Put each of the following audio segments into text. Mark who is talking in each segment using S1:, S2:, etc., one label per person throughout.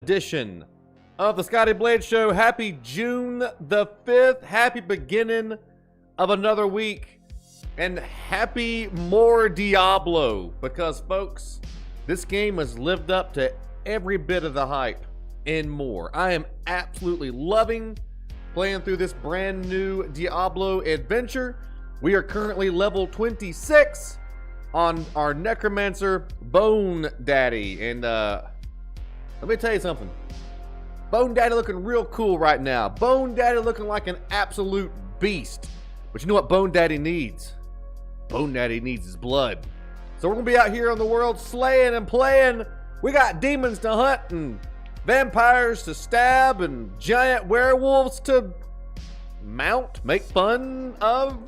S1: edition of the Scotty Blade Show. Happy June the 5th. Happy beginning of another week. And happy more Diablo. Because, folks, this game has lived up to every bit of the hype and more. I am absolutely loving playing through this brand new Diablo adventure. We are currently level 26 on our Necromancer Bone Daddy. And let me tell you something. Bone Daddy looking real cool right now. Bone Daddy looking like an absolute beast. But you know what Bone Daddy needs? Bone Daddy needs his blood. So we're going to be out here on the world slaying and playing. We got demons to hunt and vampires to stab and giant werewolves to mount, make fun of,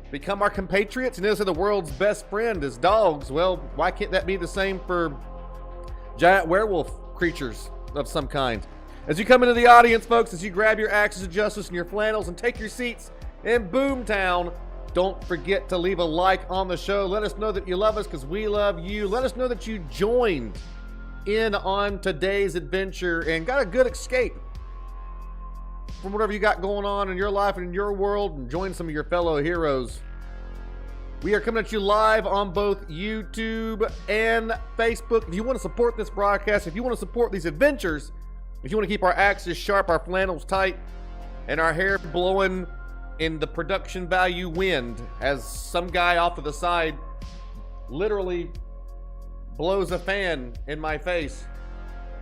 S1: become our compatriots. And those are the world's best friend is dogs. Well, why can't that be the same for giant werewolf creatures of some kind? As you come into the audience, folks, as you grab your axes of justice and your flannels and take your seats in Boomtown, don't forget to leave a like on the show. Let us know that you love us because we love you. Let us know that you joined in on today's adventure and got a good escape from whatever you got going on in your life and in your world, and join some of your fellow heroes. We are coming at you live on both YouTube and Facebook. If you want to support this broadcast, if you want to support these adventures, if you want to keep our axes sharp, our flannels tight, and our hair blowing in the production value wind as some guy off to the side literally blows a fan in my face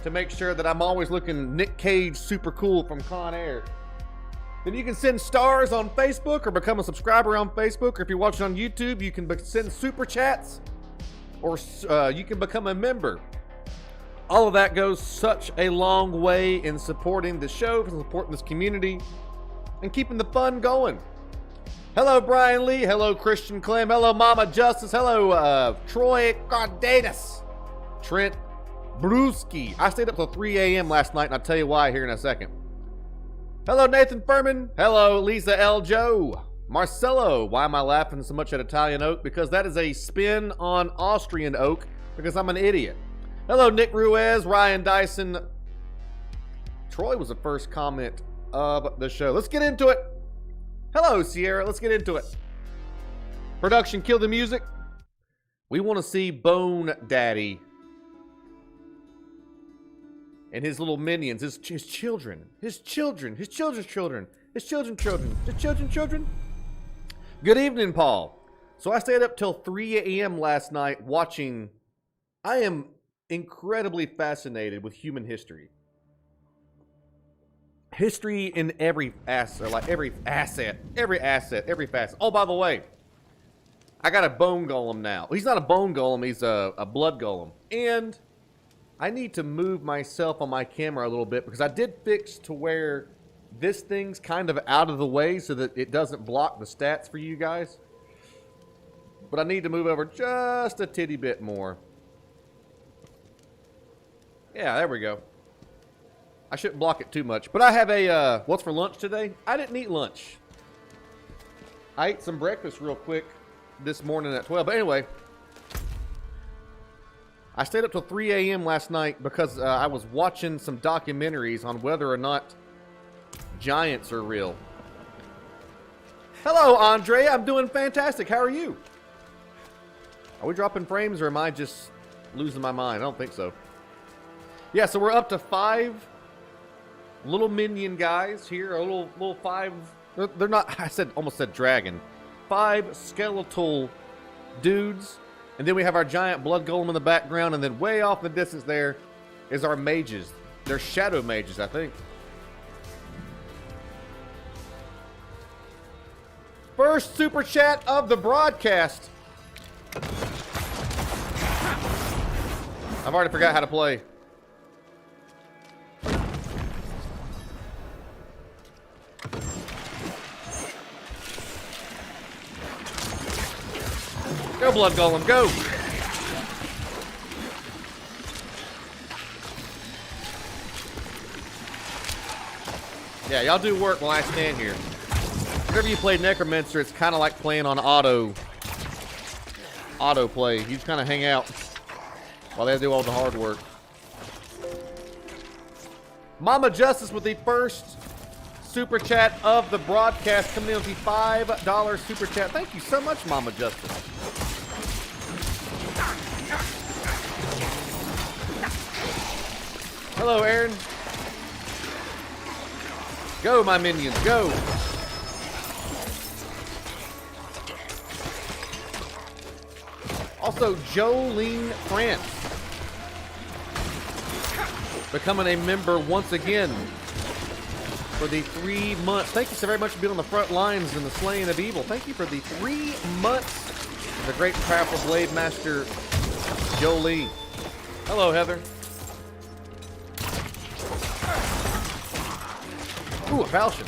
S1: to make sure that I'm always looking Nick Cage super cool from Con Air, then you can send stars on Facebook or become a subscriber on Facebook. Or if you're watching on YouTube, you can send super chats, or you can become a member. All of that goes such a long way in supporting the show, supporting this community, and keeping the fun going. Hello, Brian Lee. Hello, Christian Clem. Hello, Mama Justice. Hello, Troy Cardenas. Trent Brewski. I stayed up till 3 a.m. last night, and I'll tell you why here in a second. Hello, Nathan Furman. Hello, Lisa L. Joe. Marcelo. Why am I laughing so much at Italian oak? Because that is a spin on Austrian oak, because I'm an idiot. Hello, Nick Ruiz, Ryan Dyson. Troy was the first comment of the show. Let's get into it. Hello, Sierra. Let's get into it. Production, kill the music. We want to see Bone Daddy and his little minions, his children, his children's children. Good evening, Paul. So I stayed up till 3 a.m. last night watching. I am incredibly fascinated with human history. History in every asset, like every asset, every facet. Oh, by the way, I got a bone golem now. He's not a bone golem, he's a blood golem. And I need to move myself on my camera a little bit because I did fix to where this thing's kind of out of the way so that it doesn't block the stats for you guys. But I need to move over just a titty bit more. Yeah, there we go. I shouldn't block it too much. But I have a, what's for lunch today? I didn't eat lunch. I ate some breakfast real quick this morning at 12. But anyway, I stayed up till 3 a.m. last night because I was watching some documentaries on whether or not giants are real. Hello, Andre. I'm doing fantastic. How are you? Are we dropping frames or am I just losing my mind? I don't think so. Yeah, so we're up to 5 little minion guys here. A little 5. They're not, almost said dragon. 5 skeletal dudes. And then we have our giant blood golem in the background, and then way off in the distance there is our mages. They're shadow mages, I think. First super chat of the broadcast. I've already forgot how to play. Go, blood golem, go! Yeah, y'all do work while I stand here. Whenever you play Necromancer, it's kind of like playing on auto play. You just kind of hang out while they do all the hard work. Mama Justice with the first super chat of the broadcast, coming in with the $5 super chat. Thank you so much, Mama Justice. Hello, Aaron. Go, my minions, go. Also, Jolene France becoming a member once again for the 3 months. Thank you so very much for being on the front lines in the slaying of evil. Thank you for the 3 months. The great powerful Blade Master Jolene. Hello, Heather. Ooh, a falchion.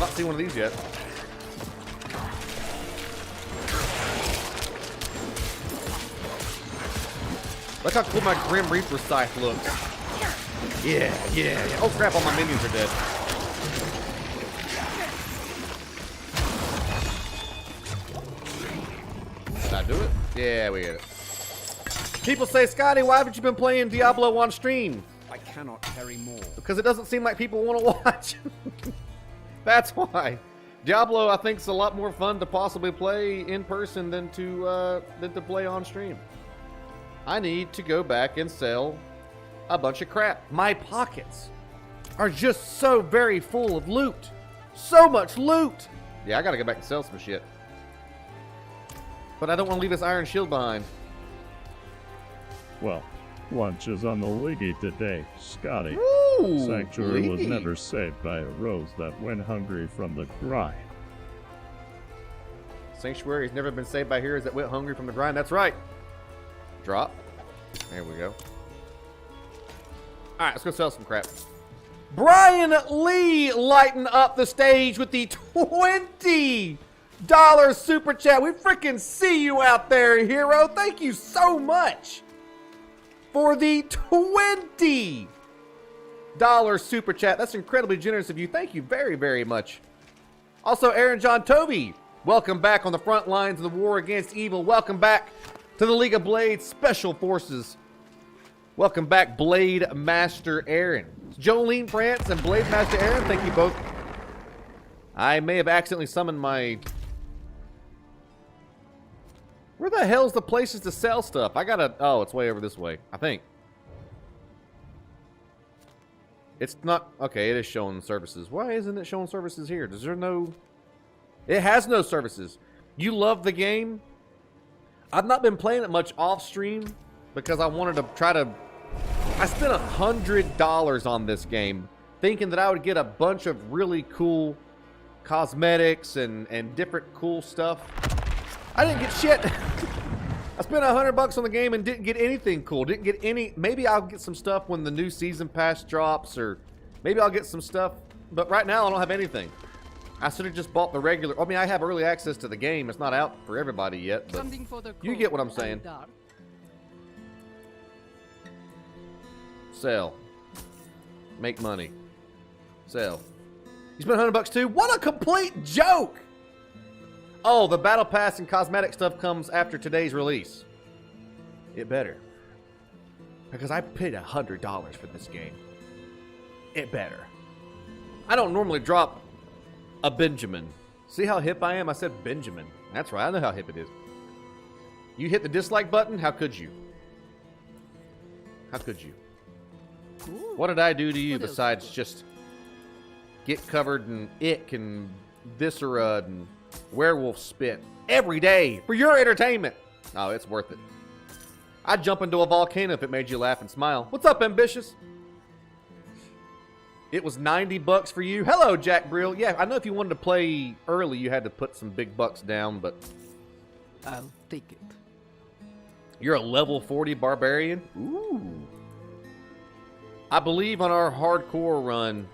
S1: Not seen one of these yet. Look how cool my Grim Reaper scythe looks. Yeah. Oh crap, all my minions are dead. Did I do it? Yeah, we get it. People say, Scotty, why haven't you been playing Diablo on stream?
S2: I cannot carry more.
S1: Because it doesn't seem like people want to watch. That's why. Diablo, I think, is a lot more fun to possibly play in person than to play on stream. I need to go back and sell a bunch of crap. My pockets are just so very full of loot. So much loot. Yeah, I gotta go back and sell some shit. But I don't want to leave this iron shield behind.
S3: Well, lunch is on the Leagy today, Scotty.
S1: Ooh,
S3: Sanctuary was
S1: Leagy.
S3: never saved by a rose that went hungry from the grind.
S1: Sanctuary has never been saved by heroes that went hungry from the grind. That's right. Drop. There we go. Alright, let's go sell some crap. Brian Lee lighting up the stage with the $20 super chat. We freaking see you out there, hero. Thank you so much for the $20 super chat. That's incredibly generous of you. Thank you very, very much. Also, Aaron John Toby, welcome back on the front lines of the war against evil. Welcome back to the League of Blades Special Forces. Welcome back, Blade Master Aaron. Jolene France and Blade Master Aaron, thank you both. I may have accidentally summoned my... Where the hell's the places to sell stuff? I gotta... Oh, it's way over this way, I think. It's not... Okay, it is showing services. Why isn't it showing services here? Does there no... It has no services. You love the game? I've not been playing it much off stream because I wanted to try to... I spent $100 on this game thinking that I would get a bunch of really cool cosmetics and different cool stuff. I didn't get shit. I spent $100 on the game and didn't get anything cool. Didn't get any... Maybe I'll get some stuff when the new season pass drops, or maybe I'll get some stuff. But right now I don't have anything. I should have just bought the regular... I mean, I have early access to the game. It's not out for everybody yet, but you get what I'm saying. Sell. Make money. Sell. You spent $100 too? What a complete joke! Oh, the battle pass and cosmetic stuff comes after today's release. It better. Because I paid $100 for this game. It better. I don't normally drop a Benjamin. See how hip I am? I said Benjamin. That's right, I know how hip it is. You hit the dislike button? How could you? How could you? What did I do to you besides just get covered in ick and viscera and werewolf spit every day for your entertainment? Oh, it's worth it. I'd jump into a volcano if it made you laugh and smile. What's up, Ambitious? It was $90 for you. Hello, Jack Brill. Yeah, I know if you wanted to play early, you had to put some big bucks down, but...
S2: I'll take it.
S1: You're a level 40 barbarian? Ooh. I believe on our hardcore run...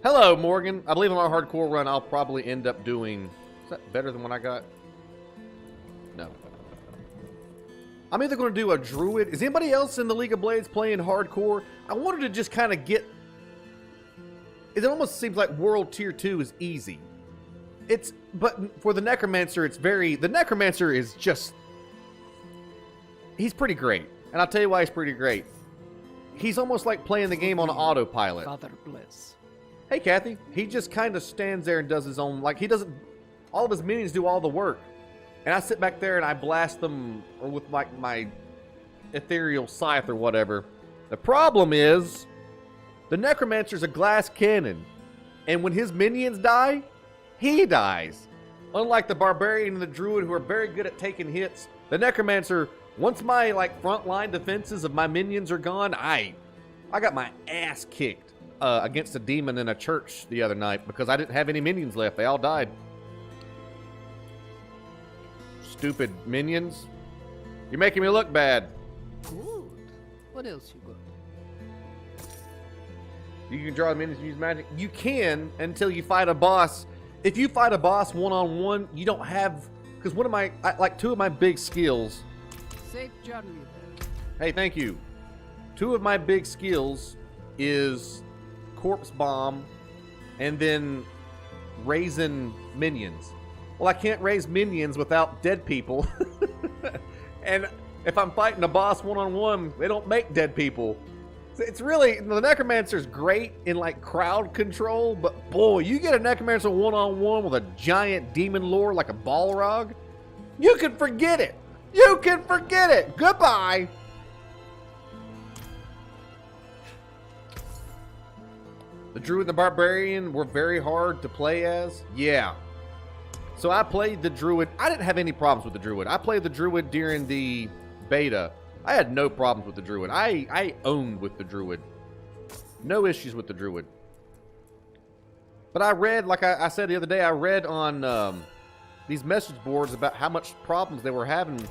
S1: Hello, Morgan. I believe on our hardcore run, I'll probably end up doing... Is that better than what I got? No. I'm either going to do a druid. Is anybody else in the League of Blades playing hardcore? I wanted to just kind of get... It almost seems like World Tier 2 is easy. But for the Necromancer, it's very... The Necromancer is just... He's pretty great. And I'll tell you why he's pretty great. He's almost like playing the game on autopilot.
S2: Father bless.
S1: Hey, Kathy. He just kind of stands there and does his own, like, he doesn't, all of his minions do all the work. And I sit back there and I blast them with, like, my ethereal scythe or whatever. The problem is, the Necromancer's a glass cannon. And when his minions die, he dies. Unlike the Barbarian and the Druid, who are very good at taking hits, the Necromancer, once my, like, frontline defenses of my minions are gone, I got my ass kicked against a demon in a church the other night because I didn't have any minions left. They all died. Stupid minions. You're making me look bad.
S2: Good. What else you got?
S1: You can draw the minions and use magic. You can until you fight a boss. If you fight a boss one-on-one, you don't have... Because one of my... like, two of my big skills...
S2: Safe journey then.
S1: Hey, thank you. Two of my big skills is Corpse Bomb and then raising minions. Well, I can't raise minions without dead people. And if I'm fighting a boss one-on-one, they don't make dead people. It's really, the Necromancer's great in, like, crowd control, but boy, you get a Necromancer one-on-one with a giant demon lord like a Balrog, you can forget it. You can forget it. Goodbye. The Druid and the Barbarian were very hard to play as. Yeah. So I played the Druid. I didn't have any problems with the Druid. I played the Druid during the beta. I had no problems with the Druid. I owned with the Druid. No issues with the Druid. But I read, like I said the other day, I read on these message boards about how much problems they were having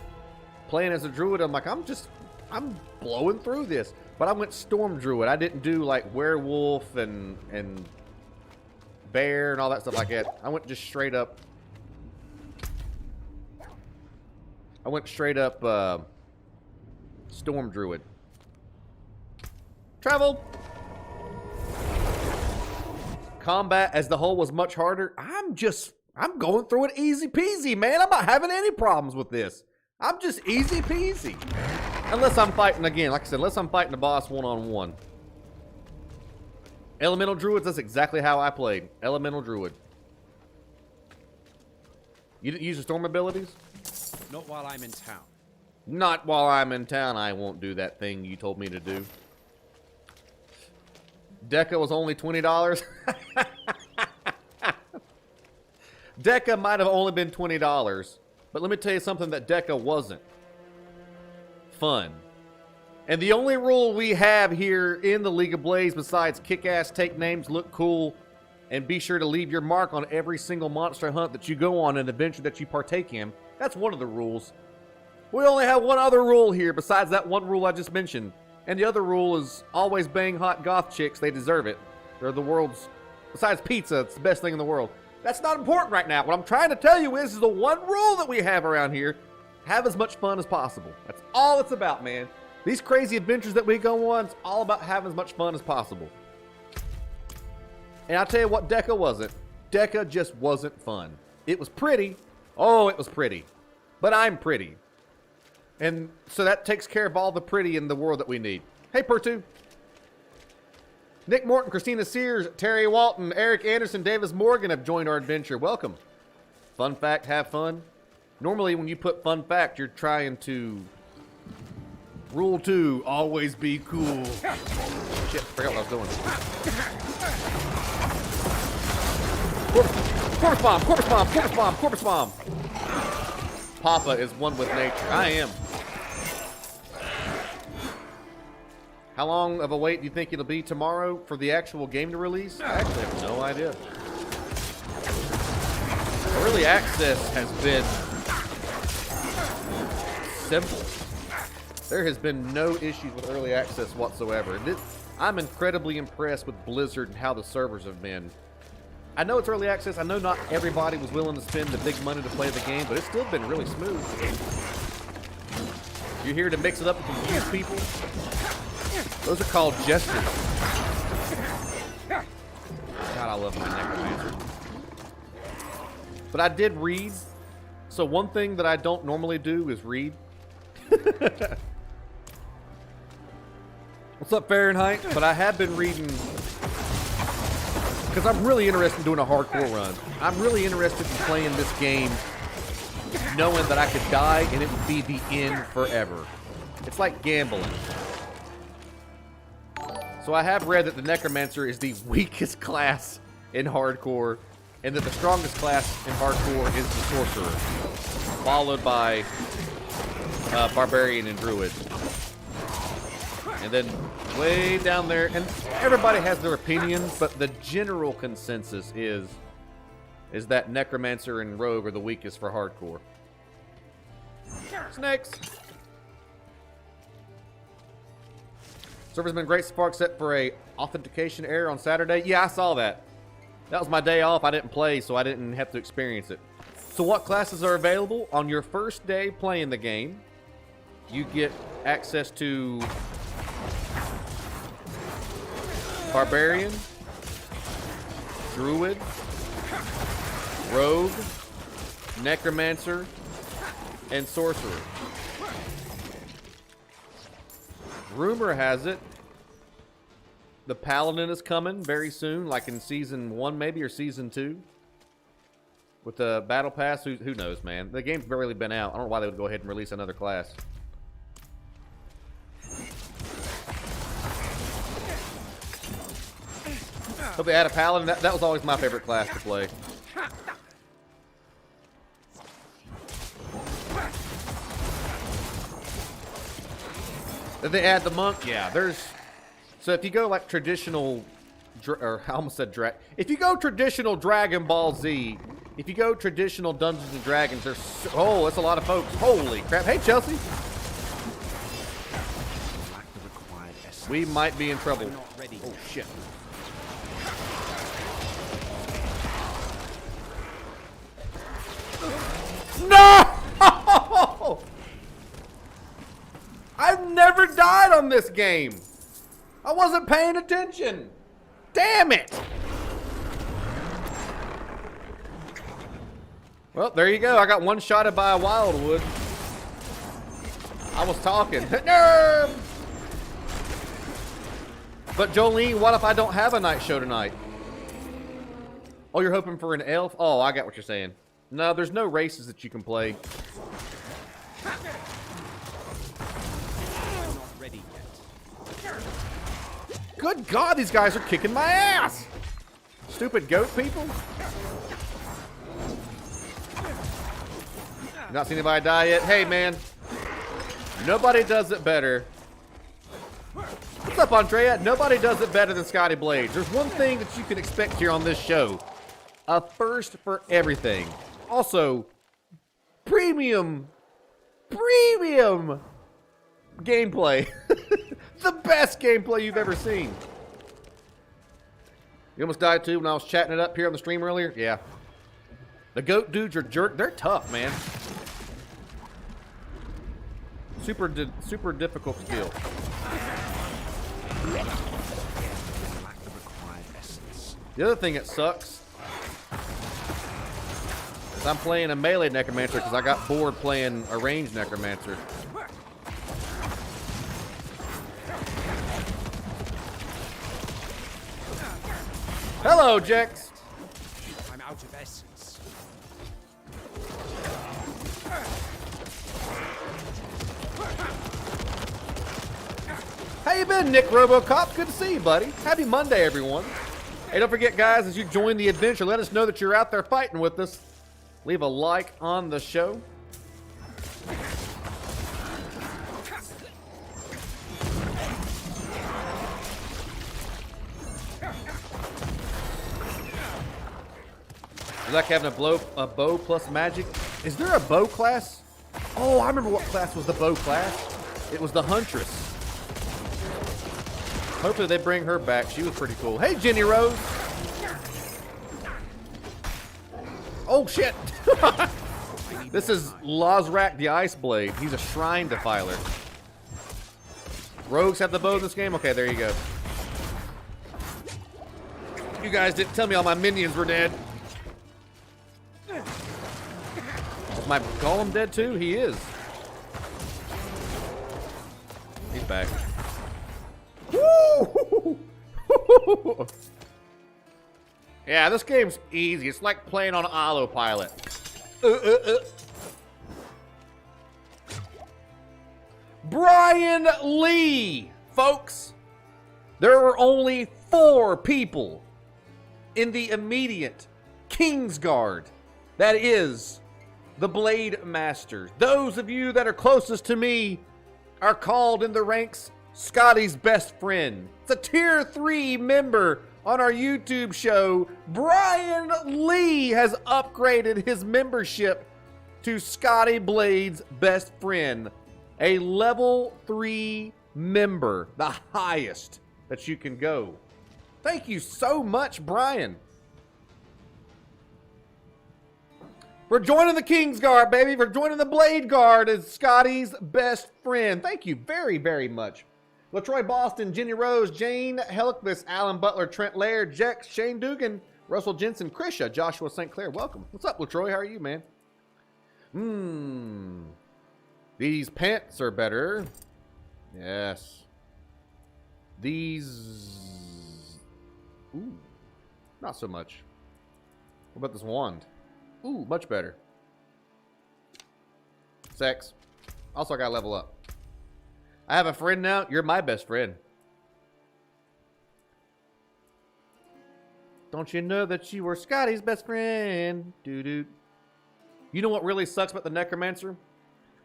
S1: playing as a Druid. I'm like, I'm blowing through this. But I went Storm Druid. I didn't do like Werewolf and Bear and all that stuff like that. I went just straight up. Storm Druid. Travel. Combat as the whole was much harder. I'm going through it easy peasy, man. I'm not having any problems with this. I'm just easy peasy. Unless I'm fighting, again, like I said, unless I'm fighting the boss one-on-one. Elemental Druids, that's exactly how I played. Elemental Druid. You didn't use the storm abilities?
S2: Not while I'm in town.
S1: Not while I'm in town. I won't do that thing you told me to do. Deca was only $20. Deca might have only been $20. But let me tell you something that Deca wasn't. Fun. And the only rule we have here in the League of Blades, besides kick-ass, take names, look cool, and be sure to leave your mark on every single monster hunt that you go on and adventure that you partake in, that's one of the rules. We only have one other rule here besides that one rule I just mentioned. And the other rule is always bang hot goth chicks. They deserve it. They're the world's, besides pizza, it's the best thing in the world. That's not important right now. What I'm trying to tell you is the one rule that we have around here. Have as much fun as possible. That's all it's about, man. These crazy adventures that we go on, it's all about having as much fun as possible. And I'll tell you what Deca wasn't. Deca just wasn't fun. It was pretty. Oh, it was pretty. But I'm pretty. And so that takes care of all the pretty in the world that we need. Hey, Pertu. Nick Morton, Christina Sears, Terry Walton, Eric Anderson, Davis Morgan have joined our adventure. Welcome. Fun fact, have fun. Normally, when you put fun fact, you're trying to... Rule 2, always be cool. Shit, forgot what I was doing. Corpse bomb, corpse bomb, corpse bomb, corpse bomb. Papa is one with nature. I am. How long of a wait do you think it'll be tomorrow for the actual game to release? I actually have no idea. Early access has been simple. There has been no issues with early access whatsoever. I'm incredibly impressed with Blizzard and how the servers have been. I know it's early access. I know not everybody was willing to spend the big money to play the game, but it's still been really smooth. You're here to mix it up and confuse people. Those are called jesters. God, I love my Necromancer. But I did read. So one thing that I don't normally do is read. What's up, Fahrenheit? But I have been reading, because I'm really interested in doing a hardcore run. I'm really interested in playing this game knowing that I could die and it would be the end forever. It's like gambling. So I have read that the Necromancer is the weakest class in hardcore, and that the strongest class in hardcore is the Sorcerer, followed by Barbarian and Druid. And then way down there, and everybody has their opinions, but the general consensus is that Necromancer and Rogue are the weakest for hardcore. Snakes! Server's been great so far, except for a authentication error on Saturday. Yeah, I saw that. That was my day off. I didn't play, so I didn't have to experience it. So what classes are available? On your first day playing the game, you get access to Barbarian, Druid, Rogue, Necromancer, and Sorcerer. Rumor has it the Paladin is coming very soon, like in Season 1 maybe, or Season 2. With the Battle Pass, who knows, man. The game's barely been out. I don't know why they would go ahead and release another class. Hope they add a Paladin. That was always my favorite class to play. Did they add the monk? Yeah, there's... So if you go like traditional... Or I almost said drag... If you go traditional Dragon Ball Z, if you go traditional Dungeons and Dragons, there's... Oh, that's a lot of folks. Holy crap. Hey, Chelsea. We might be in trouble. Oh, shit. No! I've never died on this game. I wasn't paying attention. Damn it. Well, there you go. I got one-shotted by a Wildwood. I was talking. Nerve! But Jolene, what if I don't have a night show tonight? Oh, you're hoping for an elf? Oh, I got what you're saying. No, there's no races that you can play. Good God, these guys are kicking my ass! Stupid goat people. Not seen anybody die yet? Hey, man. Nobody does it better. What's up, Andrea? Nobody does it better than Scotty Blades. There's one thing that you can expect here on this show. A first for everything. Also, premium gameplay. The best gameplay you've ever seen. You almost died too when I was chatting it up here on the stream earlier? Yeah. The goat dudes are jerk. They're tough, man. Super difficult skill. The other thing that sucks is I'm playing a melee Necromancer because I got bored playing a ranged Necromancer. Hello, Jex.
S2: I'm out of essence.
S1: How you been, Nick Robocop? Good to see you, buddy. Happy Monday, everyone. Hey, don't forget, guys, as you join the adventure, let us know that you're out there fighting with us. Leave a like on the show. You like having a bow plus magic? Is there a bow class? Oh, I remember what class was the bow class. It was the Huntress. Hopefully they bring her back. She was pretty cool. Hey, Jenny Rose. Oh, shit. This is Lozrak the Ice Blade. He's a Shrine Defiler. Rogues have the bow in this game? Okay, there you go. You guys didn't tell me all my minions were dead. Is my Golem dead too? He is. He's back. Woo! Yeah, this game's easy. It's like playing on autopilot. Brian Lee, folks. There are only 4 people in the immediate Kingsguard. That is the Blade Masters. Those of you that are closest to me are called in the ranks Scotty's best friend. It's a tier 3 member on our YouTube show. Brian Lee has upgraded his membership to Scotty Blade's best friend. A level 3 member, the highest that you can go. Thank you so much, Brian. We're joining the Kingsguard, baby. We're joining the Blade Guard as Scotty's best friend. Thank you very, very much. LaTroy Boston, Jenny Rose, Jane Helkvis, Alan Butler, Trent Laird, Jex, Shane Dugan, Russell Jensen, Krisha, Joshua St. Clair. Welcome. What's up, LaTroy? How are you, man? These pants are better. Yes. These... Ooh. Not so much. What about this wand? Ooh, much better. Sex. Also, I gotta level up. I have a friend now. You're my best friend. Don't you know that you were Scotty's best friend? Doo-doo. You know what really sucks about the Necromancer?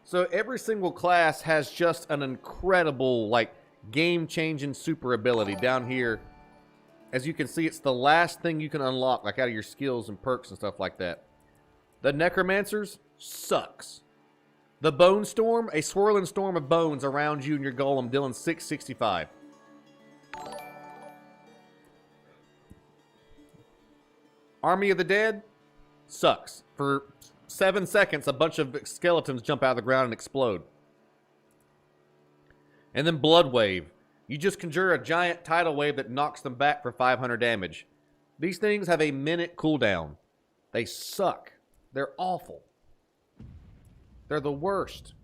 S1: So every single class has just an incredible, like, game-changing super ability down here. As you can see, it's the last thing you can unlock, like out of your skills and perks and stuff like that. The Necromancers sucks. The Bone Storm, a swirling storm of bones around you and your golem, dealing 665. Army of the Dead sucks. For 7 seconds, a bunch of skeletons jump out of the ground and explode. And then Blood Wave. You just conjure a giant tidal wave that knocks them back for 500 damage. These things have a minute cooldown. They suck. They're awful. They're the worst.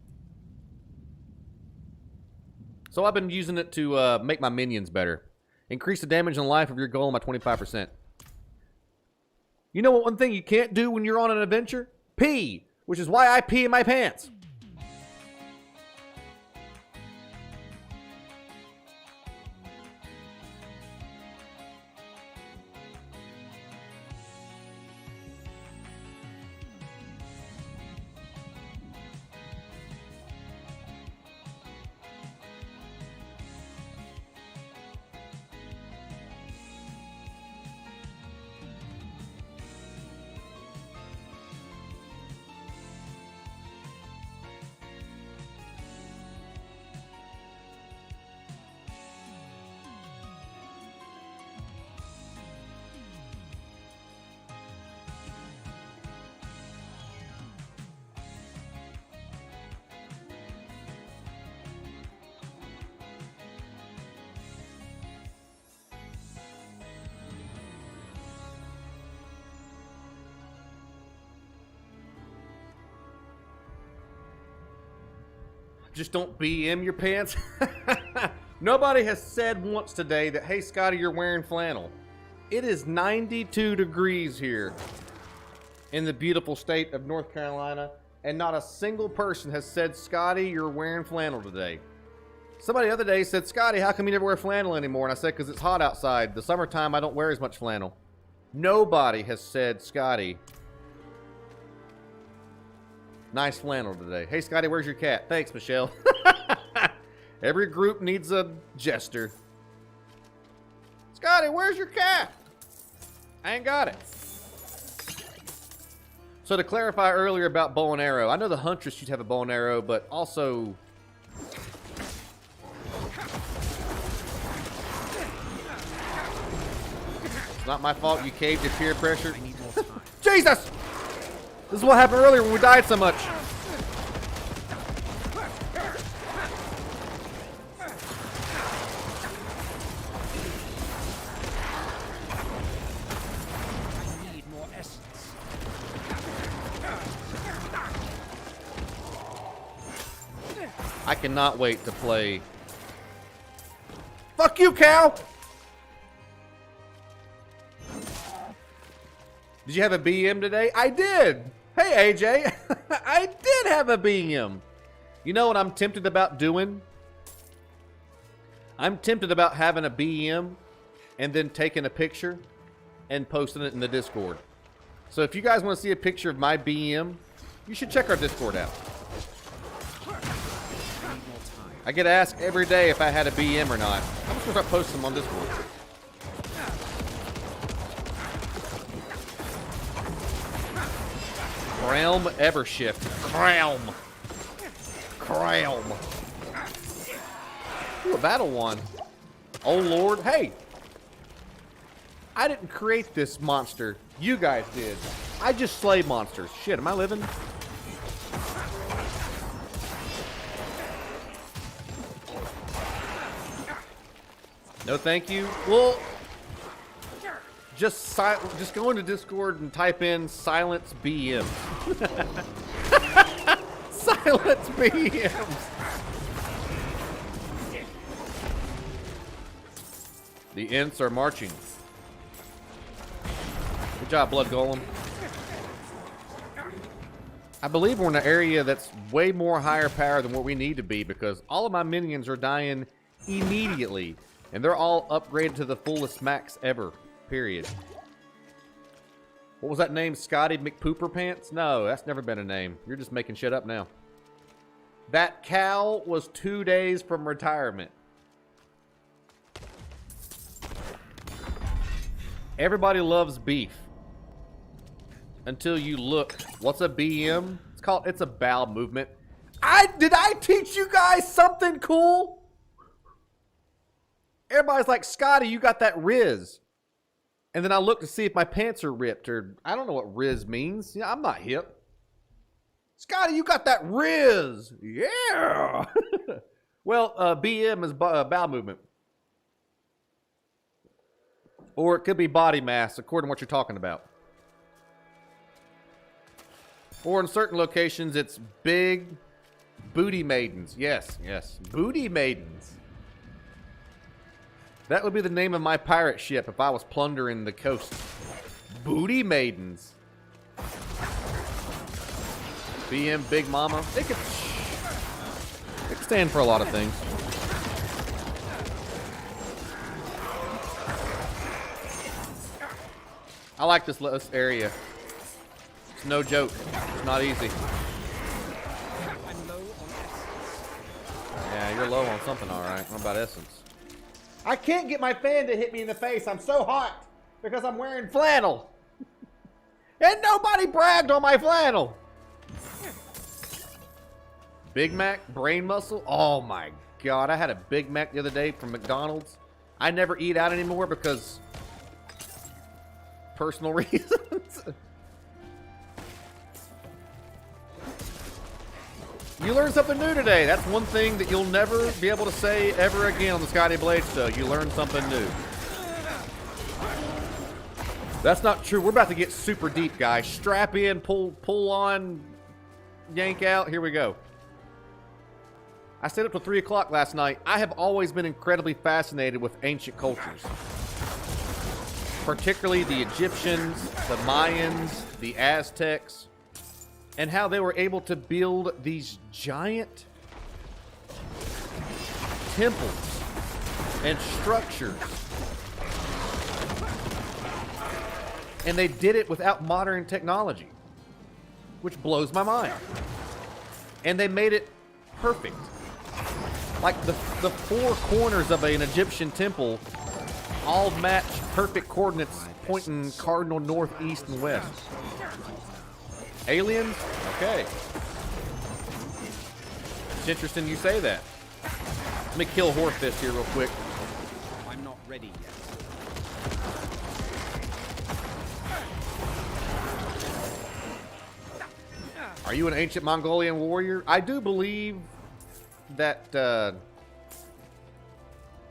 S1: So I've been using it to make my minions better. Increase the damage and life of your golem by 25%. You know what one thing you can't do when you're on an adventure? Pee, which is why I pee in my pants. Just don't BM your pants. Nobody has said once today that, hey, Scotty, you're wearing flannel. It is 92 degrees here in the beautiful state of North Carolina, and not a single person has said, Scotty, you're wearing flannel today. Somebody the other day said, Scotty, how come you never wear flannel anymore? And I said, because it's hot outside. The summertime, I don't wear as much flannel. Nobody has said, Scotty, nice flannel today. Hey, Scotty, where's your cat? Thanks, Michelle. Every group needs a jester. Scotty, where's your cat? I ain't got it. So to clarify earlier about bow and arrow, I know the Huntress should have a bow and arrow, but also... It's not my fault you caved to peer pressure. Jesus! This is what happened earlier when we died so much.
S2: I need more essence.
S1: I cannot wait to play Fuck you, cow! Did you have a BM today? I did! Hey, AJ! I did have a BM! You know what I'm tempted about doing? I'm tempted about having a BM and then taking a picture and posting it in the Discord. So if you guys want to see a picture of my BM, you should check our Discord out. I get asked every day if I had a BM or not. I'm just going to start posting them on Discord. Realm Evershift. Realm. Realm. Ooh, a battle one. Oh, Lord. Hey. I didn't create this monster. You guys did. I just slay monsters. Shit, am I living? No, thank you. Well, just go into Discord and type in silence BM. Silence BMs. The Ints are marching. Good job, Blood Golem. I believe we're in an area that's way more higher power than what we need to be because all of my minions are dying immediately. And they're all upgraded to the fullest max ever. Period. What was that name? Scotty McPooper Pants? No, that's never been a name. You're just making shit up now. That cow was 2 days from retirement. Everybody loves beef. Until you look. What's a BM? It's a bowel movement. Did I teach you guys something cool? Everybody's like, Scotty, you got that Riz. And then I look to see if my pants are ripped, or I don't know what Riz means. Yeah, I'm not hip. Scotty, you got that Riz. Yeah. Well, BM is bowel movement. Or it could be body mass, according to what you're talking about. Or in certain locations, it's big booty maidens. Yes, yes. Booty maidens. That would be the name of my pirate ship if I was plundering the coast. Booty maidens. BM Big Mama. It could stand for a lot of things. I like this area. It's no joke. It's not easy.
S2: I'm low on essence.
S1: Yeah, you're low on something, all right. What about essence? I can't get my fan to hit me in the face. I'm so hot because I'm wearing flannel. And nobody bragged on my flannel. Big Mac, brain muscle. Oh my God. I had a Big Mac the other day from McDonald's. I never eat out anymore because personal reasons. You learned something new today. That's one thing that you'll never be able to say ever again on the Scotty Blade Show. You learned something new. That's not true. We're about to get super deep, guys. Strap in, pull on, yank out. Here we go. I stayed up till 3 o'clock last night. I have always been incredibly fascinated with ancient cultures. Particularly the Egyptians, the Mayans, the Aztecs. And how they were able to build these giant temples and structures. And they did it without modern technology, which blows my mind. And they made it perfect. Like the four corners of an Egyptian temple all match perfect coordinates pointing cardinal north, east, and west. Aliens? Okay. It's interesting you say that. Let me kill Horfist here real quick.
S2: I'm not ready yet.
S1: Are you an ancient Mongolian warrior? I do believe that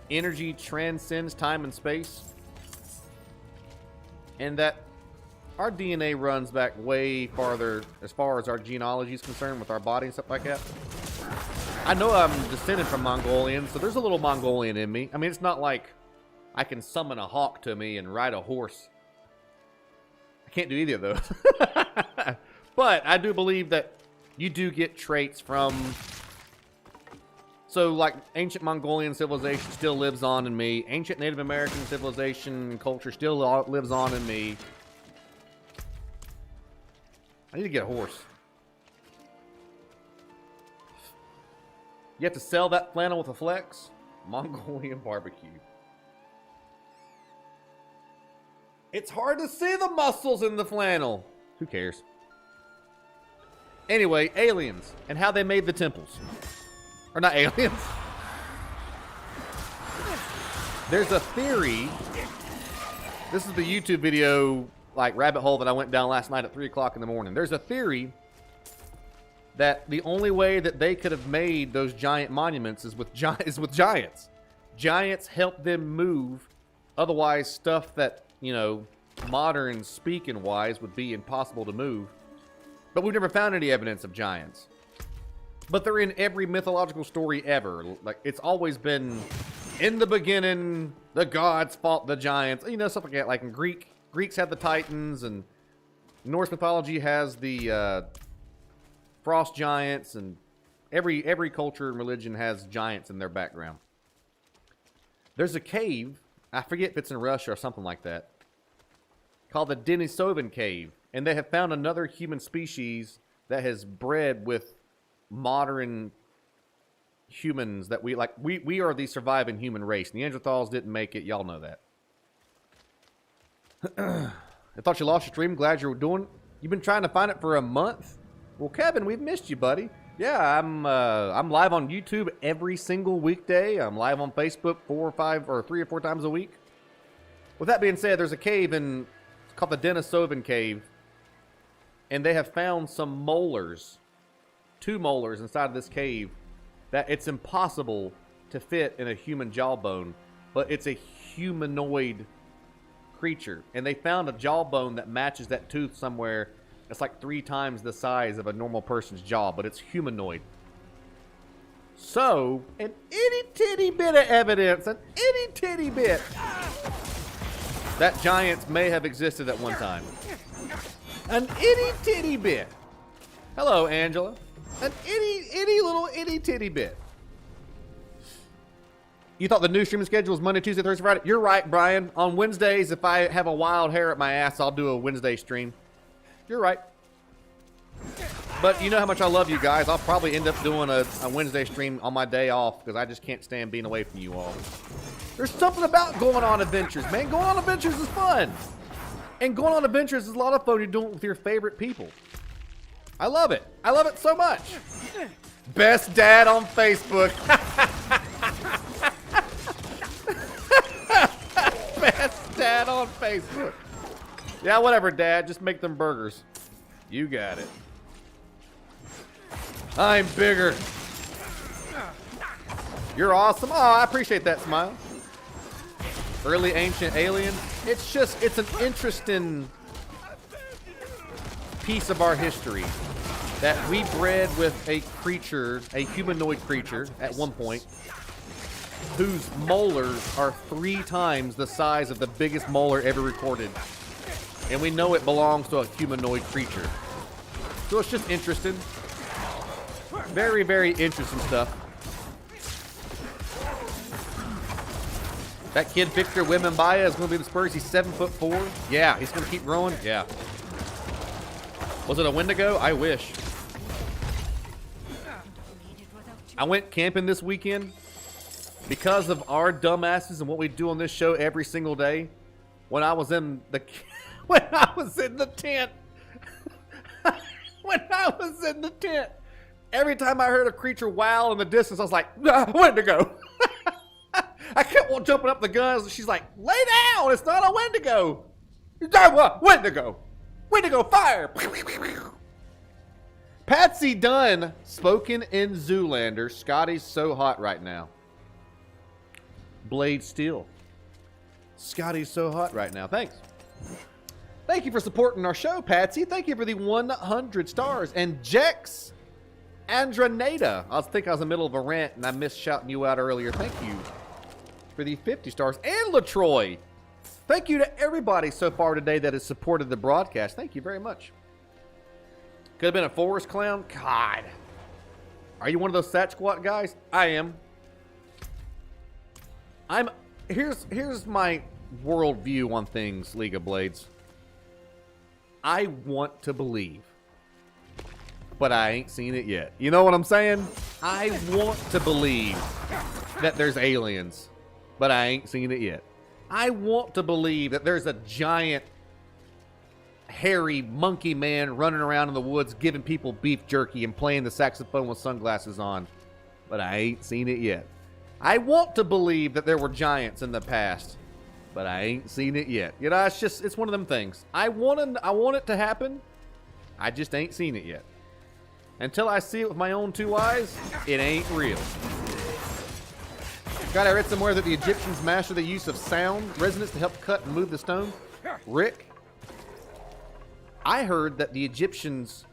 S1: energy transcends time and space. And that our DNA runs back way farther as far as our genealogy is concerned with our body and stuff like that. I know I'm descended from Mongolians, so there's a little Mongolian in me. I mean, it's not like I can summon a hawk to me and ride a horse. I can't do either of those. But I do believe that you do get traits from... So, like, ancient Mongolian civilization still lives on in me. Ancient Native American civilization and culture still lives on in me. I need to get a horse. You have to sell that flannel with a flex? Mongolian barbecue. It's hard to see the muscles in the flannel. Who cares? Anyway, aliens and how they made the temples. Or not aliens. There's a theory. This is the YouTube video, like, rabbit hole that I went down last night at 3 o'clock in the morning. There's a theory that the only way that they could have made those giant monuments is with giants. Giants help them move. Otherwise, stuff that, you know, modern speaking wise would be impossible to move. But we've never found any evidence of giants. But they're in every mythological story ever. Like, it's always been, in the beginning, the gods fought the giants. You know, stuff like that. Like in Greeks had the Titans, and Norse mythology has the frost giants, and every culture and religion has giants in their background. There's a cave, I forget if it's in Russia or something like that, called the Denisovan Cave. And they have found another human species that has bred with modern humans that we like. We are the surviving human race. Neanderthals didn't make it. Y'all know that. I thought you lost your stream. Glad you're doing. You've been trying to find it for a month. Well, Kevin, we've missed you, buddy. Yeah, I'm live on YouTube every single weekday. I'm live on Facebook 3 or 4 times a week. With that being said, there's a cave it's called the Denisovan Cave, and they have found some molars. 2 molars inside of this cave that it's impossible to fit in a human jawbone, but it's a humanoid creature. And they found a jawbone that matches that tooth somewhere. It's like 3 times the size of a normal person's jaw, but it's humanoid. So, an itty titty bit of evidence, an itty titty bit, that giants may have existed at one time. An itty titty bit. Hello, Angela. An itty titty bit. You thought the new streaming schedule was Monday, Tuesday, Thursday, Friday? You're right, Brian. On Wednesdays, if I have a wild hair at my ass, I'll do a Wednesday stream. You're right. But you know how much I love you guys. I'll probably end up doing a Wednesday stream on my day off because I just can't stand being away from you all. There's something about going on adventures, man. Going on adventures is fun. And going on adventures is a lot of fun. You're doing it with your favorite people. I love it. I love it so much. Best dad on Facebook. Best dad on Facebook. Yeah, whatever, Dad. Just make them burgers. You got it. I'm bigger. You're awesome. Oh, I appreciate that smile. Early ancient alien. It's an interesting piece of our history that we bred with a creature, a humanoid creature at one point, whose molars are 3 times the size of the biggest molar ever recorded. And we know it belongs to a humanoid creature. So it's just interesting. Very, very interesting stuff. That kid Victor Wembanyama is going to be the Spurs. He's 7'4". Yeah, he's going to keep growing. Yeah. Was it a Wendigo? I wish. I went camping this weekend because of our dumbasses and what we do on this show every single day. When I was in the tent. When I was in the tent, every time I heard a creature wail in the distance, I was like, Wendigo. I kept on jumping up the guns. She's like, lay down. It's not a Wendigo. Wendigo. Wendigo, fire. Patsy Dunn, spoken in Zoolander. Scotty's so hot right now. Blade Steel. Scotty's so hot right now. Thanks. Thank you for supporting our show, Patsy. Thank you for the 100 stars. And Jex Androneda. I think I was in the middle of a rant and I missed shouting you out earlier. Thank you for the 50 stars. And LaTroy. Thank you to everybody so far today that has supported the broadcast. Thank you very much. Could have been a forest clown. God. Are you one of those Sat Squat guys? I am. Here's my worldview on things, League of Blades. I want to believe, but I ain't seen it yet. You know what I'm saying? I want to believe that there's aliens, but I ain't seen it yet. I want to believe that there's a giant, hairy monkey man running around in the woods giving people beef jerky and playing the saxophone with sunglasses on, but I ain't seen it yet. I want to believe that there were giants in the past, but I ain't seen it yet. You know, it's one of them things. I want it to happen. I just ain't seen it yet. Until I see it with my own two eyes, it ain't real. God, I read somewhere that the Egyptians mastered the use of sound resonance to help cut and move the stone. Rick, I heard that the Egyptians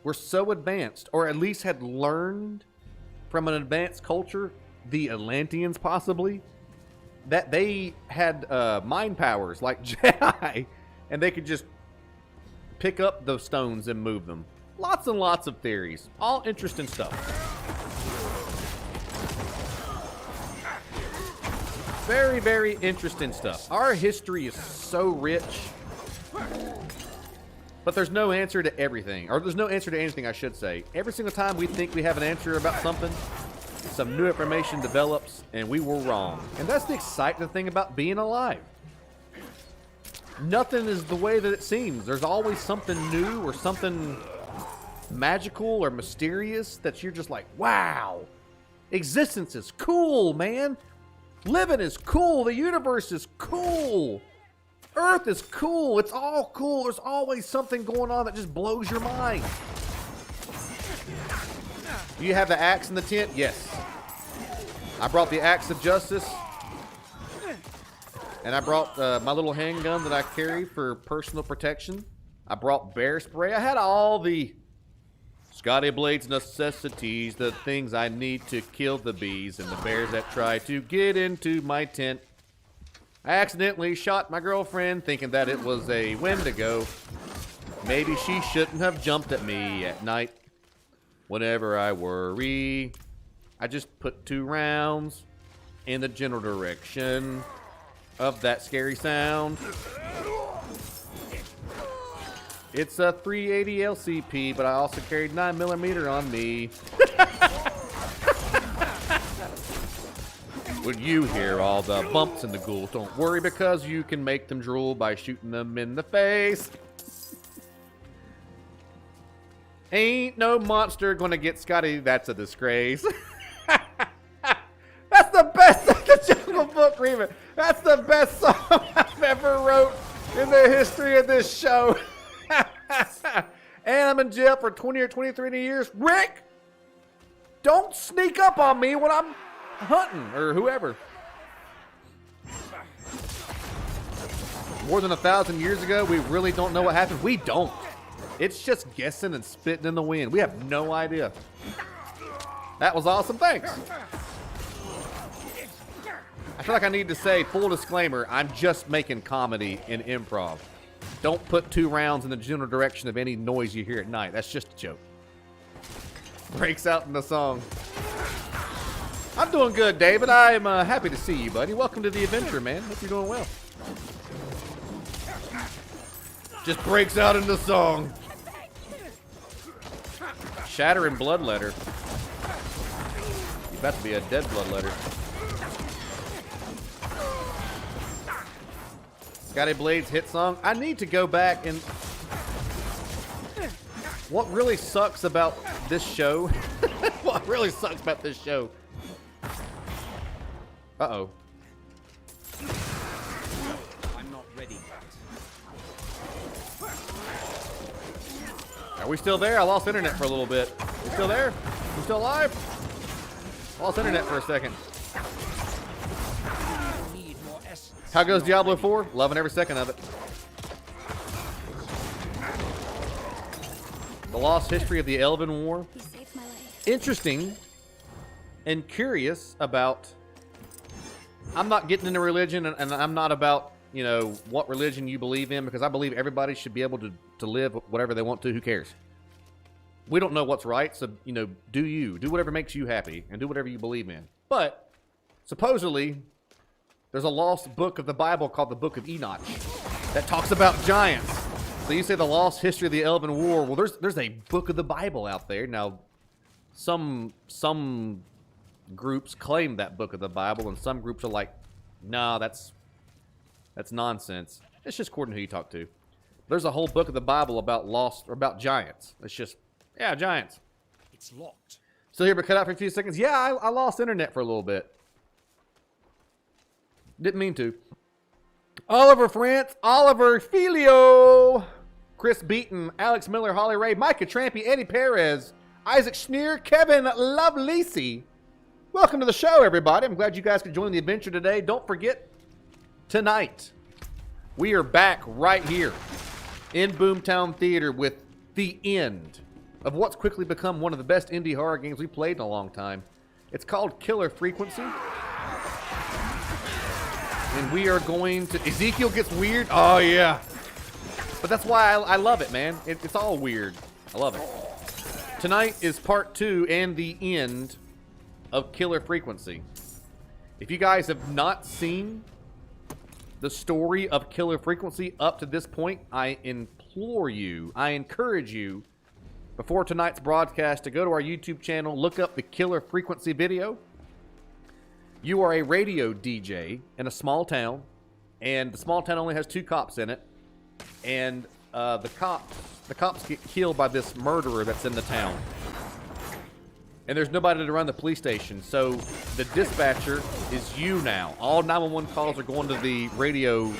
S1: were so advanced, or at least had learned from an advanced culture, the Atlanteans possibly, that they had mind powers like Jedi, and they could just pick up those stones and move them. Lots and lots of theories. All interesting stuff. Very, very interesting stuff. Our history is so rich, but there's no answer to everything. Or there's no answer to anything, I should say. Every single time we think we have an answer about something, some new information develops, and we were wrong. And that's the exciting thing about being alive. Nothing is the way that it seems. There's always something new or something magical or mysterious that you're just like, wow, existence is cool, man. Living is cool. The universe is cool. Earth is cool. It's all cool. There's always something going on that just blows your mind. Do you have the axe in the tent? Yes. I brought the axe of justice. And I brought my little handgun that I carry for personal protection. I brought bear spray. I had all the Scotty Blades necessities, the things I need to kill the bees and the bears that try to get into my tent. I accidentally shot my girlfriend thinking that it was a Wendigo. Maybe she shouldn't have jumped at me at night. Whenever I worry, I just put 2 rounds in the general direction of that scary sound. It's a 380 LCP, but I also carried 9mm on me. When you hear all the bumps and the ghouls, don't worry because you can make them drool by shooting them in the face. Ain't no monster gonna get Scotty, that's a disgrace. That's the best of the Jungle Book remix. That's the best song I've ever wrote in the history of this show. And I'm in jail for 20 or 23 years. Rick, don't sneak up on me when I'm hunting, or whoever. More than 1,000 years ago, we really don't know what happened. We don't. It's just guessing and spitting in the wind. We have no idea. That was awesome. Thanks. I feel like I need to say, full disclaimer, I'm just making comedy in improv. Don't put 2 rounds in the general direction of any noise you hear at night. That's just a joke. Breaks out in the song. I'm doing good, David. I'm happy to see you, buddy. Welcome to the adventure, man. Hope you're doing well. Just breaks out in the song. Shattering bloodletter. You're about to be a dead bloodletter. Scotty Blades hit song. I need to go back and... What really sucks about this show... What really sucks about this show... Uh-oh.
S2: I'm not ready yet.
S1: Are we still there? I lost internet for a little bit. We still there? We still alive? Lost internet for a second.
S2: Need more essence.
S1: How goes Diablo 4? Loving every second of it. The lost history of the Elven War.
S4: You saved my life.
S1: interesting and curious about. I'm not getting into religion, and I'm not about, you know, what religion you believe in, because I believe everybody should be able to live whatever they want to. Who cares? We don't know what's right, so, you know, do you. Do whatever makes you happy, and do whatever you believe in. But, supposedly, there's a lost book of the Bible called the Book of Enoch that talks about giants. So you say the lost history of the Elven War. Well, there's a book of the Bible out there. Now, some groups claim that book of the Bible, and some groups are like, nah, that's nonsense. It's just according to who you talk to. There's a whole book of the Bible about giants. It's just, yeah, giants.
S2: It's locked.
S1: Still here, but cut out for a few seconds. Yeah, I lost internet for a little bit. Didn't mean to. Oliver France, Oliver Filio, Chris Beaton, Alex Miller, Holly Ray, Micah Trampy, Eddie Perez, Isaac Schneer, Kevin Lovelacy. Welcome to the show, everybody. I'm glad you guys could join the adventure today. Don't forget, tonight, we are back right here in Boomtown Theater with the end of what's quickly become one of the best indie horror games we've played in a long time. It's called Killer Frequency. And we are going to... Ezekiel gets weird? Oh, yeah. But that's why I love it, man. It's all weird. I love it. Tonight is part 2 and the end of Killer Frequency. If you guys have not seen the story of Killer Frequency up to this point, I implore you, I encourage you, before tonight's broadcast, to go to our YouTube channel, look up the Killer Frequency video. You are a radio DJ in a small town, and the small town only has 2 cops in it, and the cops get killed by this murderer that's in the town. And there's nobody to run the police station, so the dispatcher is you now. All 911 calls are going to the radio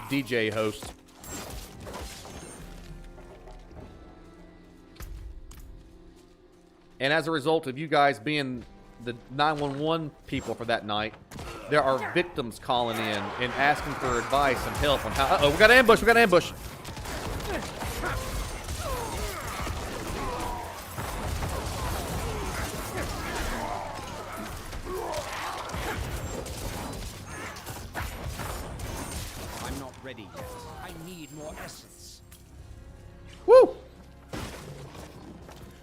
S1: DJ host. And as a result of you guys being the 911 people for that night, there are victims calling in and asking for advice and help on how... Uh-oh, we got an ambush, we got an ambush.
S2: I'm not ready yet. I need more essence.
S1: Woo!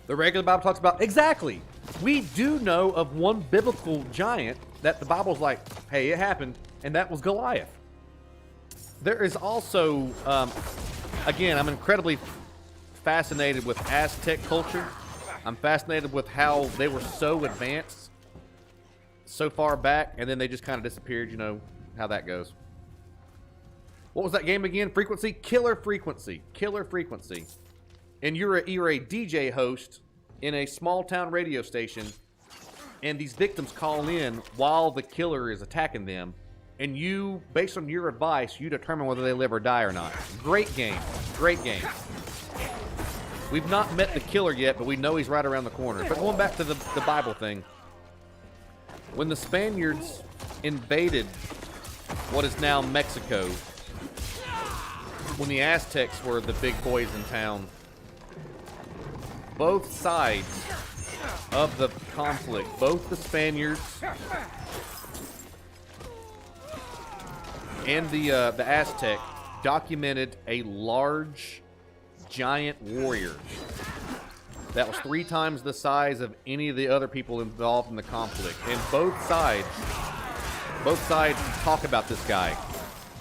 S1: The regular Bible talks about... Exactly! We do know of one biblical giant that the Bible's like, hey, it happened, and that was Goliath. There is also, again, I'm incredibly fascinated with Aztec culture. I'm fascinated with how they were so advanced so far back, and then they just kind of disappeared. You know how that goes. What was that game again? Frequency? Killer Frequency. Killer Frequency. And you're a DJ host in a small town radio station, and these victims call in while the killer is attacking them, and you, based on your advice, you determine whether they live or die or not. Great game. Great game. We've not met the killer yet, but we know he's right around the corner. But going back to the Bible thing, when the Spaniards invaded what is now Mexico, when the Aztecs were the big boys in town, both sides of the conflict, both the Spaniards and the Aztec, documented a large, giant warrior that was 3 times the size of any of the other people involved in the conflict. And both sides talk about this guy.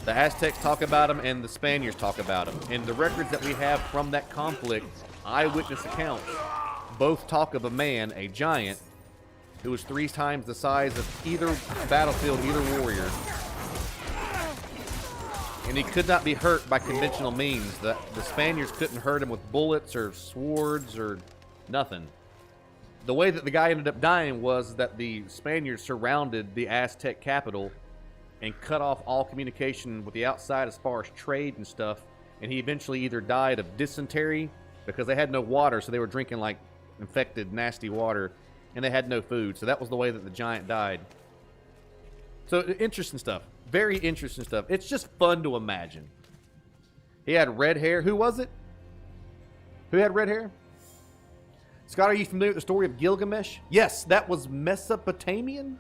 S1: The Aztecs talk about him, and the Spaniards talk about him. And the records that we have from that conflict, eyewitness accounts, both talk of a man, a giant, who was 3 times the size of either battlefield, either warrior. And he could not be hurt by conventional means. The Spaniards couldn't hurt him with bullets or swords or nothing. The way that the guy ended up dying was that the Spaniards surrounded the Aztec capital and cut off all communication with the outside as far as trade and stuff. And he eventually either died of dysentery, because they had no water, so they were drinking like infected, nasty water, and they had no food. So that was the way that the giant died. So interesting stuff. Very interesting stuff. It's just fun to imagine. He had red hair. Who was it? Who had red hair? Scott, are you familiar with the story of Gilgamesh? Yes, that was Mesopotamian.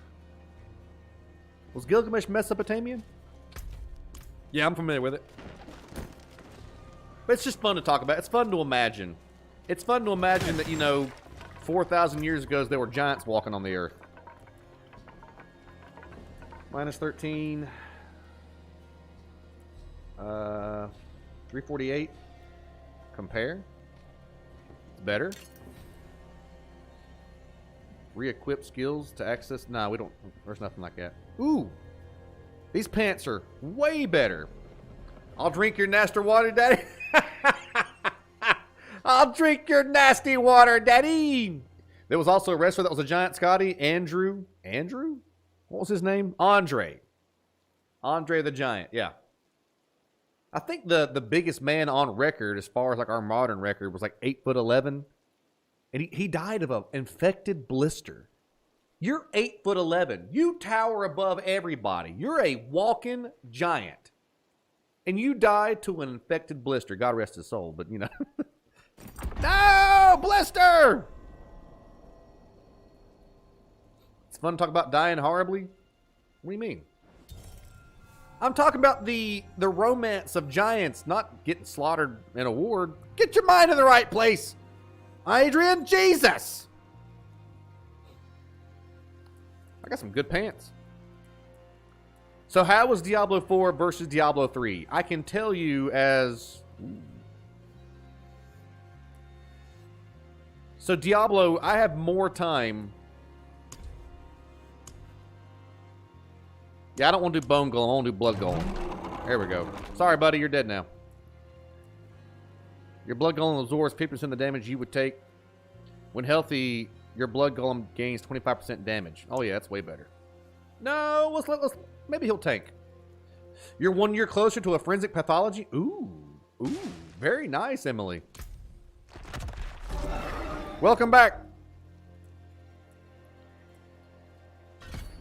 S1: Was Gilgamesh Mesopotamian? Yeah, I'm familiar with it. But it's just fun to talk about. It's fun to imagine. It's fun to imagine that, you know, 4,000 years ago there were giants walking on the earth. Minus 13. 348. Compare. It's better. Re-equip skills to access. Nah, we don't. There's nothing like that. Ooh. These pants are way better. I'll drink your nasty water, Daddy. I'll drink your nasty water, Daddy. There was also a wrestler that was a giant, Scotty. Andrew? What was his name? Andre the Giant, yeah. I think the biggest man on record, as far as like our modern record, was like 8'11". And he died of an infected blister. You're 8'11". You tower above everybody. You're a walking giant. And you died to an infected blister. God rest his soul, but you know. No! Blister! It's fun to talk about dying horribly. What do you mean? I'm talking about the romance of giants, not getting slaughtered in a war. Get your mind in the right place. Adrian, Jesus! I got some good pants. So how was Diablo 4 versus Diablo 3? I can tell you as... So Diablo, I have more time. Yeah, I don't want to do bone golem. I want to do blood golem. There we go. Sorry, buddy. You're dead now. Your blood golem absorbs 50% of the damage you would take. When healthy, your blood golem gains 25% damage. Oh, yeah, that's way better. No, let's maybe he'll tank. You're 1 year closer to a forensic pathology. Ooh. Very nice, Emily. Welcome back.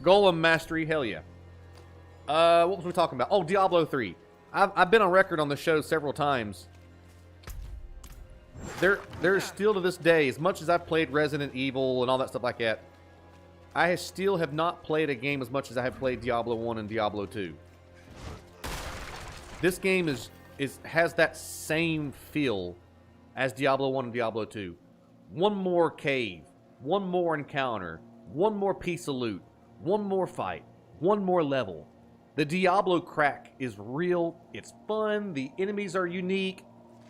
S1: Golem mastery, hell yeah. What was we talking about? Oh, Diablo 3. I've been on record on the show several times. There's still to this day, as much as I've played Resident Evil and all that stuff like that, I still have not played a game as much as I have played Diablo 1 and Diablo 2. This game has that same feel as Diablo 1 and Diablo 2. One more cave, one more encounter, one more piece of loot, one more fight, one more level. The Diablo crack is real. It's fun. The enemies are unique.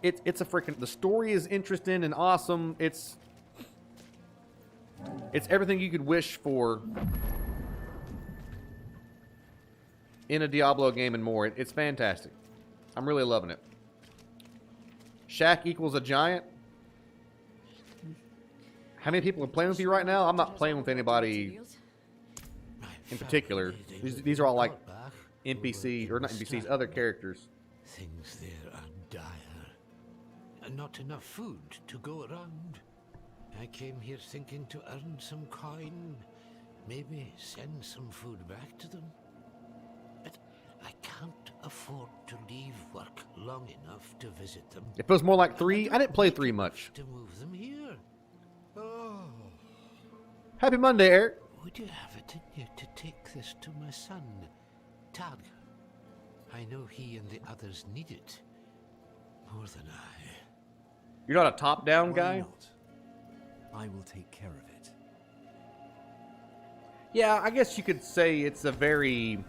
S1: It's a freaking... The story is interesting and awesome. It's everything you could wish for in a Diablo game and more. It's fantastic. I'm really loving it. Shaq equals a giant. How many people are playing with you right now? I'm not playing with anybody in particular. These are all like NPC, or not NPCs, other characters.
S4: Things there are dire. And not enough food to go around. I came here thinking to earn some coin. Maybe send some food back to them. But I can't afford to leave work long enough to visit them.
S1: It feels more like 3. I didn't play 3 much.
S4: To move them here. Oh.
S1: Happy Monday, Eric.
S4: Would you have it in you to take this to my son, Tag? I know he and the others need it more than I.
S1: You're not a top-down guy?
S2: Not? I will take care of it.
S1: Yeah, I guess you could say it's a very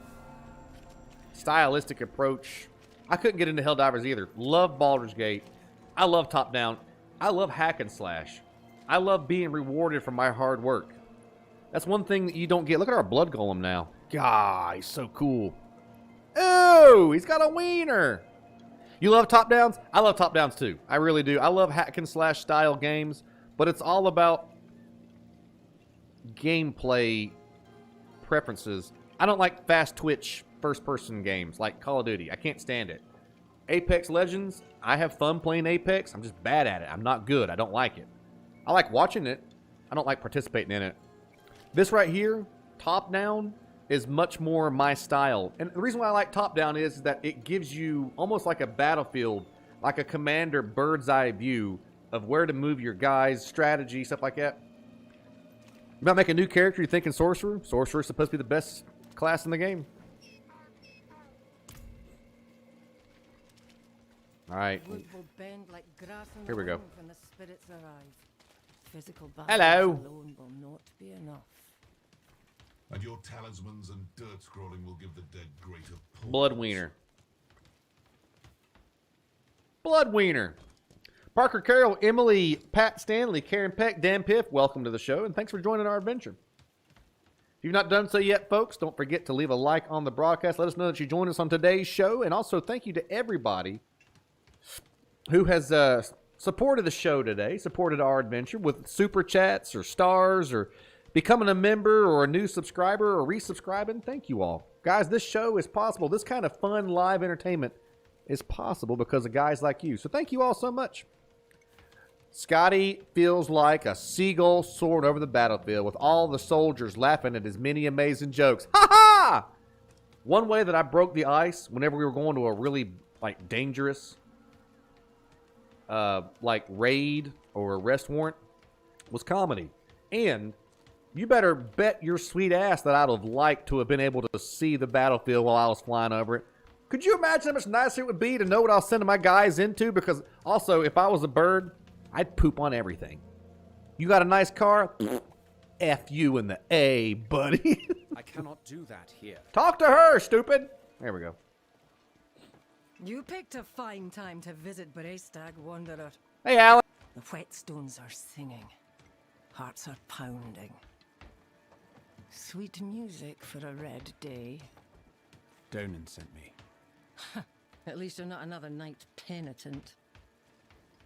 S1: stylistic approach. I couldn't get into Helldivers either. Love Baldur's Gate. I love top-down. I love hack and slash. I love being rewarded for my hard work. That's one thing that you don't get. Look at our blood golem now. God, he's so cool. Oh, he's got a wiener. You love top-downs? I love top-downs too. I really do. I love hack and slash style games, but it's all about gameplay preferences. I don't like fast twitch first-person games like Call of Duty. I can't stand it. Apex Legends, I have fun playing Apex. I'm just bad at it. I'm not good. I don't like it. I like watching it. I don't like participating in it. This right here, top-down, is much more my style. And the reason why I like top-down is that it gives you almost like a battlefield, like a commander bird's eye view of where to move your guys, strategy, stuff like that. You might make a new character, you're thinking Sorcerer. Sorcerer's supposed to be the best class in the game. Alright. Here we go. Hello.
S5: And your talismans and dirt scrolling will give the dead greater pause.
S1: Blood Wiener. Blood Wiener. Parker Carroll, Emily, Pat Stanley, Karen Peck, Dan Piff, welcome to the show, and thanks for joining our adventure. If you've not done so yet, folks, don't forget to leave a like on the broadcast. Let us know that you joined us on today's show, and also thank you to everybody who has supported the show today, supported our adventure with super chats or stars or becoming a member or a new subscriber or resubscribing. Thank you all. Guys, this show is possible. This kind of fun live entertainment is possible because of guys like you. So thank you all so much. Scotty feels like a seagull soared over the battlefield with all the soldiers laughing at his many amazing jokes. Ha ha! One way that I broke the ice whenever we were going to a really dangerous raid or arrest warrant was comedy. And you better bet your sweet ass that I'd have liked to have been able to see the battlefield while I was flying over it. Could you imagine how much nicer it would be to know what I was sending my guys into? Because also, if I was a bird, I'd poop on everything. You got a nice car? F you in the A, buddy.
S2: I cannot do that here.
S1: Talk to her, stupid. There we go.
S6: You picked a fine time to visit Brestag, Wanderer.
S1: Hey, Alan.
S6: The whetstones are singing. Hearts are pounding. Sweet music for a red day.
S2: Donan sent me.
S6: At least you're not another night penitent.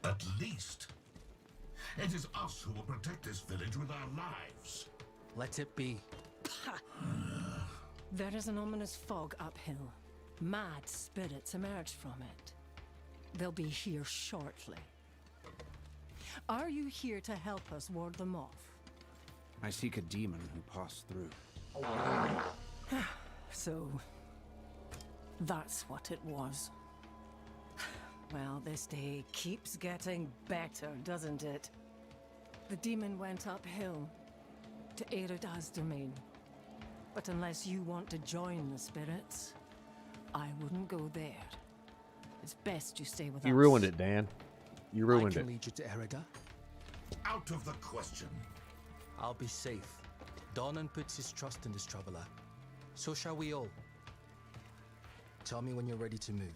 S5: At least. It is us who will protect this village with our lives.
S2: Let it be.
S6: There is an ominous fog uphill. Mad spirits emerge from it. They'll be here shortly. Are you here to help us ward them off?
S2: I seek a demon who passed through.
S6: So, that's what it was. Well, this day keeps getting better, doesn't it? The demon went uphill to Erida's domain. But unless you want to join the spirits, I wouldn't go there. It's best you stay with us.
S1: You ruined it, Dan. You ruined
S7: I
S1: it.
S7: can lead you to Erida.
S5: Out of the question.
S7: I'll be safe. Donan puts his trust in this traveler. So shall we all. Tell me when you're ready to move.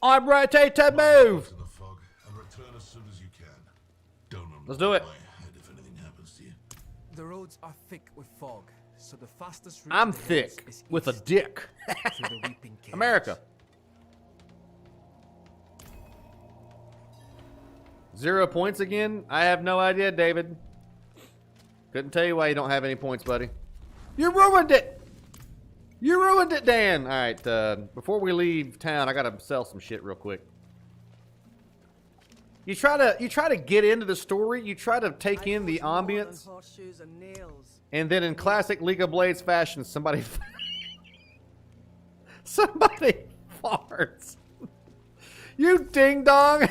S1: I'm ready to move.
S5: To the fog and return as soon as you can. Don't
S1: Let's do it.
S5: my head if anything happens to you.
S7: The roads are thick with fog, so the fastest route
S1: I'm
S7: to the hills
S1: thick
S7: is
S1: with a
S7: east,
S1: dick.
S7: through the Weeping Caves.
S1: America. 0 points again? I have no idea, David. Couldn't tell you why you don't have any points, buddy. You ruined it! You ruined it, Dan! Alright, before we leave town, I gotta sell some shit real quick. You try to get into the story, you try to take in the ambience, and then in classic League of Blades fashion, somebody farts. You ding dong!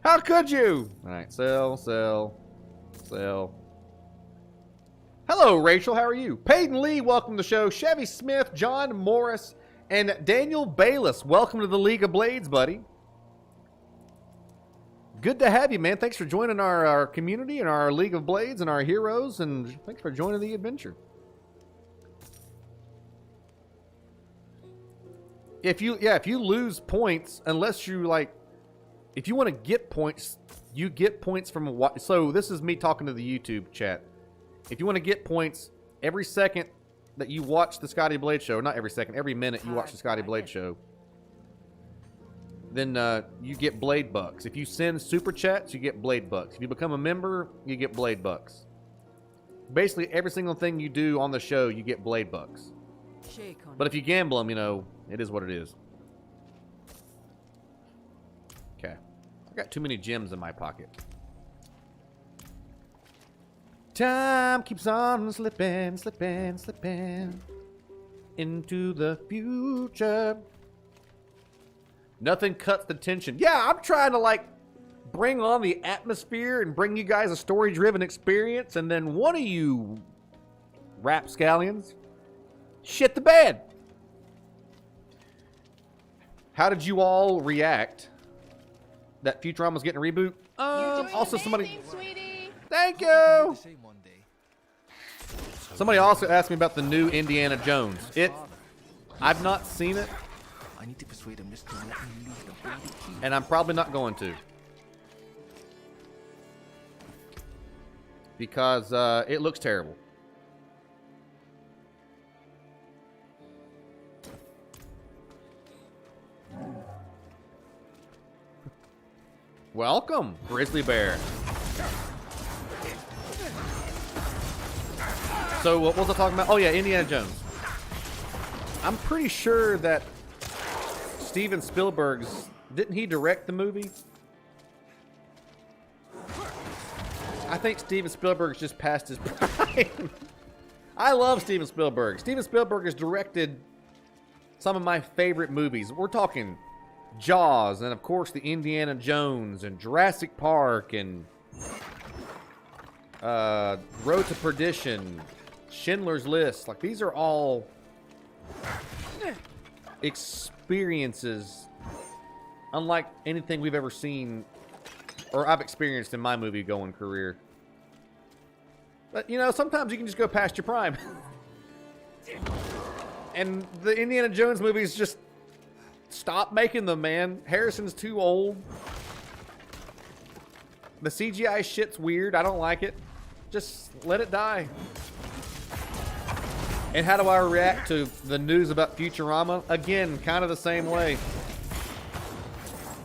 S1: How could you? Alright, sell. Hello, Rachel. How are you? Peyton Lee, welcome to the show. Chevy Smith, John Morris, and Daniel Bayless, welcome to the League of Blades, buddy. Good to have you, man. Thanks for joining our community and our League of Blades and our heroes, and thanks for joining the adventure. If you lose points, unless you if you want to get points, you get points from what? So this is me talking to the YouTube chat. If you want to get points every second that you watch the Scotty Blade show, not every second, every minute you watch the Scotty Blade show, then you get Blade Bucks. If you send super chats, you get Blade Bucks. If you become a member, you get Blade Bucks. Basically, every single thing you do on the show, you get Blade Bucks. But if you gamble them, it is what it is. Okay. I got too many gems in my pocket. Time keeps on slipping into the future. Nothing cuts the tension. Yeah, I'm trying to, like, bring on the atmosphere and bring you guys a story-driven experience, and then one of you rapscallions shit the bed. How did you all react that Futurama's getting a reboot? Also somebody... Thank you! Somebody also asked me about the new Indiana Jones. I've not seen it.
S8: I need to persuade him just to let me leave the bloody key.
S1: And I'm probably not going to. Because it looks terrible. Welcome, Grizzly Bear. So what was I talking about? Oh yeah, Indiana Jones. I'm pretty sure that Steven Spielberg's, didn't he direct the movie? I think Steven Spielberg's just past his prime. I love Steven Spielberg. Steven Spielberg has directed some of my favorite movies. We're talking Jaws, and of course the Indiana Jones, and Jurassic Park, and Road to Perdition, Schindler's List. Like, these are all experiences unlike anything we've ever seen or I've experienced in my movie-going career. But, you know, sometimes you can just go past your prime. And the Indiana Jones movies just stop making them, man. Harrison's too old. The CGI shit's weird. I don't like it. Just let it die. And how do I react to the news about Futurama? Again, kind of the same way.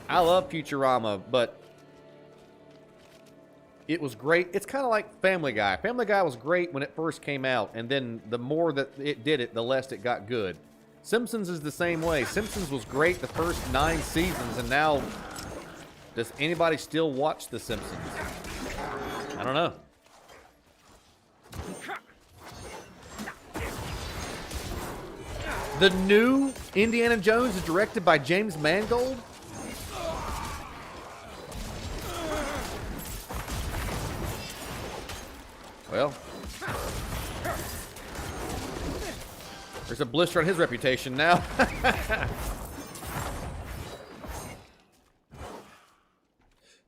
S1: I love Futurama, but it was great. It's kind of like Family Guy. Family Guy was great when it first came out, and then the more that it did it, the less it got good. Simpsons is the same way. Simpsons was great the first 9 seasons, and now, does anybody still watch The Simpsons? I don't know. The new Indiana Jones is directed by James Mangold. Well, there's a blister on his reputation now.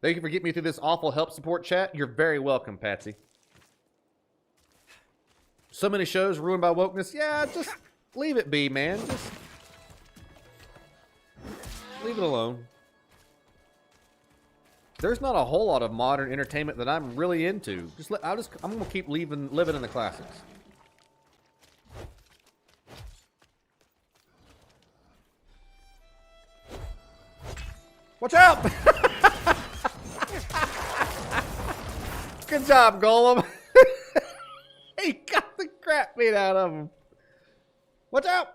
S1: Thank you for getting me through this awful help support chat. You're very welcome, Patsy. So many shows ruined by wokeness. Yeah, just leave it be, man. Just leave it alone. There's not a whole lot of modern entertainment that I'm really into. I'm gonna keep living in the classics. Watch out! Good job, Golem. He got the crap beat out of him. Watch out!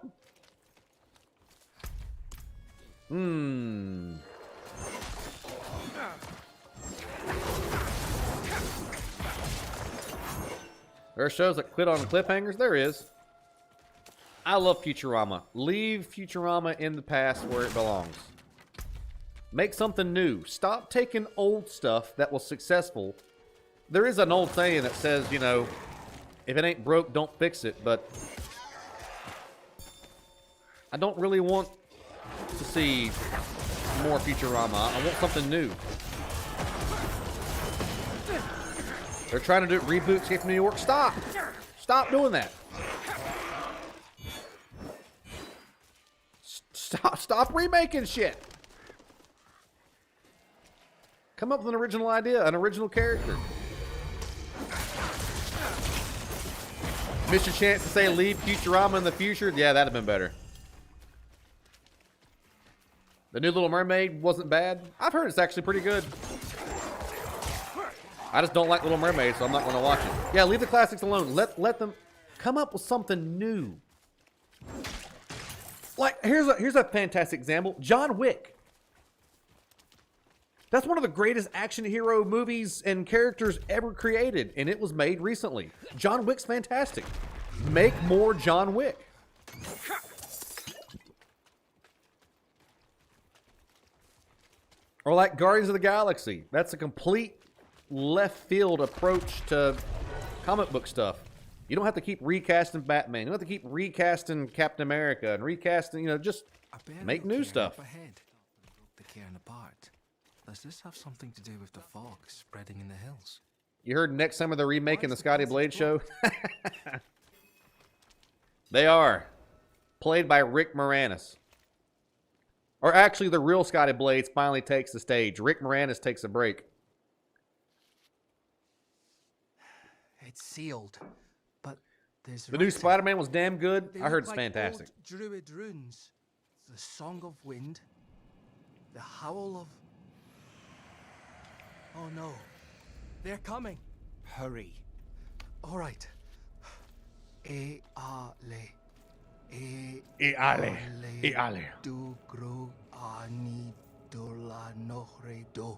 S1: There are shows that quit on cliffhangers. There is. I love Futurama. Leave Futurama in the past where it belongs. Make something new. Stop taking old stuff that was successful. There is an old saying that says, you know, if it ain't broke, don't fix it. But I don't really want to see more Futurama. I want something new. They're trying to do reboot Escape from New York. Stop! Stop doing that. Stop remaking shit. Come up with an original idea, an original character. Missed your chance to say leave Futurama in the future. Yeah, that'd have been better. The new Little Mermaid wasn't bad. I've heard it's actually pretty good. I just don't like Little Mermaid, so I'm not going to watch it. Yeah, leave the classics alone. Let them come up with something new. Like, here's a fantastic example. John Wick. That's one of the greatest action hero movies and characters ever created, and it was made recently. John Wick's fantastic. Make more John Wick. Or like Guardians of the Galaxy. That's a complete left field approach to comic book stuff. You don't have to keep recasting Batman. You don't have to keep recasting Captain America and recasting, just make new stuff.
S8: Ahead. The cairn apart. Does this have something to do with the fog spreading in the hills?
S1: You heard next summer they're remaking the Scotty Blade show? They are. Played by Rick Moranis. Or actually, the real Scotty Blades finally takes the stage. Rick Moranis takes a break.
S7: It's sealed, but there's
S1: The new Spider-Man was damn good.
S7: They
S1: I heard
S7: look
S1: it's
S7: like
S1: fantastic.
S7: old Druid runes. The song of wind, the howl of... Oh no, they're coming.
S2: Hurry.
S7: All right. E ale.
S1: Eale.
S7: Du gru ani do la nohre do.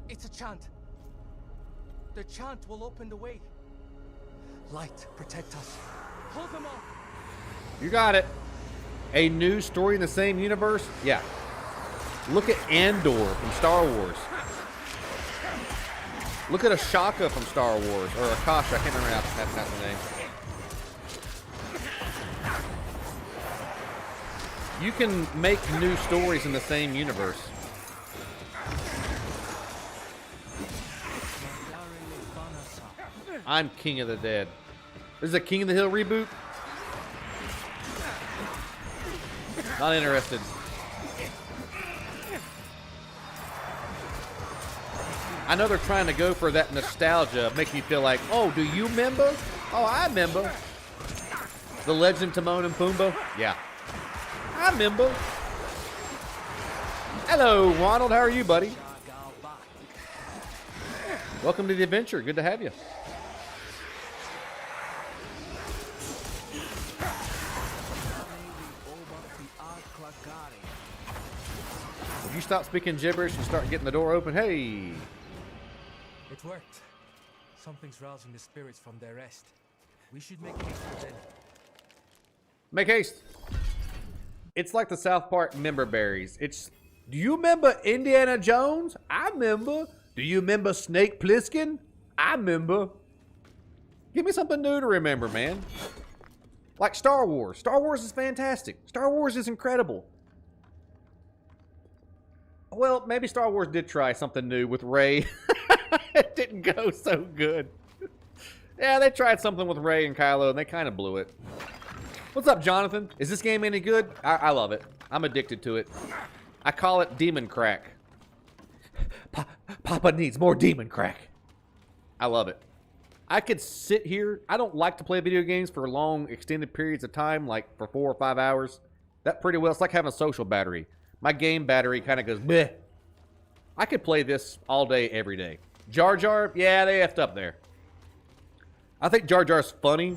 S7: It's a chant. The chant will open the way. Light, protect us. Hold them off.
S1: You got it. A new story in the same universe? Yeah. Look at Andor from Star Wars. Look at Ashaka from Star Wars. Or Akasha, I can't remember that's the name. You can make new stories in the same universe. I'm King of the Dead. This is a King of the Hill reboot? Not interested. I know they're trying to go for that nostalgia, make you feel like, oh, do you remember? Oh, I remember. The Legend Timon and Pumbaa? Yeah. I remember. Hello, Ronald. How are you, buddy? Welcome to the adventure. Good to have you. If you stop speaking gibberish and start getting the door open, hey.
S7: It worked. Something's rousing the spirits from their rest. We should make haste then.
S1: Make haste. It's like the South Park member berries. It's, do you remember Indiana Jones? I remember. Do you remember Snake Plissken? I remember. Give me something new to remember, man. Like Star Wars. Star Wars is fantastic. Star Wars is incredible. Well, maybe Star Wars did try something new with Rey. It didn't go so good. Yeah, they tried something with Rey and Kylo, and they kind of blew it. What's up, Jonathan? Is this game any good? I love it. I'm addicted to it. I call it demon crack. Papa needs more demon crack. I love it. I could sit here. I don't like to play video games for long, extended periods of time, like for 4 or 5 hours. That pretty well, it's like having a social battery. My game battery kind of goes, bleh. I could play this all day, every day. Jar Jar, yeah, they effed up there. I think Jar Jar's funny.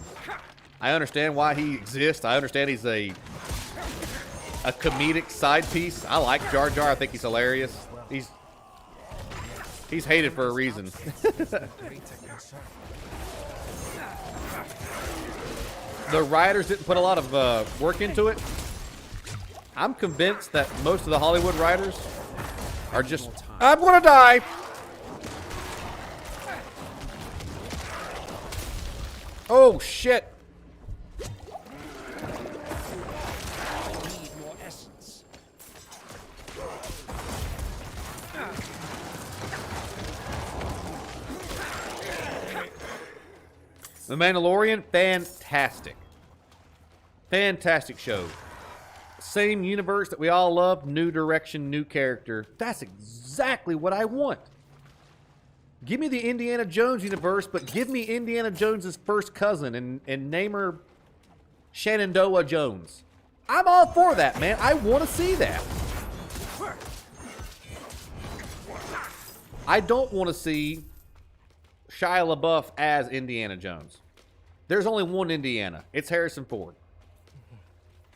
S1: I understand why he exists. I understand he's a comedic side piece. I like Jar Jar. I think he's hilarious. He's hated for a reason. The writers didn't put a lot of work into it. I'm convinced that most of the Hollywood writers are just, I'm gonna die. Oh shit.
S2: Need more essence.
S1: The Mandalorian, fantastic. Fantastic show. Same universe that we all love, new direction, new character. That's exactly what I want. Give me the Indiana Jones universe, but give me Indiana Jones's first cousin and name her Shenandoah Jones. I'm all for that, man. I want to see that. I don't want to see Shia LaBeouf as Indiana Jones. There's only one Indiana. It's Harrison Ford.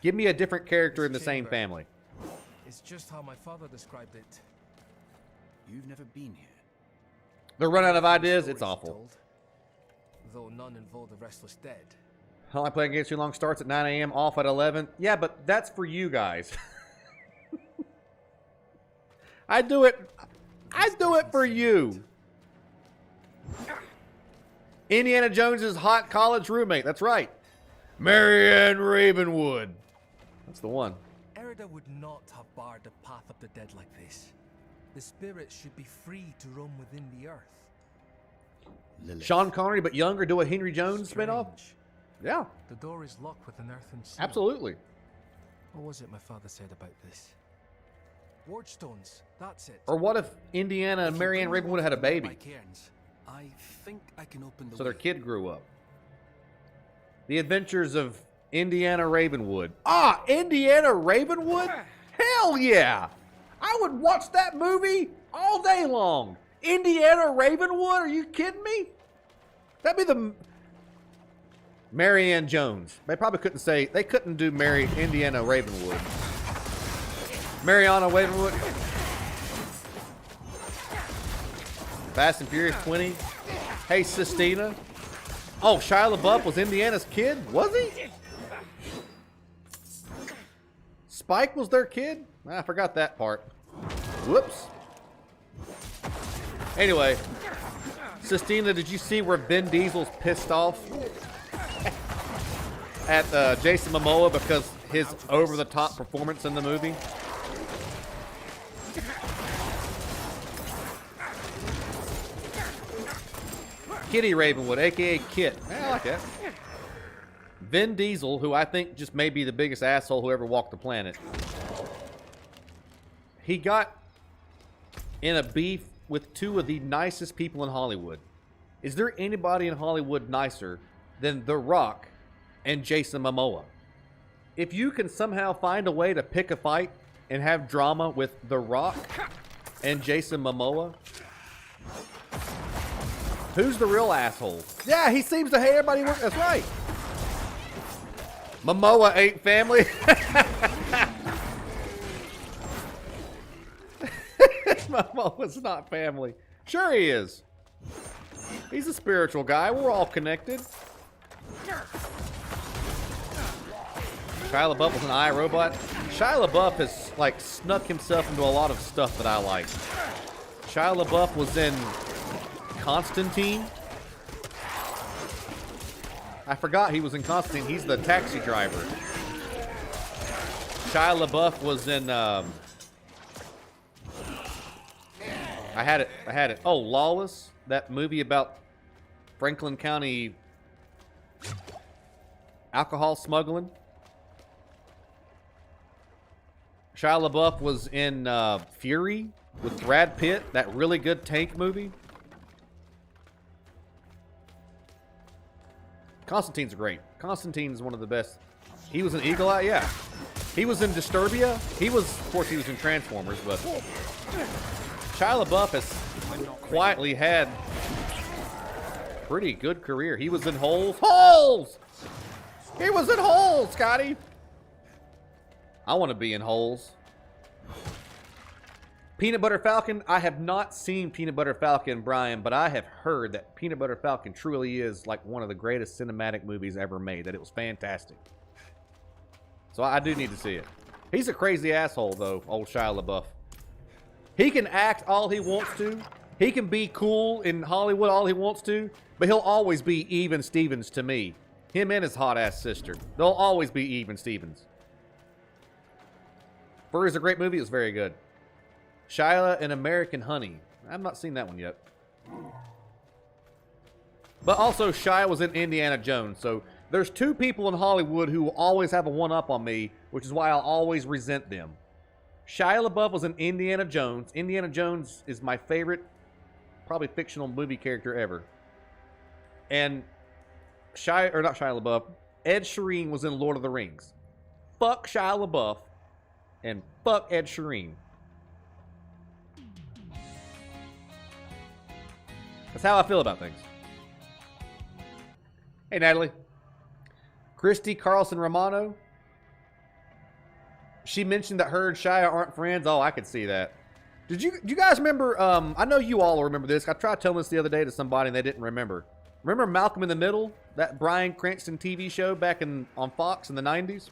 S1: Give me a different character in the same family.
S7: It's just how my father described it.
S2: You've never been here.
S1: They're run out of ideas. It's
S7: Stories
S1: awful.
S7: told, though none involve the restless dead.
S1: I like playing games too long. Starts at 9 a.m. Off at 11. Yeah, but that's for you guys. I do it for you. Indiana Jones's hot college roommate. That's right. Marianne Ravenwood. That's the one.
S7: Erida would not have barred the path of the dead like this. The spirits should be free to roam within the earth.
S1: Sean Connery, but younger, do a Henry Jones spinoff? Yeah,
S7: The door is locked with an earthen seal.
S1: absolutely.
S7: What was it my father said about this? Ward stones, that's it.
S1: Or what if Indiana and Marianne Ravenwood had a baby?
S8: I think I can open the
S1: So their
S8: way.
S1: kid grew up. The Adventures of Indiana Ravenwood. Ah, Indiana Ravenwood? Hell yeah! I would watch that movie all day long. Indiana Ravenwood? Are you kidding me? That'd be the... Marianne Jones. They probably couldn't say... They couldn't do Indiana Ravenwood. Mariana Ravenwood. Fast and Furious 20. Hey, Sistina. Oh, Shia LaBeouf was Indiana's kid? Was he? Spike was their kid? I forgot that part. Whoops. Anyway, Sistina, did you see where Vin Diesel's pissed off at Jason Momoa because his over-the-top performance in the movie? Kitty Ravenwood, a.k.a. Kit. I like that. Vin Diesel, who I think just may be the biggest asshole who ever walked the planet. He got in a beef with two of the nicest people in Hollywood. Is there anybody in Hollywood nicer than The Rock and Jason Momoa? If you can somehow find a way to pick a fight and have drama with The Rock and Jason Momoa, who's the real asshole? Yeah, he seems to hate everybody. That's right. Momoa ain't family. Momoa's not family. Sure he is. He's a spiritual guy. We're all connected. Shia LaBeouf was an iRobot. Shia LaBeouf has like snuck himself into a lot of stuff that I like. Shia LaBeouf was in Constantine. I forgot he was in Constantine. He's the taxi driver. Shia LaBeouf was in I had it. Oh, Lawless, that movie about Franklin County alcohol smuggling. Shia LaBeouf was in Fury with Brad Pitt, that really good tank movie. Constantine's great. Constantine's one of the best. He was in Eagle Eye, yeah. He was in Disturbia. He was, of course, he was in Transformers, but Shia LaBeouf has quietly had a pretty good career. He was in Holes. Holes! He was in Holes, Scotty. I want to be in Holes. Peanut Butter Falcon. I have not seen Peanut Butter Falcon, Brian, but I have heard that Peanut Butter Falcon truly is like one of the greatest cinematic movies ever made, that it was fantastic. So I do need to see it. He's a crazy asshole, though, old Shia LaBeouf. He can act all he wants to. He can be cool in Hollywood all he wants to, but he'll always be Even Stevens to me. Him and his hot-ass sister. They'll always be Even Stevens. Furry's a great movie. It was very good. Shia and American Honey. I've not seen that one yet. But also, Shia was in Indiana Jones. So there's two people in Hollywood who will always have a one-up on me, which is why I'll always resent them. Shia LaBeouf was in Indiana Jones. Indiana Jones is my favorite, probably fictional movie character ever. And not Shia LaBeouf, Ed Sheeran was in Lord of the Rings. Fuck Shia LaBeouf and fuck Ed Sheeran. That's how I feel about things. Hey, Natalie. Christy Carlson Romano. She mentioned that her and Shia aren't friends. Oh, I could see that. Do you guys remember? I know you all remember this. I tried telling this the other day to somebody and they didn't remember. Remember Malcolm in the Middle? That Bryan Cranston TV show back on Fox in the 90s?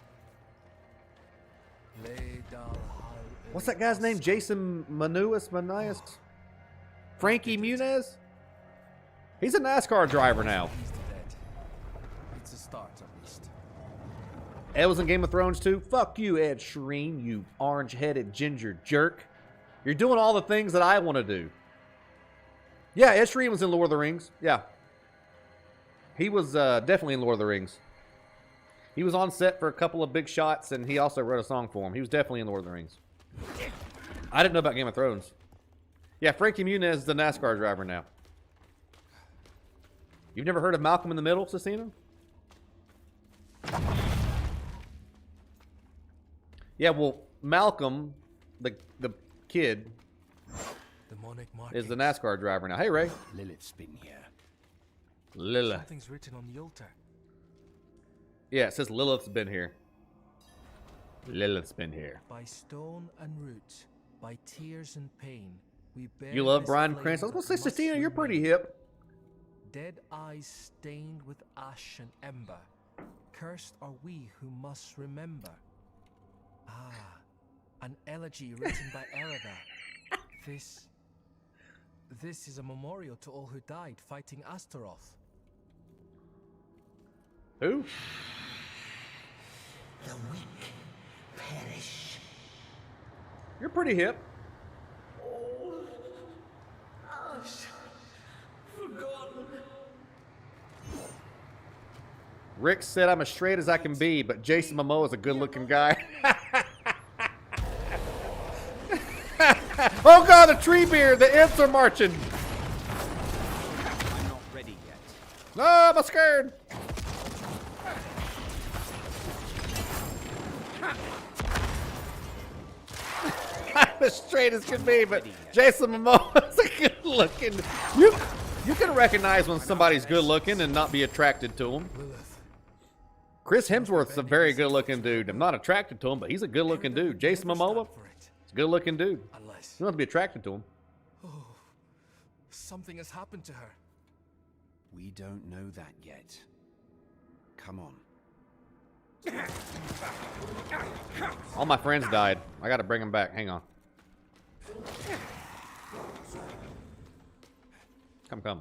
S1: What's that guy's name? Jason Manias? Frankie Muniz? He's a NASCAR driver now.
S7: He's dead. It's a start, at least.
S1: Ed was in Game of Thrones too. Fuck you, Ed Sheeran, you orange-headed ginger jerk. You're doing all the things that I want to do. Yeah, Ed Sheeran was in Lord of the Rings. Yeah. He was definitely in Lord of the Rings. He was on set for a couple of big shots, and he also wrote a song for him. He was definitely in Lord of the Rings. I didn't know about Game of Thrones. Yeah, Frankie Muniz is the NASCAR driver now. You've never heard of Malcolm in the Middle, Cecina? Yeah, well, Malcolm, the kid, is the NASCAR driver now. Hey, Ray.
S2: Lilith's been here.
S1: Lilith.
S7: Something's written on the altar.
S1: Yeah, it says Lilith's been here. Lilith's been here.
S7: By stone and root, by tears and pain, we bear
S1: You love
S7: this
S1: Bryan
S7: flame
S1: Cranston? I was
S7: that
S1: going to say,
S7: must
S1: Cecina, you're pretty
S7: remain.
S1: hip.
S7: Dead eyes stained with ash and ember. Cursed are we who must remember. Ah, an elegy written by Erida. This is a memorial to all who died fighting Astaroth.
S1: Who?
S5: The weak perish.
S1: You're pretty hip. Rick said I'm as straight as I can be, but Jason Momoa is a good-looking guy. Oh God, the tree beard! The ants are marching.
S2: I'm not ready yet.
S1: No, I'm scared. I'm as straight as can be, but Jason Momoa is a good-looking. You can recognize when somebody's good-looking and not be attracted to him. Chris Hemsworth's a very good-looking dude. I'm not attracted to him, but he's a good-looking dude. Jason Momoa, he's a good-looking dude.
S7: Unless
S1: You don't have to be attracted to him.
S7: something has happened to her.
S2: We don't know that yet. Come on.
S1: All my friends died. I got to bring them back. Hang on. Come.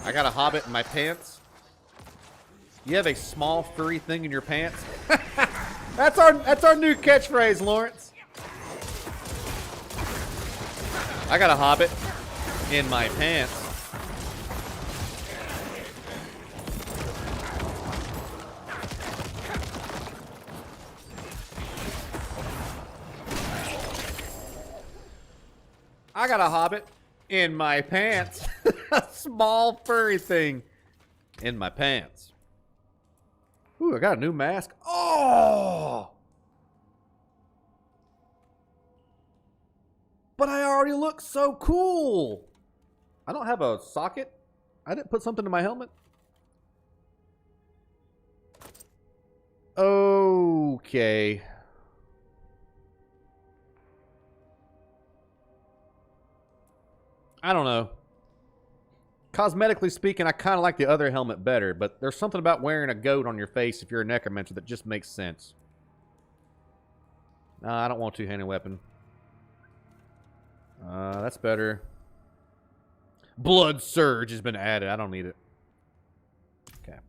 S1: I got a hobbit in my pants. You have a small furry thing in your pants? That's our new catchphrase, Lawrence. I got a hobbit in my pants. I got a hobbit in my pants. A small furry thing in my pants. Ooh, I got a new mask. Oh! But I already look so cool. I don't have a socket. I didn't put something in my helmet. Okay. I don't know. Cosmetically speaking, I kind of like the other helmet better, but there's something about wearing a goat on your face if you're a necromancer that just makes sense. Nah, I don't want a two-handed weapon. That's better. Blood Surge has been added. I don't need it. Okay.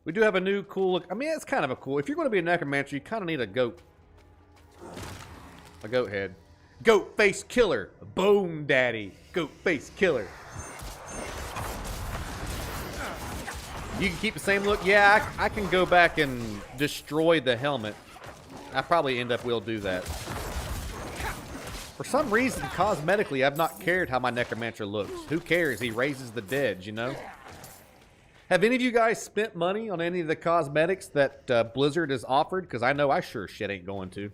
S1: We do have a new cool look. I mean, it's kind of a cool. If you're going to be a necromancer, you kind of need a goat. A goat head. Goat face killer. Bone daddy. Goat face killer. You can keep the same look. Yeah, I can go back and destroy the helmet. I probably end up will do that. For some reason, cosmetically, I've not cared how my necromancer looks. Who cares? He raises the dead, you know? Have any of you guys spent money on any of the cosmetics that Blizzard has offered? Because I know I sure shit ain't going to.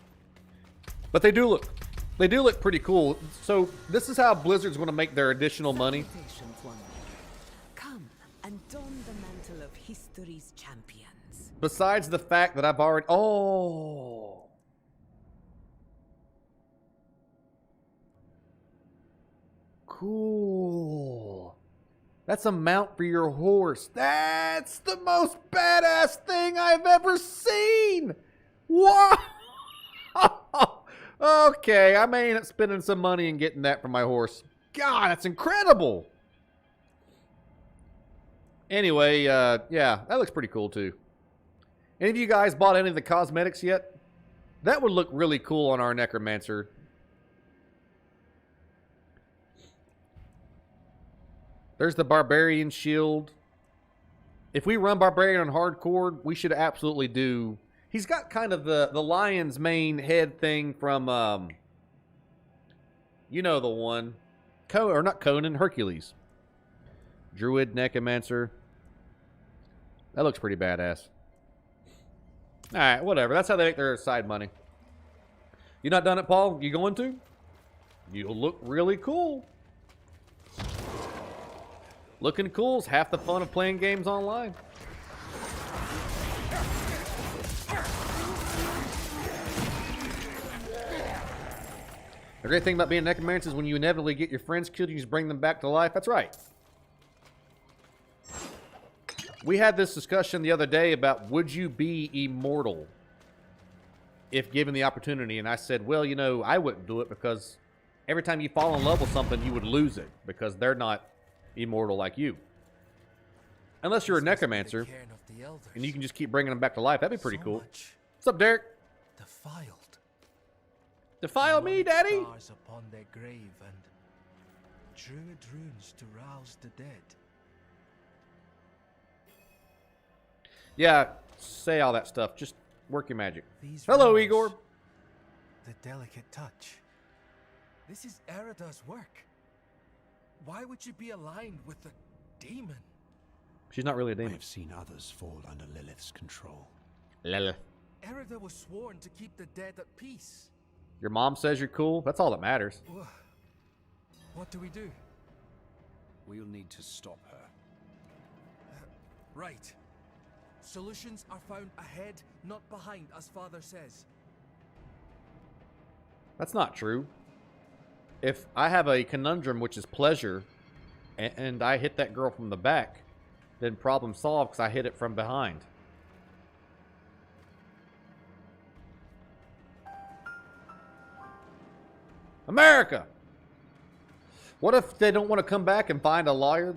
S1: But they do look pretty cool. So this is how Blizzard's going to make their additional money.
S6: Come and don the mantle of history's champions.
S1: Besides the fact that I've already... Oh! Cool. That's a mount for your horse. That's the most badass thing I've ever seen. Wow. Okay, I may end up spending some money and getting that for my horse. God, that's incredible. Anyway, yeah, that looks pretty cool too. Any of you guys bought any of the cosmetics yet? That would look really cool on our Necromancer. There's the Barbarian shield. If we run Barbarian on hardcore, we should absolutely do... He's got kind of the lion's mane head thing from, you know the one. Or not Conan, Hercules. Druid, Necromancer. That looks pretty badass. Alright, whatever. That's how they make their side money. You not done it, Paul? You going to? You'll look really cool. Looking cool is half the fun of playing games online. The great thing about being a Necromancer is when you inevitably get your friends killed, you just bring them back to life. That's right. We had this discussion the other day about would you be immortal if given the opportunity? And I said, well, you know, I wouldn't do it because every time you fall in love with something, you would lose it because they're not immortal like you. Unless you're a Necromancer and you can just keep bringing them back to life. That'd be pretty cool. What's up, Derek?
S7: Defiled.
S1: Defile me, Daddy.
S7: Scars upon their grave and druid runes to rouse the dead.
S1: Yeah, say all that stuff. Just work your magic.
S7: These
S1: Hello,
S7: runes,
S1: Igor.
S7: The delicate touch. This is Erida's work. Why would you be aligned with a demon?
S1: She's not really a
S2: I
S1: demon.
S2: have seen others fall under Lilith's control.
S1: Lilith.
S7: Erida was sworn to keep the dead at peace.
S1: Your mom says you're cool. That's all that matters.
S7: What do we do?
S2: We'll need to stop her.
S7: Right. Solutions are found ahead, not behind, as Father says.
S1: That's not true. If I have a conundrum, which is pleasure, and I hit that girl from the back, then problem solved because I hit it from behind. America! What if they don't want to come back and find a lawyer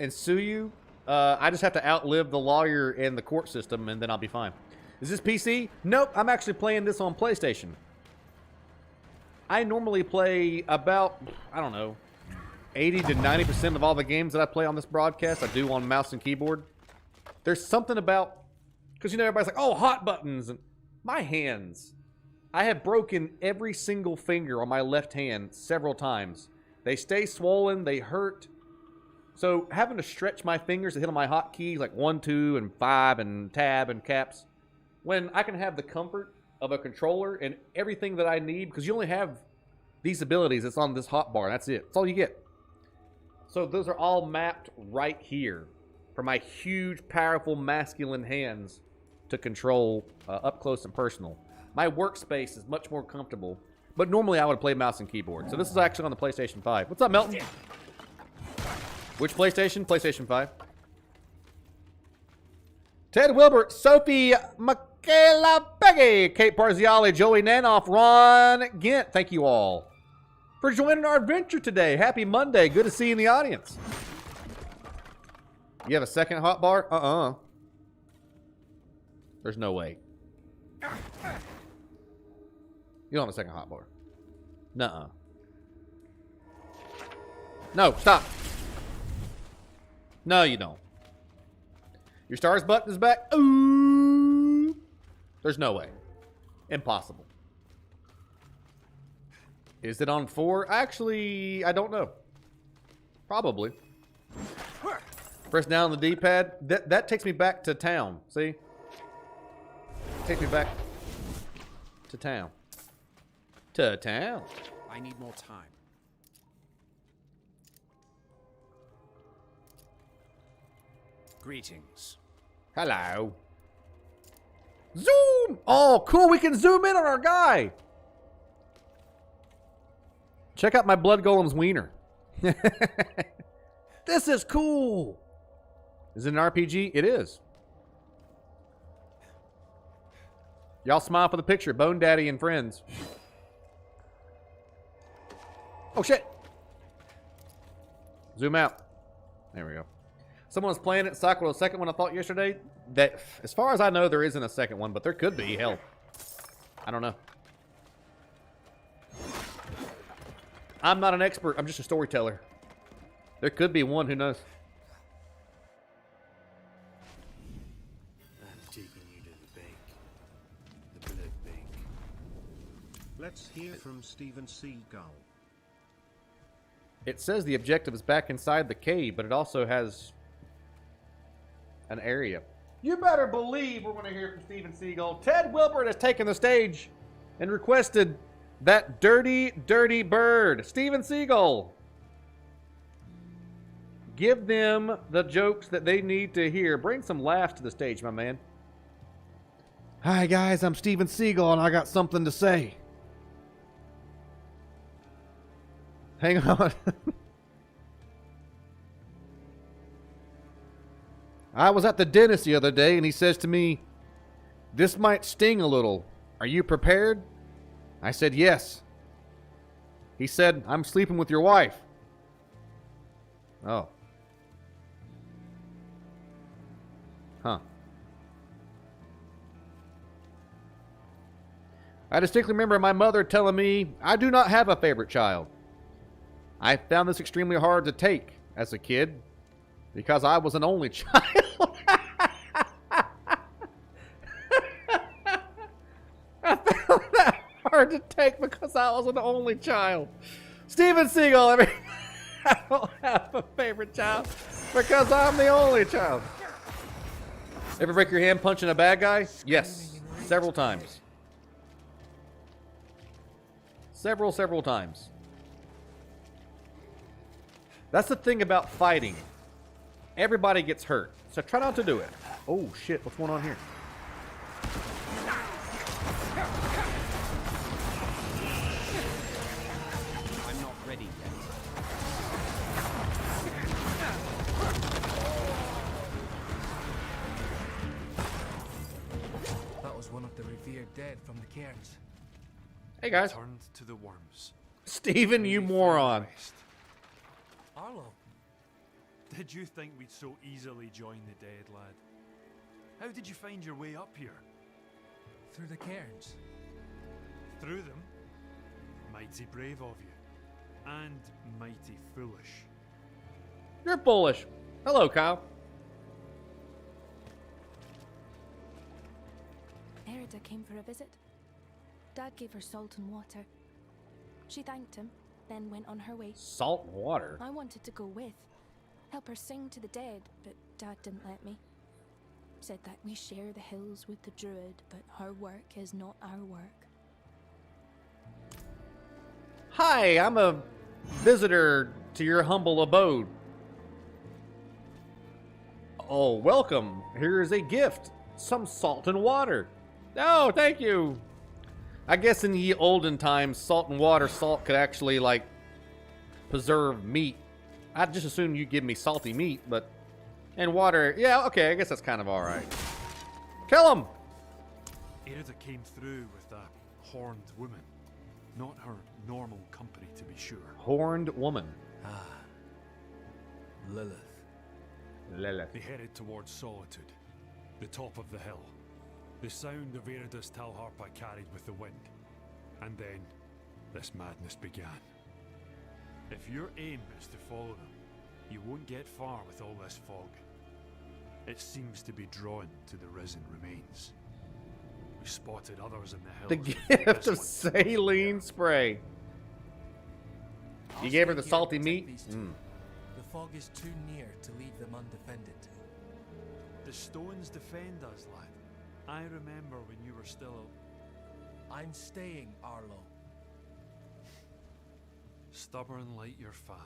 S1: and sue you? I just have to outlive the lawyer and the court system, and then I'll be fine. Is this PC? Nope, I'm actually playing this on PlayStation. I normally play about, I don't know, 80 to 90% of all the games that I play on this broadcast, I do on mouse and keyboard. There's something about, because you know everybody's like, oh, hot buttons. And my hands, I have broken every single finger on my left hand several times. They stay swollen, they hurt. So having to stretch my fingers to hit on my hotkeys like 1, 2, and 5, and tab and caps, when I can have the comfort of a controller and everything that I need, because you only have these abilities that's on this hotbar. That's it. That's all you get. So those are all mapped right here for my huge, powerful, masculine hands to control up close and personal. My workspace is much more comfortable, but normally I would play mouse and keyboard. So this is actually on the PlayStation 5. What's up, Melton? Which PlayStation? PlayStation 5. Ted Wilbert, Sophie Michaela Peggy, Kate Parziali, Joey Nanoff, Ron Gint. Thank you all for joining our adventure today. Happy Monday. Good to see you in the audience. You have a second hotbar? There's no way. You don't have a second hotbar. Nuh-uh. No, stop. No, you don't. Your stars button is back? Ooh. There's no way. Impossible. Is it on 4? Actually, I don't know. Probably. Press down on the D-pad. That takes me back to town. See? Takes me back to town. To town.
S2: I need more time. Greetings.
S1: Hello. Zoom! Oh, cool. We can zoom in on our guy. Check out my blood golem's wiener. This is cool. Is it an RPG? It is. Y'all smile for the picture. Bone Daddy and friends. Oh, shit. Zoom out. There we go. Someone was playing it. Cycle the second one I thought yesterday. That, as far as I know, there isn't a second one, but there could be. Hell. I don't know. I'm not an expert. I'm just a storyteller. There could be one. Who knows?
S9: I'm taking you to the bank. The blood bank.
S10: Let's hear from Stephen Seagull.
S1: It says the objective is back inside the cave, but it also has an area. You better believe we're going to hear from Stephen Seagull. Ted Wilbert has taken the stage and requested that dirty, dirty bird. Stephen Seagull. Give them the jokes that they need to hear. Bring some laughs to the stage, my man. Hi, guys. I'm Stephen Seagull, and I got something to say. Hang on. I was at the dentist the other day, and he says to me, "This might sting a little. Are you prepared?" I said, "Yes." He said, "I'm sleeping with your wife." Oh. Huh. I distinctly remember my mother telling me I do not have a favorite child. I found this extremely hard to take as a kid because I was an only child. I found that hard to take because I was an only child. Stephen Seagull, I don't have a favorite child because I'm the only child. Ever break your hand punching a bad guy? Yes, several times. Several times. That's the thing about fighting. Everybody gets hurt, so try not to do it. Oh shit, what's going on here?
S2: I'm not ready yet.
S8: That was one of the revered dead from the cairns.
S1: Hey guys.
S8: Turned to the worms.
S1: Steven, you moron.
S8: Arlo.
S11: Did you think we'd so easily join the dead, lad? How did you find your way up here?
S8: Through the cairns.
S11: Through them? Mighty brave of you. And mighty foolish.
S1: You're bullish. Hello, Kyle.
S12: Erida came for a visit. Dad gave her salt and water. She thanked him, then went on her way.
S1: Salt and water?
S12: I wanted to go with. Help her sing to the dead, but Dad didn't let me. Said that we share the hills with the druid, but her work is not our work.
S1: Hi, I'm a visitor to your humble abode. Oh, welcome. Here is a gift. Some salt and water. Oh, thank you. I guess in the olden times, salt and water, salt could actually, like, preserve meat. I'd just assume you give me salty meat, but... And water, yeah, okay, I guess that's kind of alright. Kill him!
S11: Erida came through with a horned woman. Not her normal company, to be sure.
S1: Horned woman.
S8: Ah. Lilith.
S1: Lilith.
S11: They headed towards Solitude, the top of the hill. The sound of Erida's Talharpa carried with the wind. And then, this madness began. If your aim is to follow them, you won't get far with all this fog. It seems to be drawn to the risen remains. We spotted others in the hills.
S1: The gift of saline spray. You gave her the salty meat?
S8: The fog is too near to leave them undefended.
S11: The stones defend us, lad. I remember when you were still...
S8: I'm staying, Arlo.
S11: Stubborn like your father.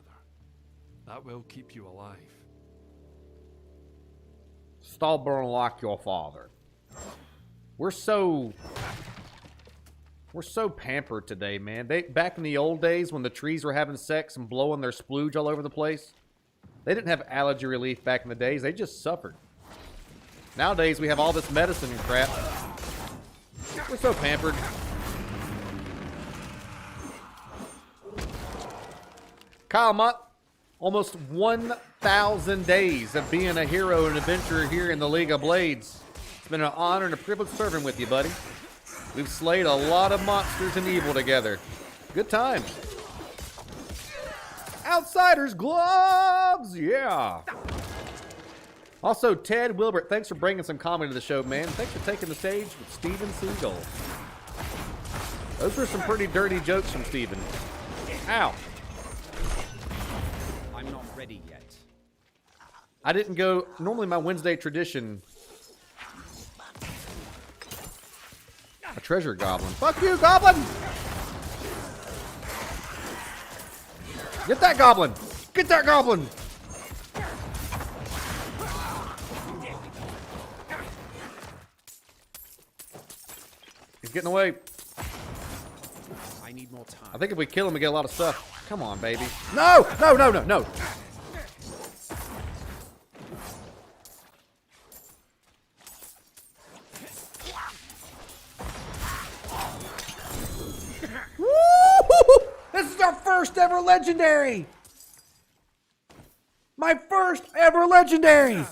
S11: That will keep you alive.
S1: Stubborn like your father. We're so pampered today, man. Back in the old days when the trees were having sex and blowing their splooge all over the place, They didn't have allergy relief back in the days. They just suffered. Nowadays, we have all this medicine and crap. We're so pampered. Kyle Mott, almost 1,000 days of being a hero and adventurer here in the League of Blades. It's been an honor and a privilege serving with you, buddy. We've slayed a lot of monsters and evil together. Good times. Outsiders gloves, yeah. Also, Ted Wilbert, thanks for bringing some comedy to the show, man. Thanks for taking the stage with Steven Seagull. Those were some pretty dirty jokes from Steven. Ow.
S2: I'm not ready yet.
S1: I didn't go, normally my Wednesday tradition. A treasure goblin. Fuck you, goblin! Get that goblin! Get that goblin! He's getting away.
S2: I need more time.
S1: I think if we kill him, we get a lot of stuff. Come on, baby. No! No, no, no, no! Woo! This is our first ever legendary! My first ever legendary!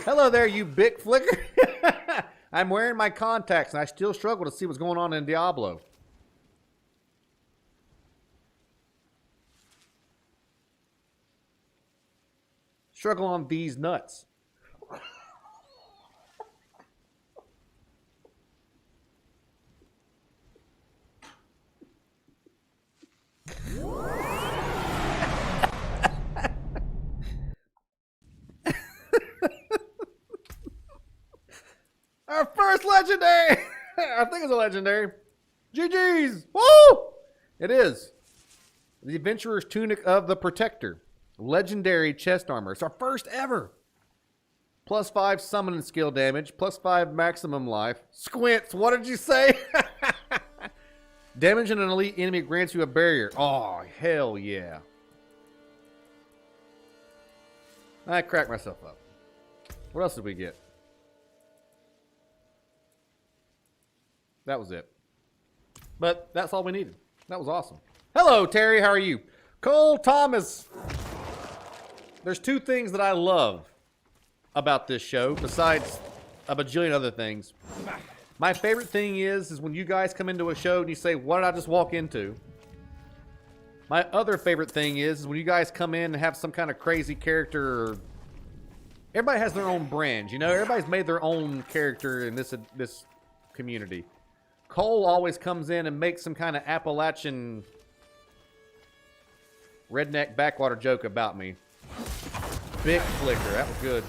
S1: Hello there, you big flicker. I'm wearing my contacts and I still struggle to see what's going on in Diablo. Struggle on these nuts. Our first legendary! I think it's a legendary. GG's! Woo! It is. The Adventurer's Tunic of the Protector. Legendary chest armor. It's our first ever. +5 summoning skill damage. +5 maximum life. Squints, what did you say? Damage in an elite enemy grants you a barrier. Oh, hell yeah. I cracked myself up. What else did we get? That was it. But that's all we needed. That was awesome. Hello, Terry. How are you? Cole Thomas. There's two things that I love about this show, besides a bajillion other things. My favorite thing is when you guys come into a show and you say, what did I just walk into? My other favorite thing is when you guys come in and have some kind of crazy character. Everybody has their own brand, you know? Everybody's made their own character in this community. Cole always comes in and makes some kind of Appalachian redneck backwater joke about me. Big flicker. That was good.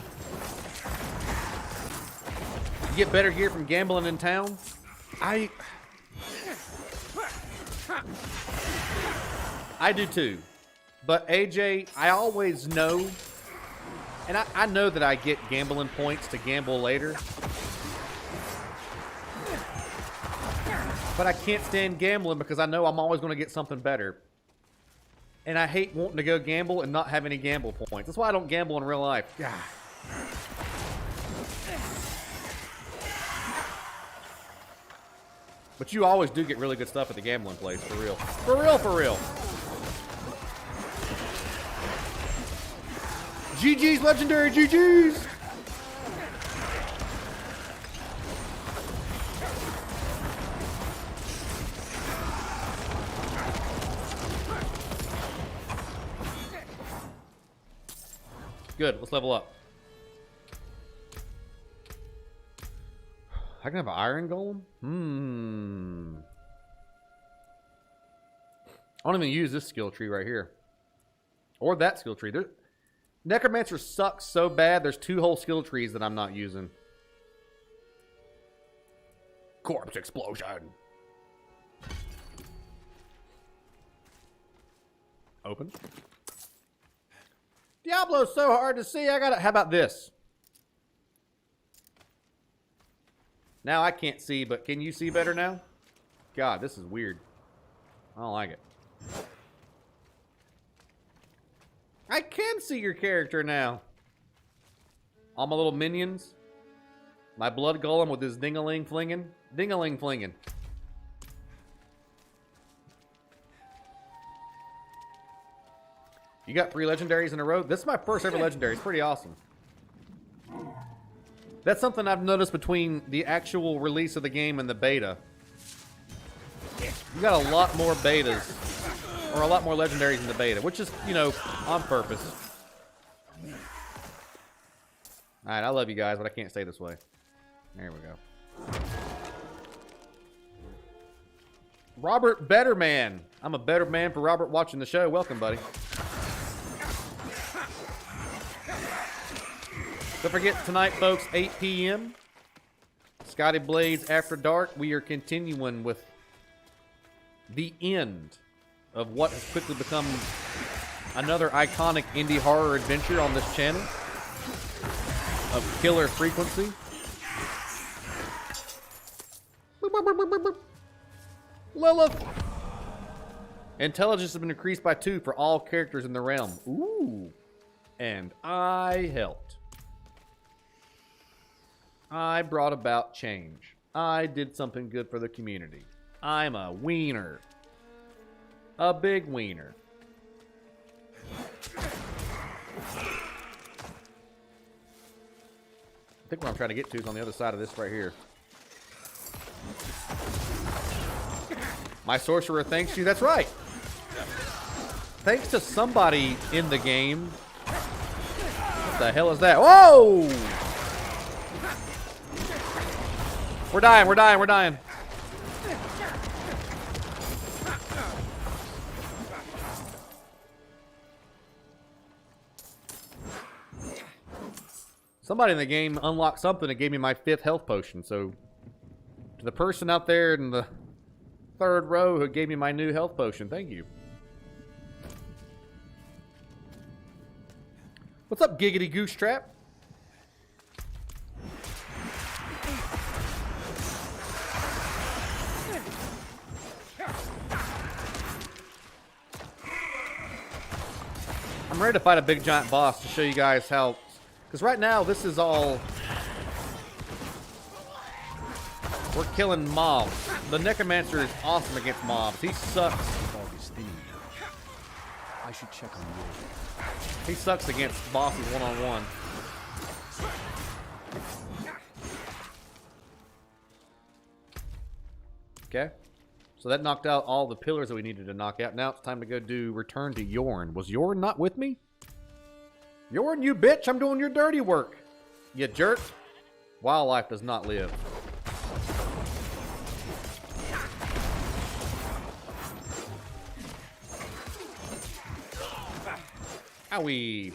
S1: You get better gear from gambling in town? I do too. But AJ, I always know, and I know that I get gambling points to gamble later. But I can't stand gambling because I know I'm always going to get something better. And I hate wanting to go gamble and not have any gamble points. That's why I don't gamble in real life. God. But you always do get really good stuff at the gambling place, for real. For real, for real. GG's legendary, GG's! Good, let's level up. I can have an iron golem? I don't even use this skill tree right here. Or that skill tree. Necromancer sucks so bad, there's 2 whole skill trees that I'm not using. Corpse explosion. Open. Diablo's so hard to see. How about this? Now I can't see, but can you see better now? God, this is weird. I don't like it. I can see your character now. All my little minions. My blood golem with his ding-a-ling flinging. Ding-a-ling flinging. You got 3 legendaries in a row? This is my first ever legendary. It's pretty awesome. That's something I've noticed between the actual release of the game and the beta. You got a lot more betas, or a lot more legendaries in the beta, which is, you know, on purpose. Alright, I love you guys, but I can't stay this way. There we go. Robert Betterman. I'm a better man for Robert watching the show. Welcome, buddy. Don't forget tonight, folks, 8 p.m. Scotty Blades After Dark. We are continuing with the end of what has quickly become another iconic indie horror adventure on this channel of Killer Frequency. Lilith. Intelligence has been increased by 2 for all characters in the realm. Ooh. And I helped. I brought about change. I did something good for the community. I'm a wiener. A big wiener. I think what I'm trying to get to is on the other side of this right here. My sorcerer thanks you. That's right. Thanks to somebody in the game. What the hell is that? Whoa! We're dying, we're dying, we're dying. Somebody in the game unlocked something that gave me my 5th health potion. So, to the person out there in the 3rd row who gave me my new health potion, thank you. What's up, Giggity Goose Trap? I'm ready to fight a big giant boss to show you guys how, because right now this is all, we're killing mobs. The Necromancer is awesome against mobs. He sucks.
S2: I should check on you.
S1: He sucks against bosses one-on-one. Okay. So that knocked out all the pillars that we needed to knock out. Now it's time to go do Return to Yorn. Was Yorn not with me? Yorn, you bitch! I'm doing your dirty work. You jerk. Wildlife does not live. Owie.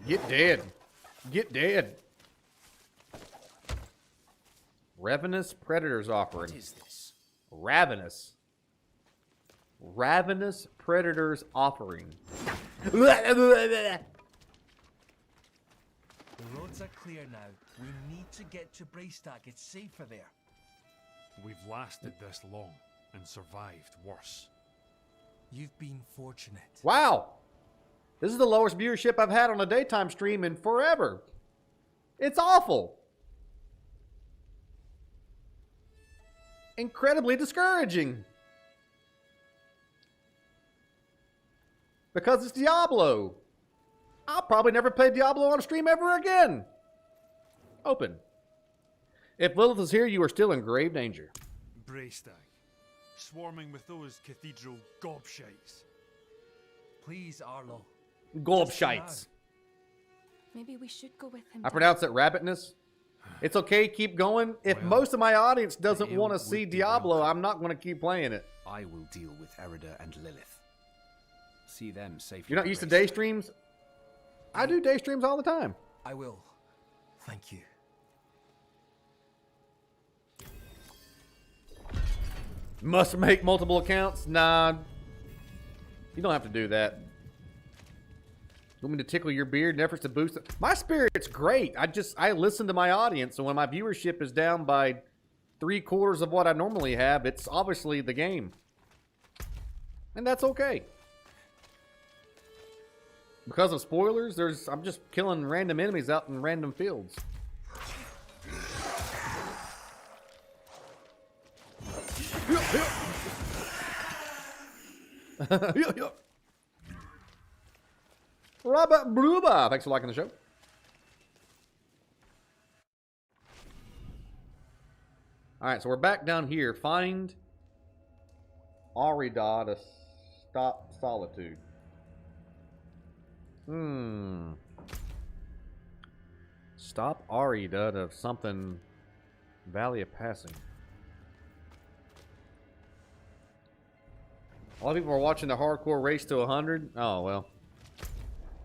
S1: Get dead. Get dead. Ravenous Predator's offering.
S2: What is this?
S1: Ravenous. Ravenous Predator's offering.
S7: The roads are clear now. We need to get to Braystack. It's safer there.
S11: We've lasted this long and survived worse.
S7: You've been fortunate.
S1: Wow. This is the lowest viewership I've had on a daytime stream in forever. It's awful. Incredibly discouraging. Because it's Diablo. I'll probably never play Diablo on a stream ever again. Open. If Lilith is here, you are still in grave danger.
S11: Braystack, swarming with those cathedral gobshites.
S7: Please, Arlo.
S1: Gobshites.
S12: Maybe we should go with him.
S1: I pronounce it rabbitness. It's okay, keep going. If most of my audience doesn't want to see Diablo, I'm not going to keep playing it.
S2: I will deal with Erida and Lilith. See them safely.
S1: You're not used to day streams? I do day streams all the time.
S7: I will. Thank you.
S1: Must make multiple accounts? Nah. You don't have to do that. Want me to tickle your beard in efforts to boost it? My spirit's great. I listen to my audience, and when my viewership is down by 3/4 of what I normally have, it's obviously the game. And that's okay. Because of spoilers, I'm just killing random enemies out in random fields. Robert Bruba, thanks for liking the show. Alright, so we're back down here. Find Arida to stop solitude. Stop Arida to something Valley of Passing. A lot of people are watching the hardcore race to 100. Oh, well.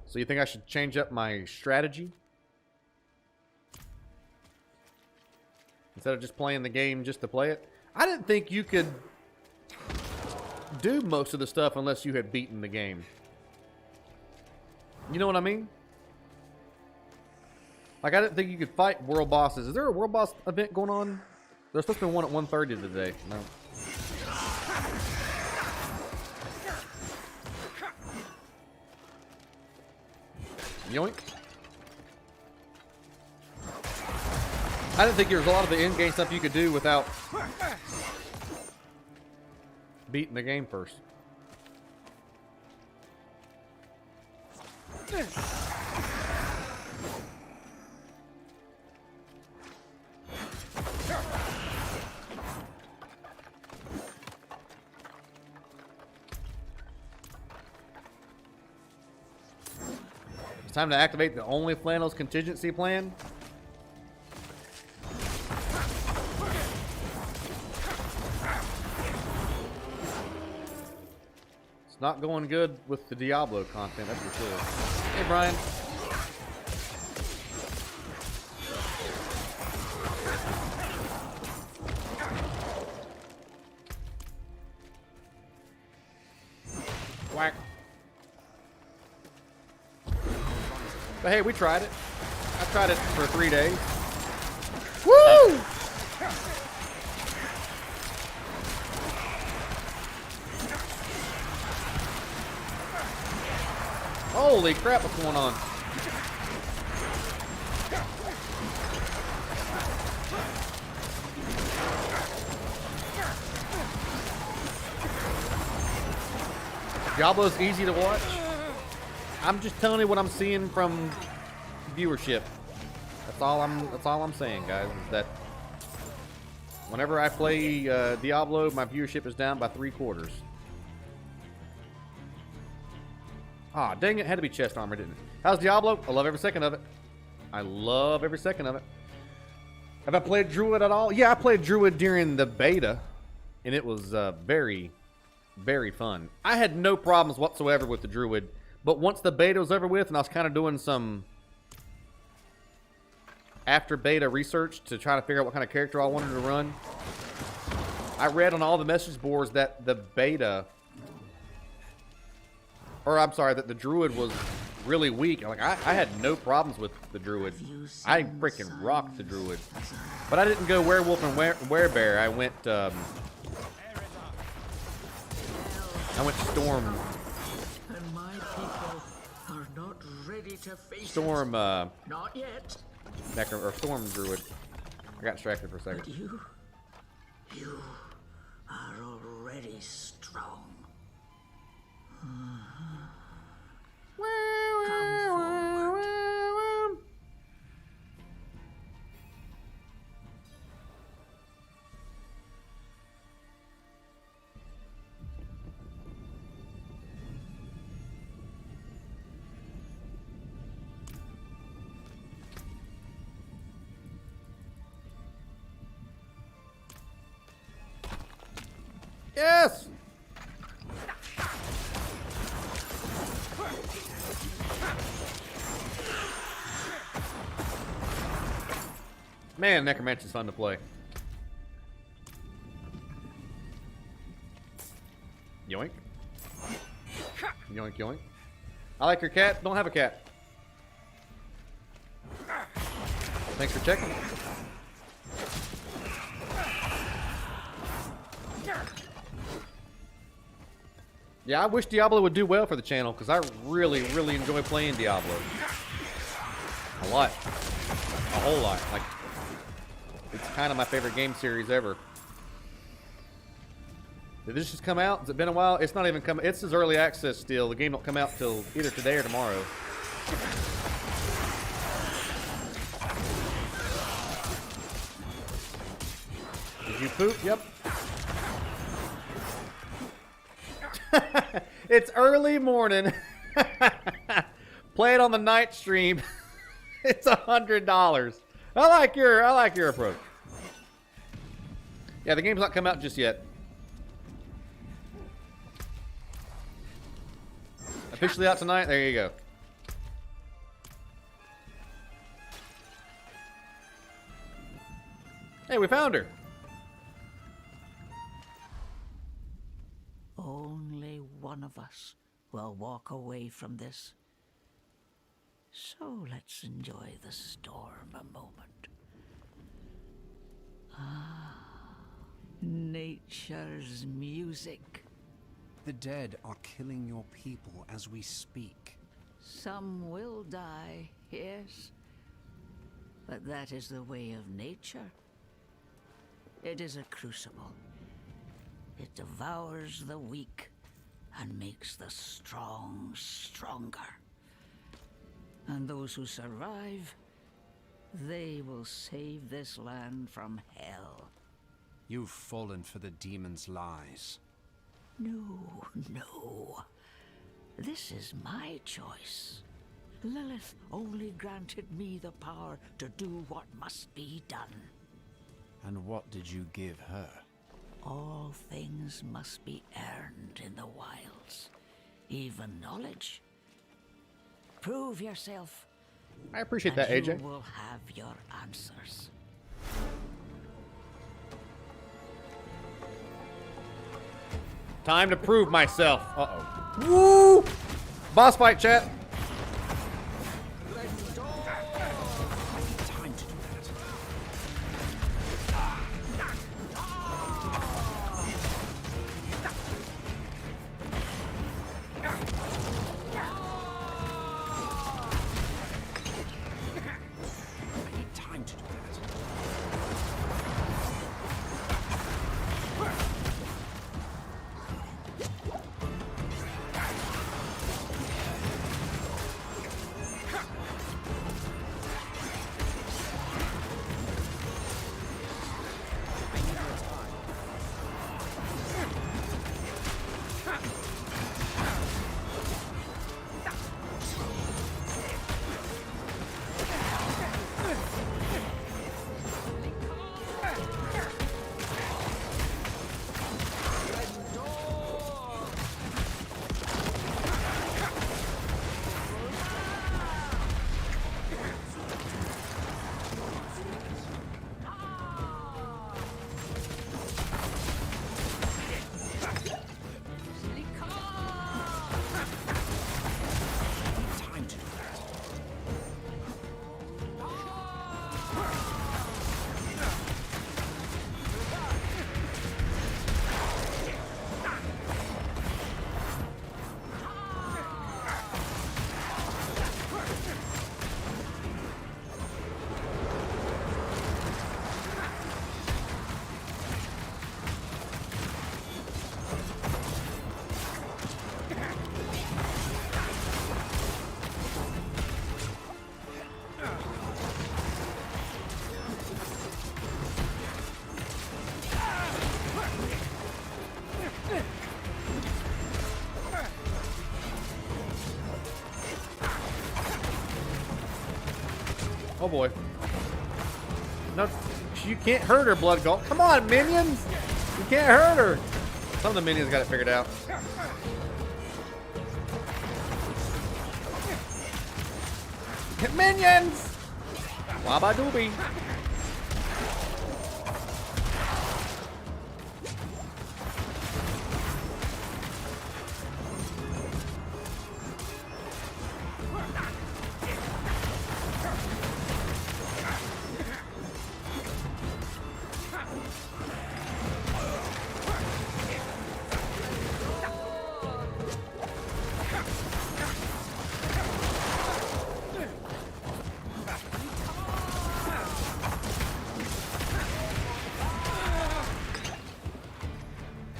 S1: So you think I should change up my strategy? Instead of just playing the game just to play it? I didn't think you could do most of the stuff unless you had beaten the game. You know what I mean? Like, I didn't think you could fight world bosses. Is there a world boss event going on? There's supposed to be one at 1:30 today. No. Yoink. I didn't think there was a lot of the in-game stuff you could do without beating the game first. It's time to activate the only Flannels contingency plan. It's not going good with the Diablo content, that's for sure. Hey, Brian. Whack. But hey, we tried it. I tried it for 3 days. Woo! Holy crap, what's going on? Diablo's easy to watch. I'm just telling you what I'm seeing from viewership. That's all I'm saying, guys, is that whenever I play Diablo, my viewership is down by 3/4. Ah, dang it, had to be chest armor, didn't it? How's Diablo? I love every second of it. I love every second of it. Have I played Druid at all? Yeah, I played Druid during the beta, and it was very, very fun. I had no problems whatsoever with the Druid, but once the beta was over with, and I was kind of doing some after beta research to try to figure out what kind of character I wanted to run, I read on all the message boards that the beta... Or, I'm sorry, that the Druid was really weak. Like, I had no problems with the Druid. I freaking rocked the Druid. But I didn't go Werewolf and Werebear. I went Storm.
S13: And my people are not ready to face
S1: Storm,
S13: not yet.
S1: Storm Druid. I got distracted for a second.
S13: But you are already strong. Come forward.
S1: Yes! Man, Necromancer's fun to play. Yoink. Yoink, yoink. I like your cat. Don't have a cat. Thanks for checking. Yeah, I wish Diablo would do well for the channel because I really, really enjoy playing Diablo. A lot. A whole lot. Like, it's kind of my favorite game series ever. Did this just come out? Has it been a while? It's not even come. It's as early access still. The game don't come out till either today or tomorrow. Did you poop? Yep. It's early morning. Play it on the night stream. It's $100. I like your approach. Yeah, the game's not come out just yet. Officially out tonight. There you go. Hey, we found her.
S13: Only one of us will walk away from this. So let's enjoy the storm a moment. Ah, nature's music.
S2: The dead are killing your people as we speak.
S13: Some will die, yes. But that is the way of nature. It is a crucible. It devours the weak and makes the strong stronger. And those who survive, they will save this land from hell.
S2: You've fallen for the demon's lies.
S13: No, no. This is my choice. Lilith only granted me the power to do what must be done.
S2: And what did you give her?
S13: All things must be earned in the wilds, even knowledge. Prove yourself.
S1: I appreciate that, AJ.
S13: You will have your answers.
S1: Time to prove myself. Uh-oh. Woo! Boss fight, chat. Oh boy. No, you can't hurt her, Blood Gulp. Come on, minions! You can't hurt her! Some of the minions got it figured out. Minions! Wabadoobie.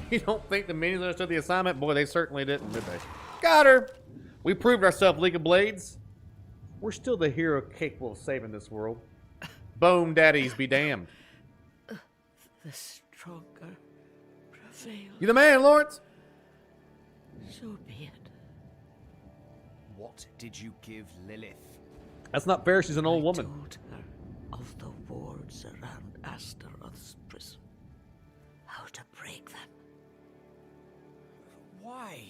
S1: You don't think the minions understood the assignment? Boy, they certainly didn't, did they? Got her! We proved ourselves, League of Blades. We're still the hero capable of saving this world. Bone daddies be damned.
S13: The stronger prevail.
S1: You the man, Lawrence?
S13: So be it.
S2: What did you give Lilith?
S1: That's not fair, she's an old
S13: I
S1: woman.
S13: told her of the wards around Astaroth's prison. How to break them.
S2: Why?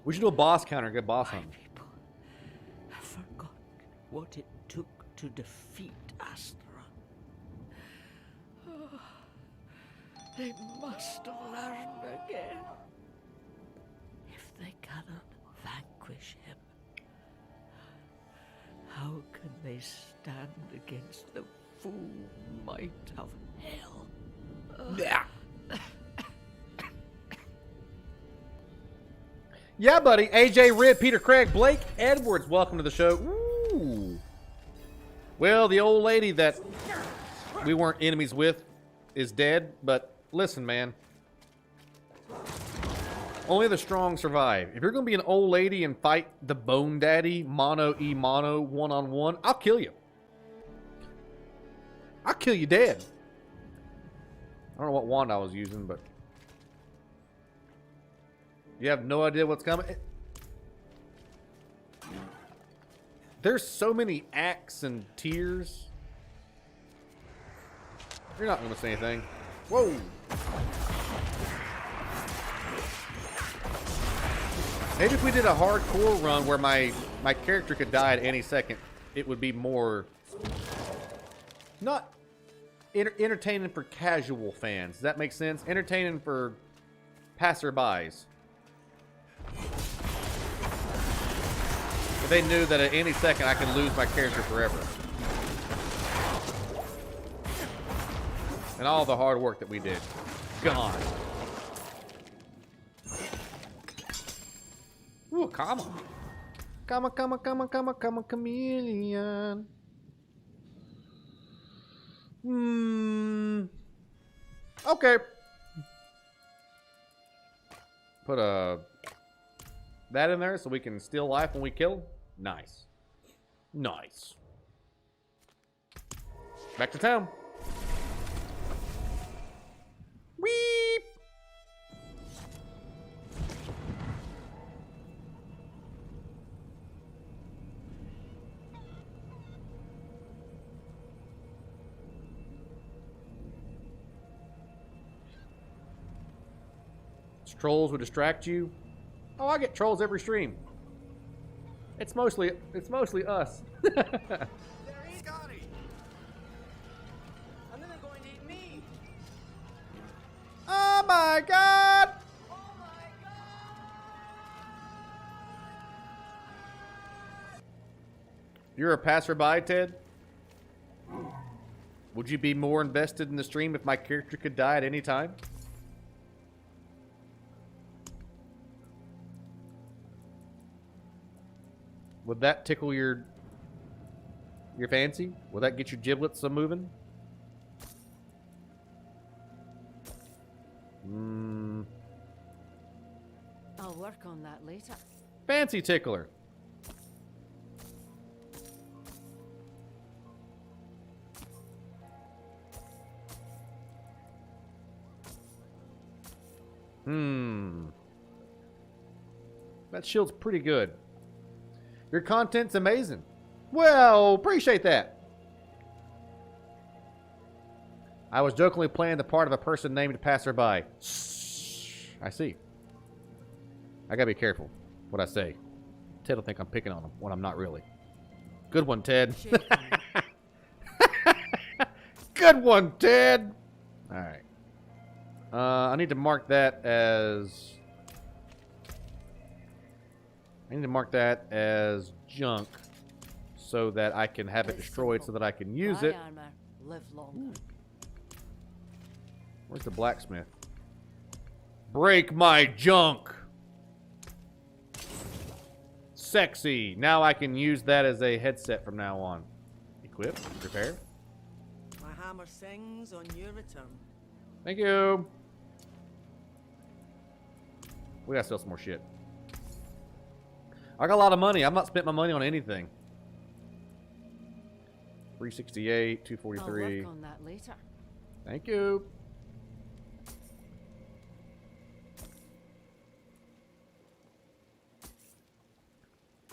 S1: We should do a boss counter and get boss
S13: My
S1: hunting.
S13: people have forgotten what it took to defeat Astaroth. Oh, they must learn again. If they cannot vanquish him, how can they stand against the full might of hell?
S1: Yeah. Yeah, buddy. AJ, Rib, Peter Craig, Blake Edwards, welcome to the show. Ooh. Well, the old lady that we weren't enemies with is dead, but listen, man. Only the strong survive. If you're going to be an old lady and fight the Bone Daddy, mono one-on-one, I'll kill you. I'll kill you dead. I don't know what wand I was using, but you have no idea what's coming. There's so many acts and tears. You're not going to say anything. Whoa. Maybe if we did a hardcore run where my character could die at any second, it would be more not entertaining for casual fans. Does that make sense? Entertaining for passerbys. But they knew that at any second I could lose my character forever. And all the hard work that we did. Gone. Ooh, come on. Come on, chameleon. Okay. Put that in there so we can steal life when we kill. Nice. Nice. Back to town. Weep. Trolls would distract you. Oh, I get trolls every stream. It's mostly us.
S7: Scotty! And then they're going to eat me!
S1: Oh my god!
S7: Oh my god!
S1: You're a passerby, Ted? Would you be more invested in the stream if my character could die at any time? Would that tickle your fancy? Will that get your giblets a moving?
S6: I'll work on that later.
S1: Fancy tickler. That shield's pretty good. Your content's amazing. Well, appreciate that. I was jokingly playing the part of a person named Passerby. I see. I gotta be careful what I say. Ted will think I'm picking on him when I'm not really. Good one, Ted. Good one, Ted. All right. I need to mark that as... junk so that I can have it destroyed so that I can use it.
S6: Live longer.
S1: Where's the blacksmith? Break my junk! Sexy. Now I can use that as a headset from now on. Equip. Repair.
S6: My hammer sings on your return.
S1: Thank you. We gotta sell some more shit. I got a lot of money. I've not spent my money on anything. 368, 243.
S6: I'll work on that later.
S1: Thank you.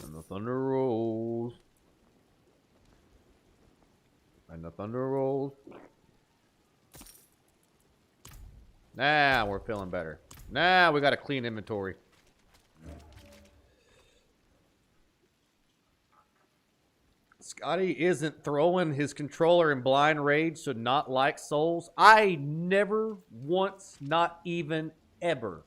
S1: And the thunder rolls. And the thunder rolls. Now we're feeling better. Now we got a clean inventory. Scotty isn't throwing his controller in blind rage, so not like Souls. I never once, not even ever,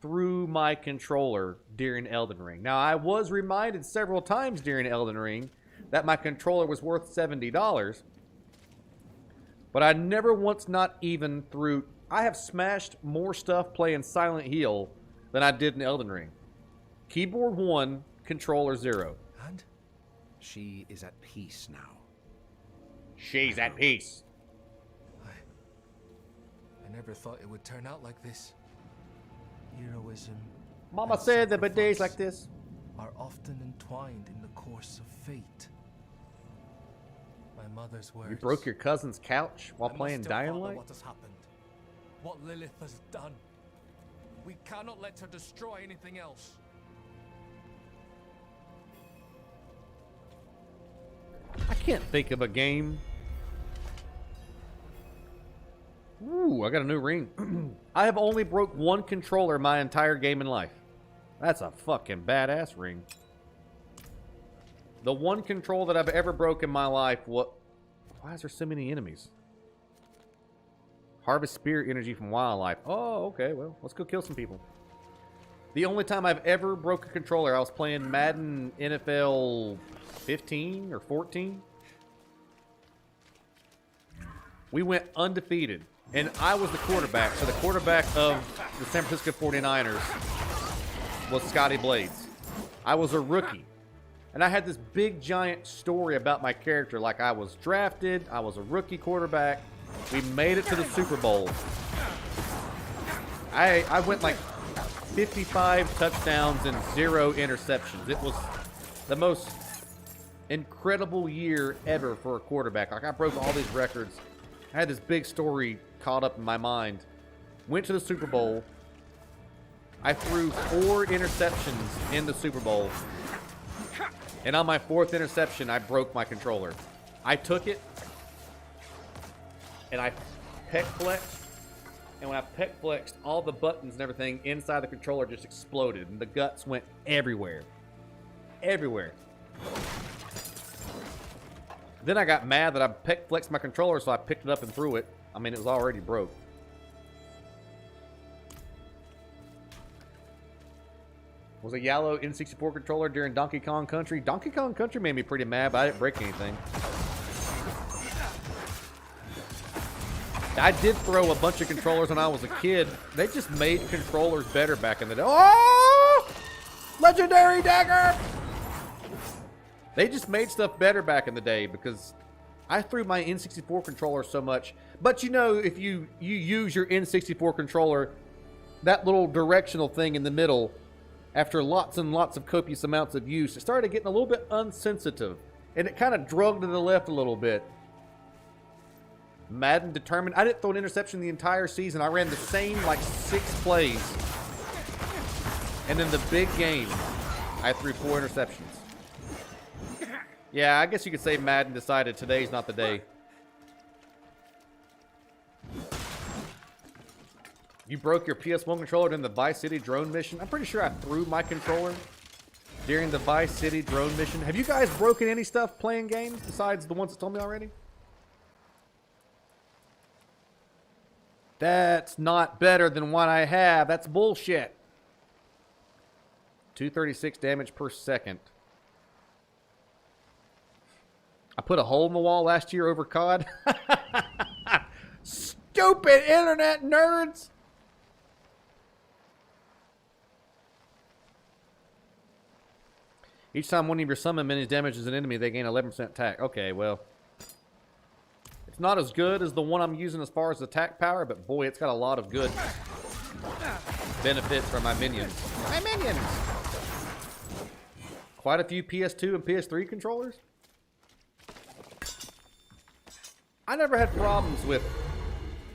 S1: threw my controller during Elden Ring. Now, I was reminded several times during Elden Ring that my controller was worth $70, but I never once, not even threw... I have smashed more stuff playing Silent Hill than I did in Elden Ring. Keyboard 1, controller 0.
S2: And she is at peace now.
S1: She's at peace.
S7: I never thought it would turn out like this. Heroism.
S1: Mama
S7: and
S1: said there were days
S7: sacrifice
S1: like this.
S7: are often entwined in the course of fate. My mother's words.
S1: You broke your cousin's couch while
S7: I
S1: playing
S7: must tell
S1: Dying
S7: Father
S1: Light?
S7: what has happened. What Lilith has done. We cannot let her destroy anything else.
S1: I can't think of a game. Ooh, I got a new ring. I have only broke one controller my entire gaming life. That's a fucking badass ring. The one control that I've ever broke in my life, what? Why is there so many enemies? Harvest spirit energy from wildlife. Oh, okay, well, let's go kill some people. The only time I've ever broke a controller, I was playing Madden NFL 15 or 14. We went undefeated, and I was the quarterback. So the quarterback of the San Francisco 49ers was Scotty Blades. I was a rookie, and I had this big, giant story about my character. Like, I was drafted, I was a rookie quarterback. We made it to the Super Bowl. I went like 55 touchdowns and 0 interceptions. It was the most incredible year ever for a quarterback. Like, I broke all these records. I had this big story caught up in my mind. Went to the Super Bowl. I threw 4 interceptions in the Super Bowl. And on my 4th interception, I broke my controller. I took it, and I pec flexed. And when I pec flexed, all the buttons and everything inside the controller just exploded. And the guts went everywhere. Everywhere. Then I got mad that I pec flexed my controller, so I picked it up and threw it. I mean, it was already broke. Was a yellow N64 controller during Donkey Kong Country. Donkey Kong Country made me pretty mad, but I didn't break anything. I did throw a bunch of controllers when I was a kid. They just made controllers better back in the day. Oh! Legendary dagger! They just made stuff better back in the day because I threw my N64 controller so much. But you know, if you use your N64 controller, that little directional thing in the middle, after lots and lots of copious amounts of use, it started getting a little bit unsensitive. And it kind of drugged to the left a little bit. Madden determined. I didn't throw an interception the entire season. I ran the same like 6 plays. And in the big game, I threw 4 interceptions. Yeah, I guess you could say Madden decided today's not the day. You broke your PS1 controller during the Vice City drone mission? I'm pretty sure I threw my controller during the Vice City drone mission. Have you guys broken any stuff playing games besides the ones that told me already? That's not better than what I have. That's bullshit. 236 damage per second. I put a hole in the wall last year over COD. Stupid internet nerds. Each time one of your summon minis damages an enemy, they gain 11% attack. Okay, well. It's not as good as the one I'm using as far as attack power, but boy, it's got a lot of good benefits for my minions. My minions! Quite a few PS2 and PS3 controllers. I never had problems with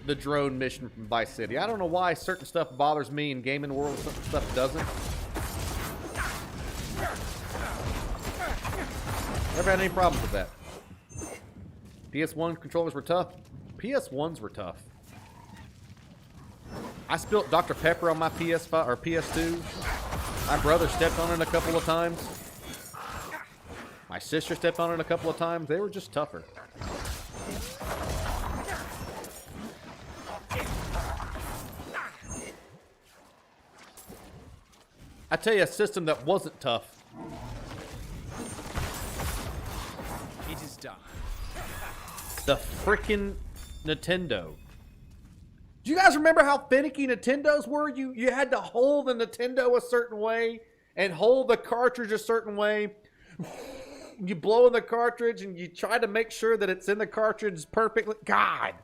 S1: the drone mission from Vice City. I don't know why certain stuff bothers me in gaming world, certain stuff doesn't. Never had any problems with that. PS1 controllers were tough. PS1s were tough. I spilled Dr. Pepper on my PS5 or PS2. My brother stepped on it a couple of times. My sister stepped on it a couple of times. They were just tougher. I tell you a system that wasn't tough.
S2: It is done.
S1: The frickin' Nintendo. Do you guys remember how finicky Nintendos were? You had to hold the Nintendo a certain way and hold the cartridge a certain way. You blow in the cartridge and you try to make sure that it's in the cartridge perfectly. God.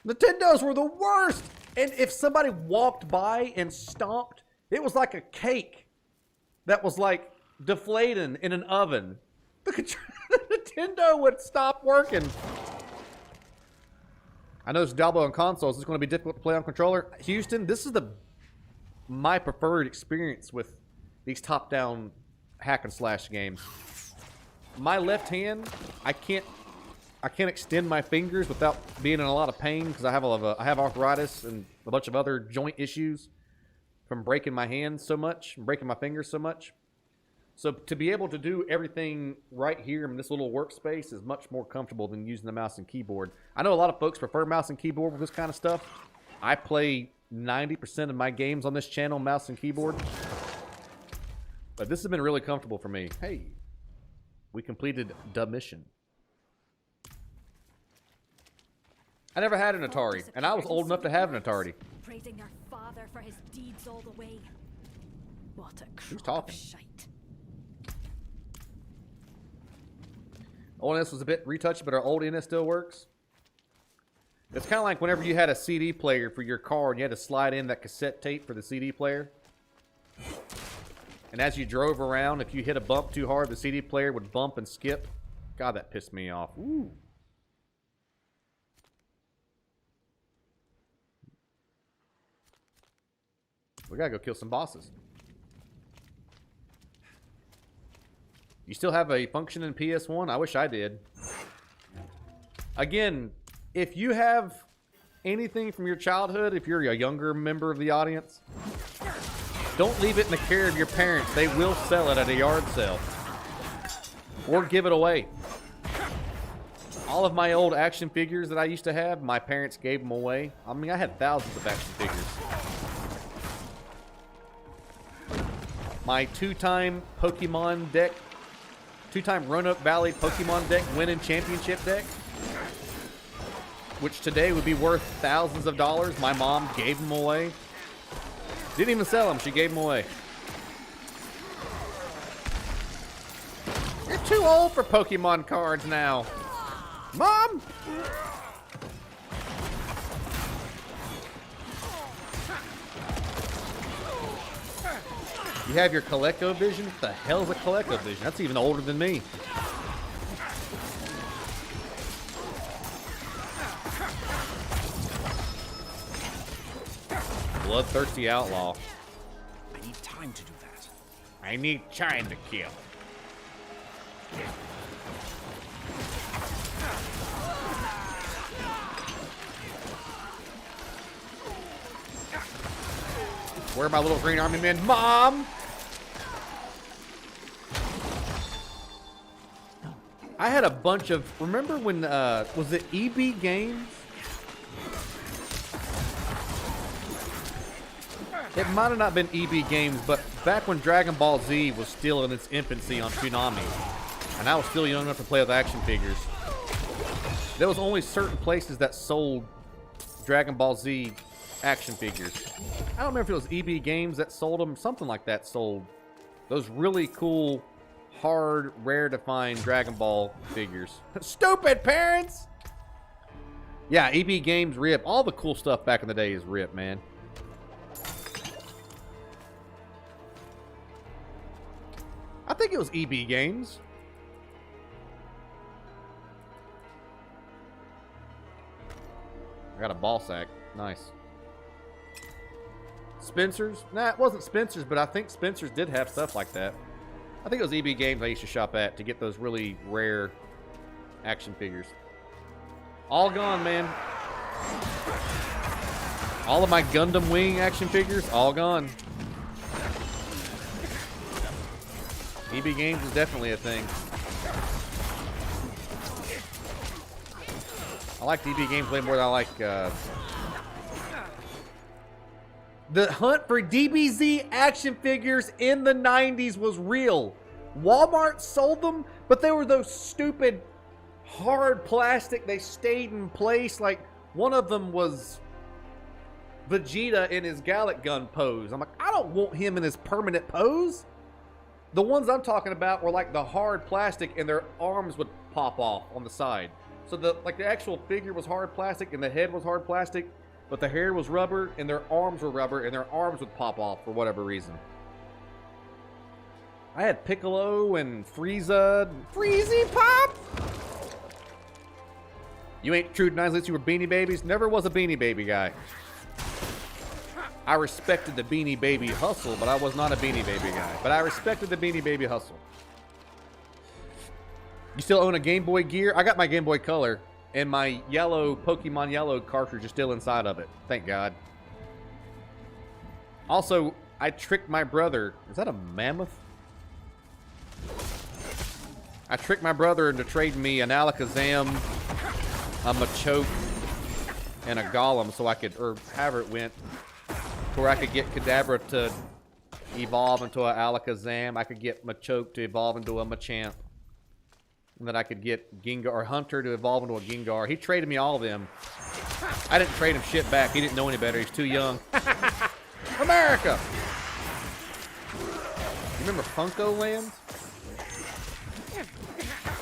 S1: Nintendos were the worst. And if somebody walked by and stomped, it was like a cake that was like deflating in an oven. The Nintendo would stop working. I know this Diablo on consoles is going to be difficult to play on controller. Houston, this is my preferred experience with these top-down hack and slash games. My left hand, I can't extend my fingers without being in a lot of pain because I have arthritis and a bunch of other joint issues from breaking my hands so much, breaking my fingers so much. So to be able to do everything right here in this little workspace is much more comfortable than using the mouse and keyboard. I know a lot of folks prefer mouse and keyboard with this kind of stuff. I play 90% of my games on this channel mouse and keyboard. But this has been really comfortable for me. Hey, we completed the mission. I never had an Atari, and I was old enough to have an Atari.
S12: Praising their father for his deeds all the way. What a
S1: Who's talking?
S12: shite.
S1: Old NS was a bit retouched, but our old NS still works. It's kind of like whenever you had a CD player for your car and you had to slide in that cassette tape for the CD player. And as you drove around, if you hit a bump too hard, the CD player would bump and skip. God, that pissed me off. Ooh. We gotta go kill some bosses. You still have a functioning PS1? I wish I did. Again, if you have anything from your childhood, if you're a younger member of the audience, don't leave it in the care of your parents. They will sell it at a yard sale. Or give it away. All of my old action figures that I used to have, my parents gave them away. I mean, I had thousands of action figures. My two-time Pokemon deck, two-time Roanoke Valley Pokemon deck winning championship deck, which today would be worth thousands of dollars. My mom gave them away. Didn't even sell them. She gave them away. You're too old for Pokemon cards now. Mom! You have your ColecoVision? What the hell's a ColecoVision? That's even older than me. Bloodthirsty outlaw.
S2: I need time to do that.
S1: I need time to kill. Where are my little green army men? Mom! I had a bunch of... Remember when... was it EB Games? It might have not been EB Games, but back when Dragon Ball Z was still in its infancy on Toonami, and I was still young enough to play with action figures, there was only certain places that sold Dragon Ball Z action figures. I don't remember if it was EB Games that sold them, something like that sold those really cool hard, rare to find Dragon Ball figures. Stupid parents! Yeah, EB Games rip. All the cool stuff back in the day is rip, man. I think it was EB Games. I got a ball sack. Nice. Spencer's? Nah, it wasn't Spencer's, but I think Spencer's did have stuff like that. I think it was EB Games I used to shop at to get those really rare action figures. All gone, man. All of my Gundam Wing action figures, all gone. EB Games is definitely a thing. I like EB Games way more than I like... The hunt for DBZ action figures in the 90s was real. Walmart sold them, but they were those stupid hard plastic. They stayed in place. Like, one of them was Vegeta in his Gallic Gun pose. I'm like, I don't want him in his permanent pose. The ones I'm talking about were like the hard plastic and their arms would pop off on the side. So the actual figure was hard plastic and the head was hard plastic, but the hair was rubber and their arms were rubber and their arms would pop off for whatever reason. I had Piccolo and Frieza. Freezy Pop! You ain't true nice unless you were Beanie Babies. Never was a Beanie Baby guy. I respected the Beanie Baby hustle, but I was not a Beanie Baby guy. But I respected the Beanie Baby hustle. You still own a Game Boy Gear? I got my Game Boy Color, and my yellow Pokemon Yellow cartridge is still inside of it. Thank God. Also, I tricked my brother. Is that a mammoth? I tricked my brother into trading me an Alakazam, a Machoke, and a Golem so I could, or however it went, to where I could get Kadabra to evolve into a Alakazam. I could get Machoke to evolve into a Machamp. And then I could get Gengar, or Hunter to evolve into a Gengar. He traded me all of them. I didn't trade him shit back. He didn't know any better. He's too young. America! You remember Funko Land?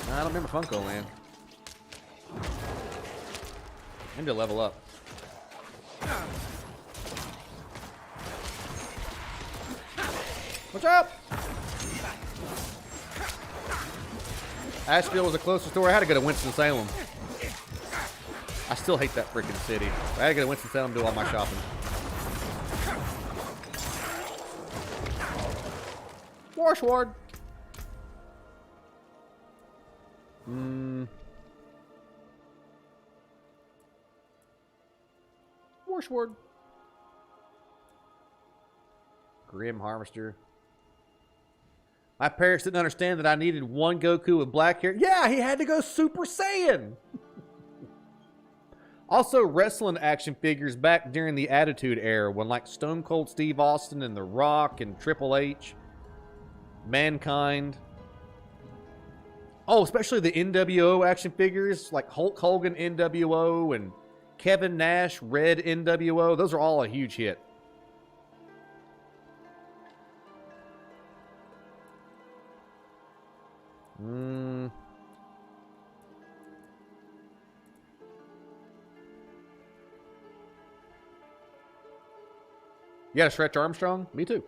S1: No, I don't remember Funko Land. I need to level up. Watch out! Asheville was the closest store. I had to go to Winston-Salem. I still hate that freaking city. I had to go to Winston-Salem to do all my shopping. Warshward. Warshward. Grim Harvester. My parents didn't understand that I needed one Goku with black hair. Yeah, he had to go Super Saiyan. Also, wrestling action figures back during the Attitude Era when like Stone Cold Steve Austin and The Rock and Triple H, Mankind. Oh, especially the NWO action figures like Hulk Hogan NWO and Kevin Nash Red NWO. Those are all a huge hit. You got a Stretch Armstrong? Me too.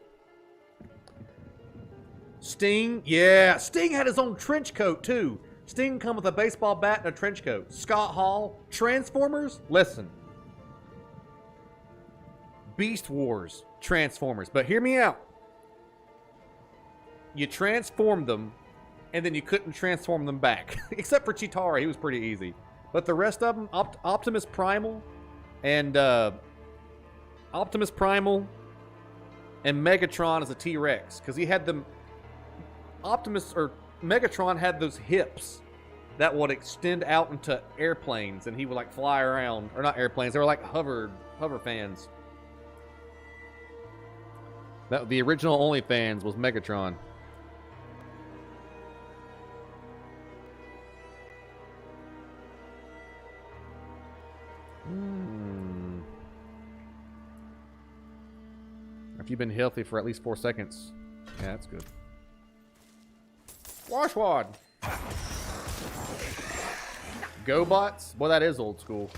S1: Sting? Yeah. Sting had his own trench coat too. Sting come with a baseball bat and a trench coat. Scott Hall. Transformers? Listen. Beast Wars. Transformers. But hear me out. You transformed them, and then you couldn't transform them back. Except for Chitara, he was pretty easy. But the rest of them, Optimus Primal and Megatron as a T-Rex. Because he had them... Megatron had those hips that would extend out into airplanes, and he would like fly around. Or not airplanes, they were like hover fans. The original OnlyFans was Megatron. If you've been healthy for at least 4 seconds. Yeah, that's good. Wash wad. GoBots? Well, that is old school.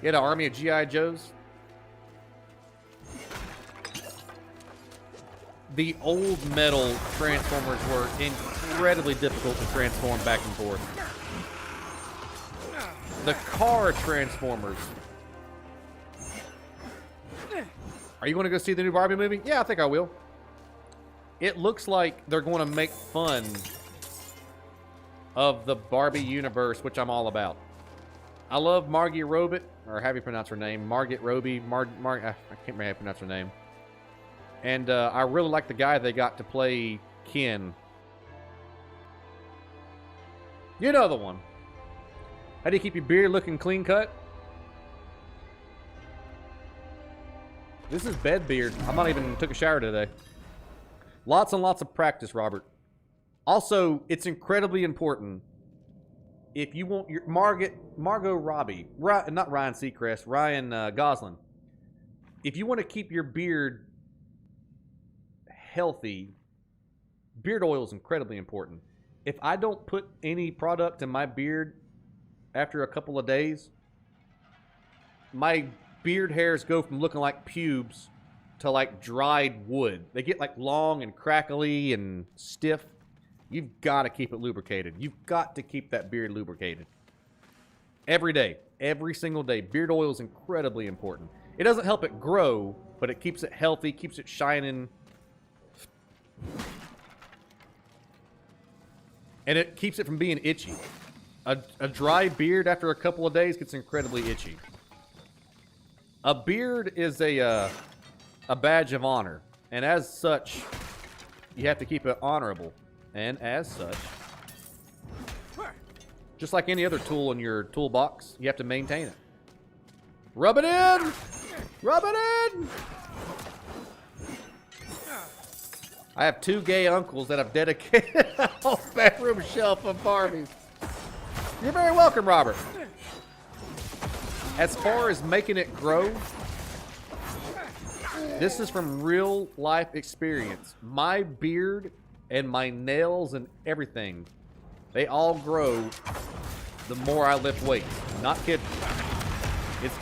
S1: You had an army of G.I. Joes. The old metal Transformers were incredibly difficult to transform back and forth. The car Transformers. Are you going to go see the new Barbie movie? Yeah, I think I will. It looks like they're going to make fun of the Barbie universe, which I'm all about. I love Margot Robbie, or how do you pronounce her name? Margot Robbie. I can't remember how to pronounce her name. And I really like the guy they got to play Ken. You know the one. How do you keep your beard looking clean cut? This is bed beard. I'm not even took a shower today. Lots and lots of practice, Robert. Also, it's incredibly important. If you want your Margot Robbie, not Ryan Seacrest, Ryan Gosling. If you want to keep your beard healthy, beard oil is incredibly important. If I don't put any product in my beard after a couple of days, my beard hairs go from looking like pubes to like dried wood. They get like long and crackly and stiff. You've got to keep it lubricated. You've got to keep that beard lubricated. Every day. Every single day. Beard oil is incredibly important. It doesn't help it grow, but it keeps it healthy, keeps it shining. And it keeps it from being itchy. A dry beard after a couple of days gets incredibly itchy. A beard is a badge of honor. And as such, you have to keep it honorable. And as such, just like any other tool in your toolbox, you have to maintain it. Rub it in! Rub it in! I have 2 gay uncles that have dedicated a whole bedroom shelf of Barbies. You're very welcome, Robert. As far as making it grow, this is from real life experience. My beard and my nails and everything, they all grow the more I lift weights. Not kidding. It's,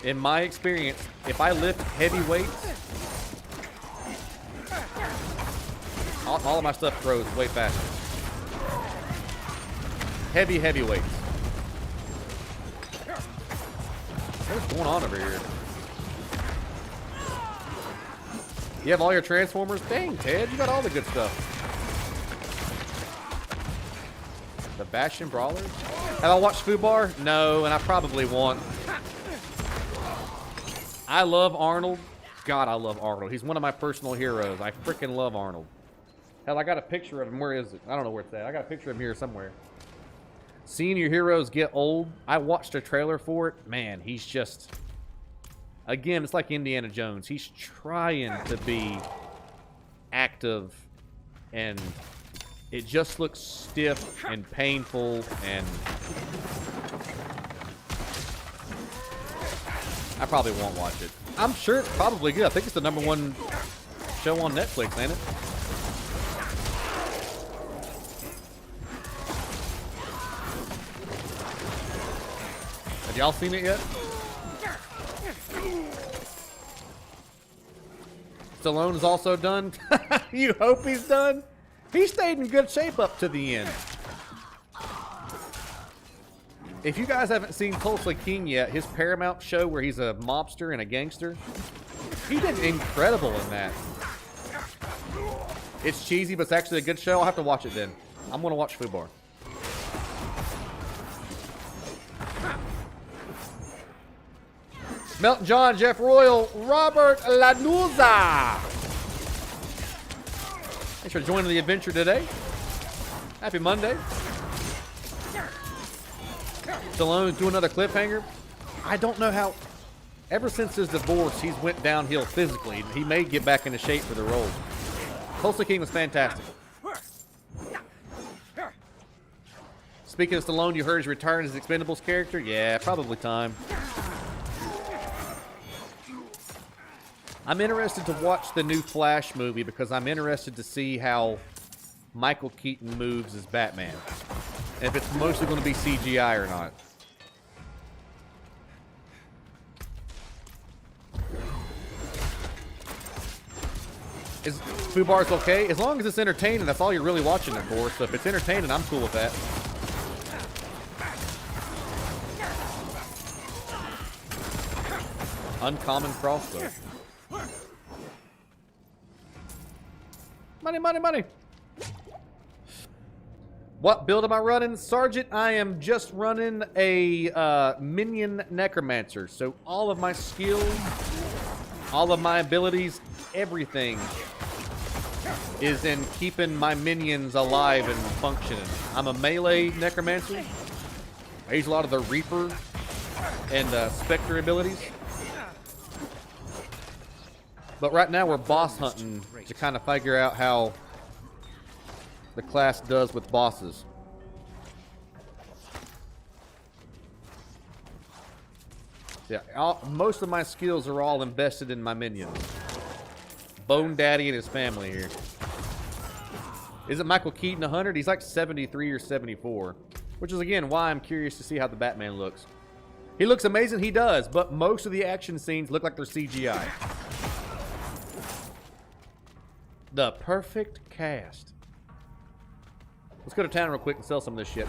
S1: in my experience, if I lift heavy weights, all of my stuff grows way faster. Heavy weights. What's going on over here? You have all your Transformers? Dang, Ted, you got all the good stuff. The Bastion Brawlers? Have I watched Fubar? No, and I probably won't. I love Arnold. God, I love Arnold. He's one of my personal heroes. I freaking love Arnold. Hell, I got a picture of him. Where is it? I don't know where it's at. I got a picture of him here somewhere. Seeing your heroes get old. I watched a trailer for it. Man, he's just... Again, it's like Indiana Jones. He's trying to be active, and it just looks stiff and painful, and I probably won't watch it. I'm sure it's probably good. I think it's the #1 show on Netflix, ain't it? Have y'all seen it yet? Stallone is also done. You hope he's done? He stayed in good shape up to the end. If you guys haven't seen Tulsa King yet, his Paramount show where he's a mobster and a gangster, he did incredible in that. It's cheesy, but it's actually a good show. I'll have to watch it then. I'm going to watch Fubar. Melton John, Jeff Royal, Robert Lanuza. Thanks for joining the adventure today. Happy Monday. Stallone do another cliffhanger. I don't know how. Ever since his divorce, he's went downhill physically. He may get back into shape for the role. Tulsa King was fantastic. Speaking of Stallone, you heard his return as Expendables character? Yeah, probably time. I'm interested to watch the new Flash movie because I'm interested to see how Michael Keaton moves as Batman. And if it's mostly going to be CGI or not. Is Fubar's okay? As long as it's entertaining, that's all you're really watching it for. So if it's entertaining, I'm cool with that. Uncommon crossbow. Money, money, money. What build am I running? Sergeant, I am just running a minion necromancer. So all of my skills, all of my abilities, everything is in keeping my minions alive and functioning. I'm a melee necromancer. I use a lot of the Reaper and Spectre abilities. But right now we're boss hunting to kind of figure out how the class does with bosses. Yeah, most of my skills are all invested in my minions. Bone Daddy and his family here. Isn't Michael Keaton 100? He's like 73 or 74. Which is, again, why I'm curious to see how the Batman looks. He looks amazing, he does, but most of the action scenes look like they're CGI. The perfect cast. Let's go to town real quick and sell some of this shit.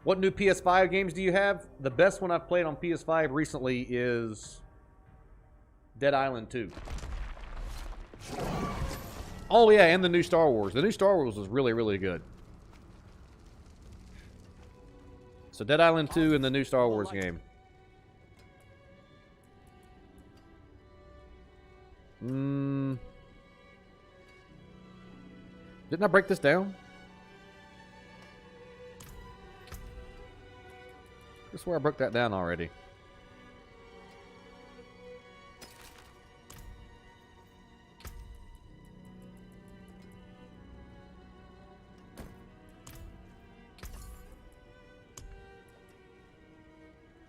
S1: What new PS5 games do you have? The best one I've played on PS5 recently is Dead Island 2. Oh yeah, and the new Star Wars. The new Star Wars was really, really good. So Dead Island 2 and the new Star Wars game. Didn't I break this down? I swear I broke that down already.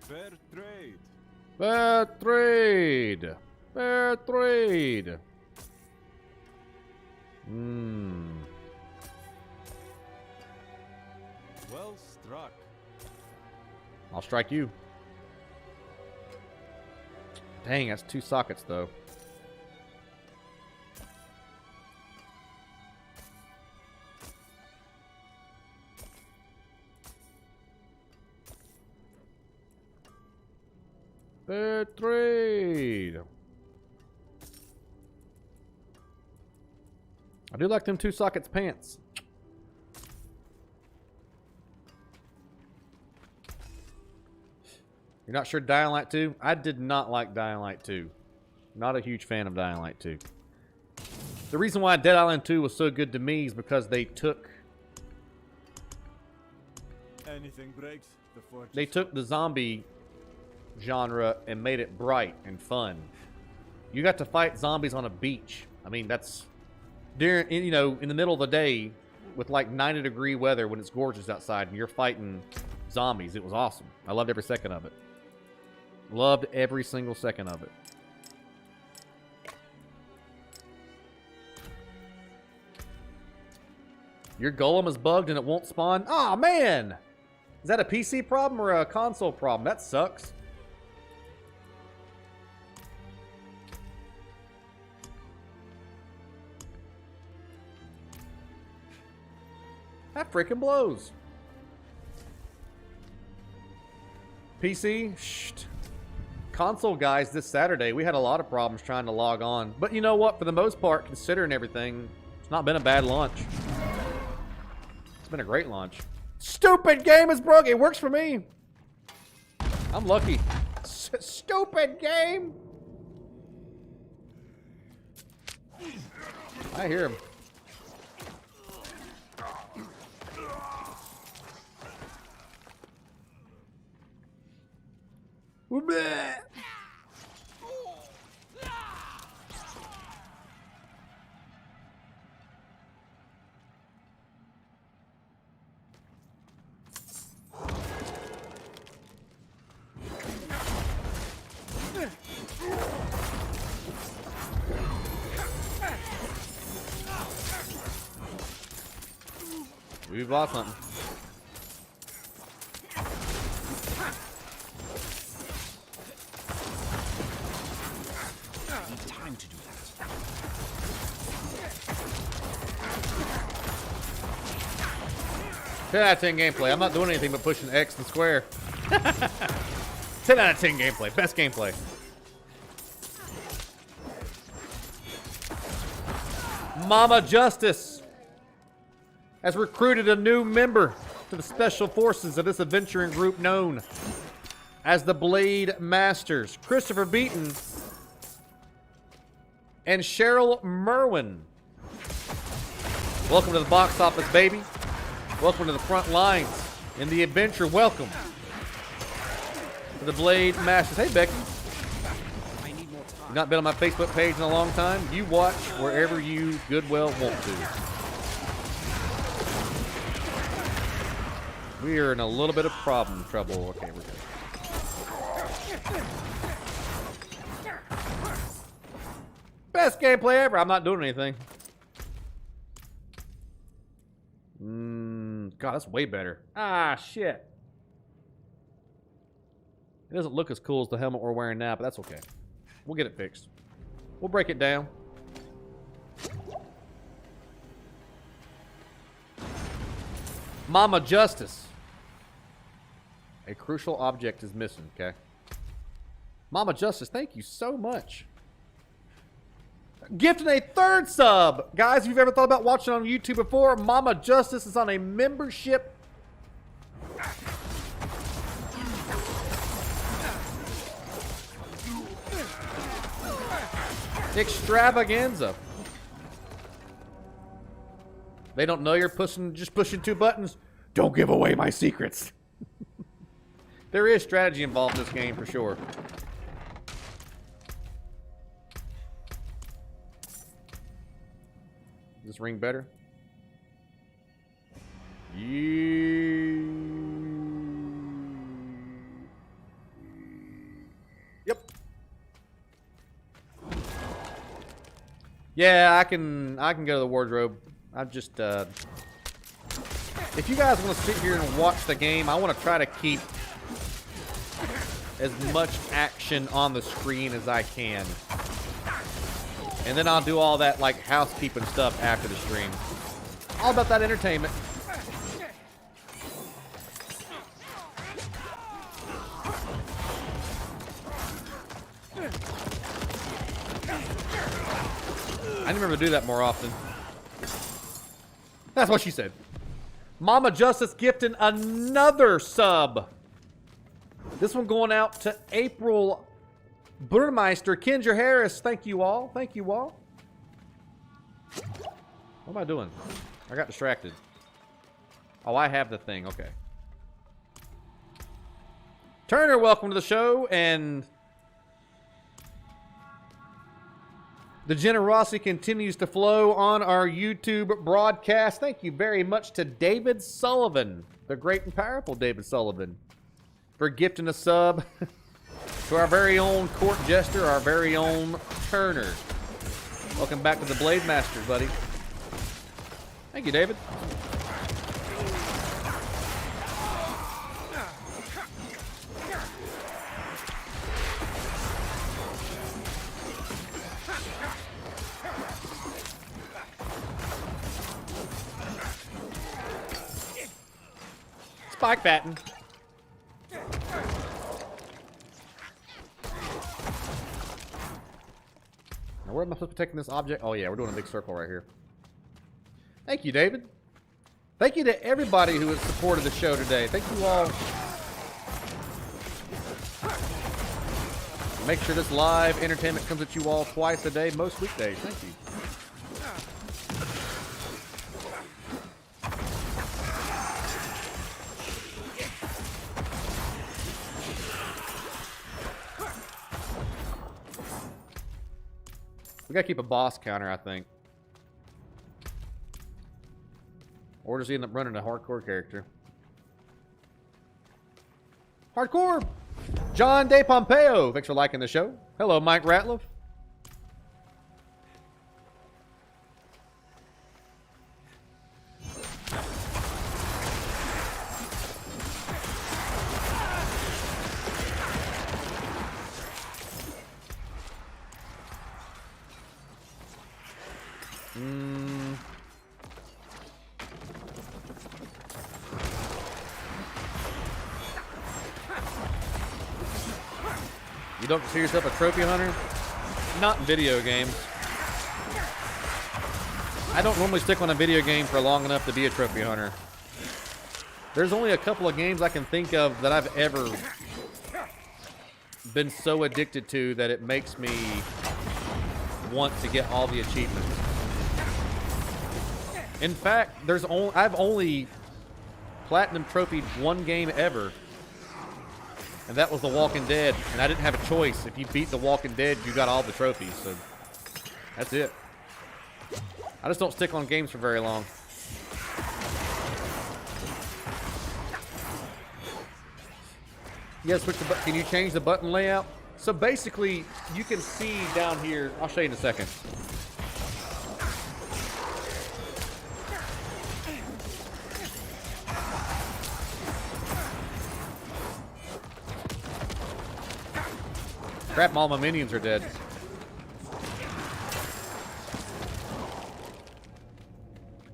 S3: Fair trade.
S1: Fair trade. Fair trade.
S3: Well struck.
S1: I'll strike you. Dang, that's 2 sockets though. Fair trade. I do like them 2 sockets pants. You're not sure Dying Light 2? I did not like Dying Light 2. Not a huge fan of Dying Light 2. The reason why Dead Island 2 was so good to me is because they took the zombie genre and made it bright and fun. You got to fight zombies on a beach. I mean, that's during, you know, in the middle of the day with like 90-degree weather when it's gorgeous outside and you're fighting zombies. It was awesome. I loved every second of it. Loved every single second of it. Your golem is bugged and it won't spawn? Aw, man! Is that a PC problem or a console problem? That sucks. That freaking blows. PC? Shh. Console guys, this Saturday, we had a lot of problems trying to log on. But you know what? For the most part, considering everything, it's not been a bad launch. It's been a great launch. Stupid game is broke. It works for me. I'm lucky. Stupid game. I hear him. Bleh. We've lost something.
S2: I need time to do that.
S1: 10 out of 10 gameplay. I'm not doing anything but pushing X and square. 10 out of 10 gameplay. Best gameplay. Mama Justice has recruited a new member to the special forces of this adventuring group known as the Blade Masters. Christopher Beaton and Cheryl Merwin. Welcome to the box office, baby. Welcome to the front lines in the adventure. Welcome to the Blade Masters. Hey, Becky. You've not been on my Facebook page in a long time. You watch wherever you good well want to. We are in a little bit of trouble. Okay, we're good. Best gameplay ever. I'm not doing anything. God, that's way better. Ah, shit. It doesn't look as cool as the helmet we're wearing now, but that's okay. We'll get it fixed. We'll break it down. Mama Justice. A crucial object is missing, okay? Mama Justice, thank you so much. Gifting a third sub. Guys, if you've ever thought about watching on YouTube before, Mama Justice is on a membership extravaganza. They don't know you're just pushing two buttons. Don't give away my secrets. There is strategy involved in this game for sure. Does this ring better? Yep. Yeah, I can go to the wardrobe. I just if you guys want to sit here and watch the game, I want to try to keep as much action on the screen as I can. And then I'll do all that like housekeeping stuff after the stream. All about that entertainment. I need to remember to do that more often. That's what she said. Mama Justice gifting another sub. This one going out to April Burmeister, Kendra Harris. Thank you all. Thank you all. What am I doing? I got distracted. Oh, I have the thing. Okay. Turner, welcome to the show. And the generosity continues to flow on our YouTube broadcast. Thank you very much to David Sullivan, the great and powerful David Sullivan, for gifting a sub to our very own court jester, our very own Turner. Welcome back to the Blade Masters, buddy. Thank you, David. Spike batten. Now, where am I supposed to be taking this object? Oh, yeah, we're doing a big circle right here. Thank you, David. Thank you to everybody who has supported the show today. Thank you all. Make sure this live entertainment comes at you all twice a day, most weekdays. Thank you. We gotta keep a boss counter, I think. Or just end up running a hardcore character. Hardcore! John De Pompeo, thanks for liking the show. Hello, Mike Ratliff. You don't consider yourself a trophy hunter? Not in video games. I don't normally stick on a video game for long enough to be a trophy hunter. There's only a couple of games I can think of that I've ever been so addicted to that it makes me want to get all the achievements. In fact, I've only platinum trophied one game ever, and that was The Walking Dead, and I didn't have a choice. If you beat The Walking Dead, you got all the trophies, so that's it. I just don't stick on games for very long. Yeah, switch the button. Can you change the button layout? So basically, you can see down here. I'll show you in a second. Crap, all my minions are dead.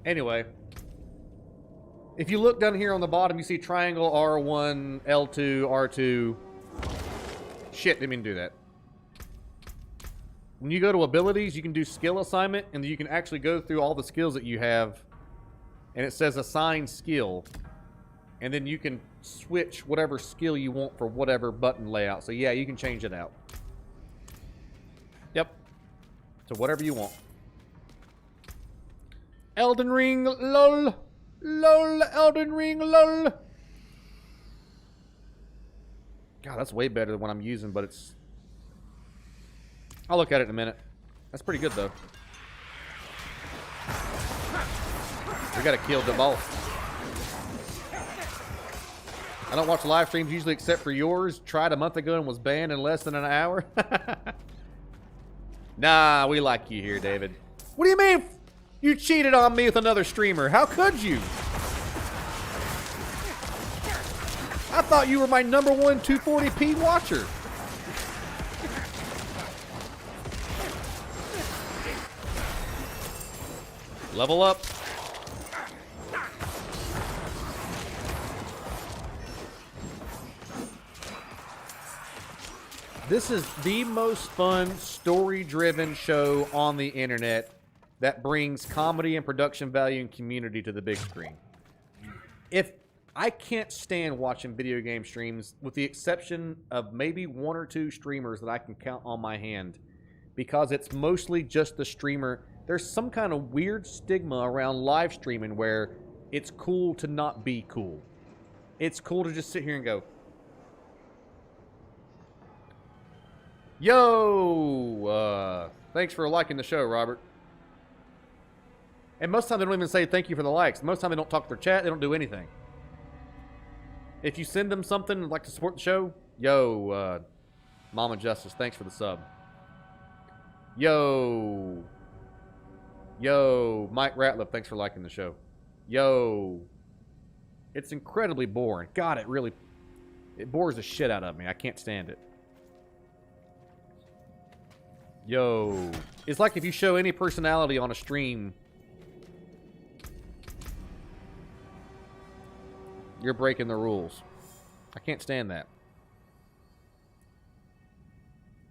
S1: Anyway. If you look down here on the bottom, you see triangle, R1, L2, R2. Shit, didn't mean to do that. When you go to abilities, you can do skill assignment, and you can actually go through all the skills that you have, and it says assign skill. And then you can switch whatever skill you want for whatever button layout. So yeah, you can change it out. Yep. To whatever you want. Elden Ring, lol. LOL, Elden Ring, lol. God, that's way better than what I'm using, but it's... I'll look at it in a minute. That's pretty good, though. We gotta kill the boss. I don't watch live streams usually except for yours. Tried a month ago and was banned in less than an hour. Nah, we like you here, David. What do you mean? You cheated on me with another streamer. How could you? I thought you were my #1 240p watcher. Level up. This is the most fun, story-driven show on the internet that brings comedy and production value and community to the big screen. If I can't stand watching video game streams, with the exception of maybe 1 or 2 streamers that I can count on my hand, because it's mostly just the streamer. There's some kind of weird stigma around live streaming where it's cool to not be cool. It's cool to just sit here and go, yo, thanks for liking the show, Robert. And most of the time they don't even say thank you for the likes. Most of the time they don't talk to their chat. They don't do anything. If you send them something like to support the show, yo, Mama Justice, thanks for the sub. Yo, Mike Ratliff, thanks for liking the show. Yo, it's incredibly boring. God, it bores the shit out of me. I can't stand it. Yo, it's like if you show any personality on a stream, you're breaking the rules. I can't stand that.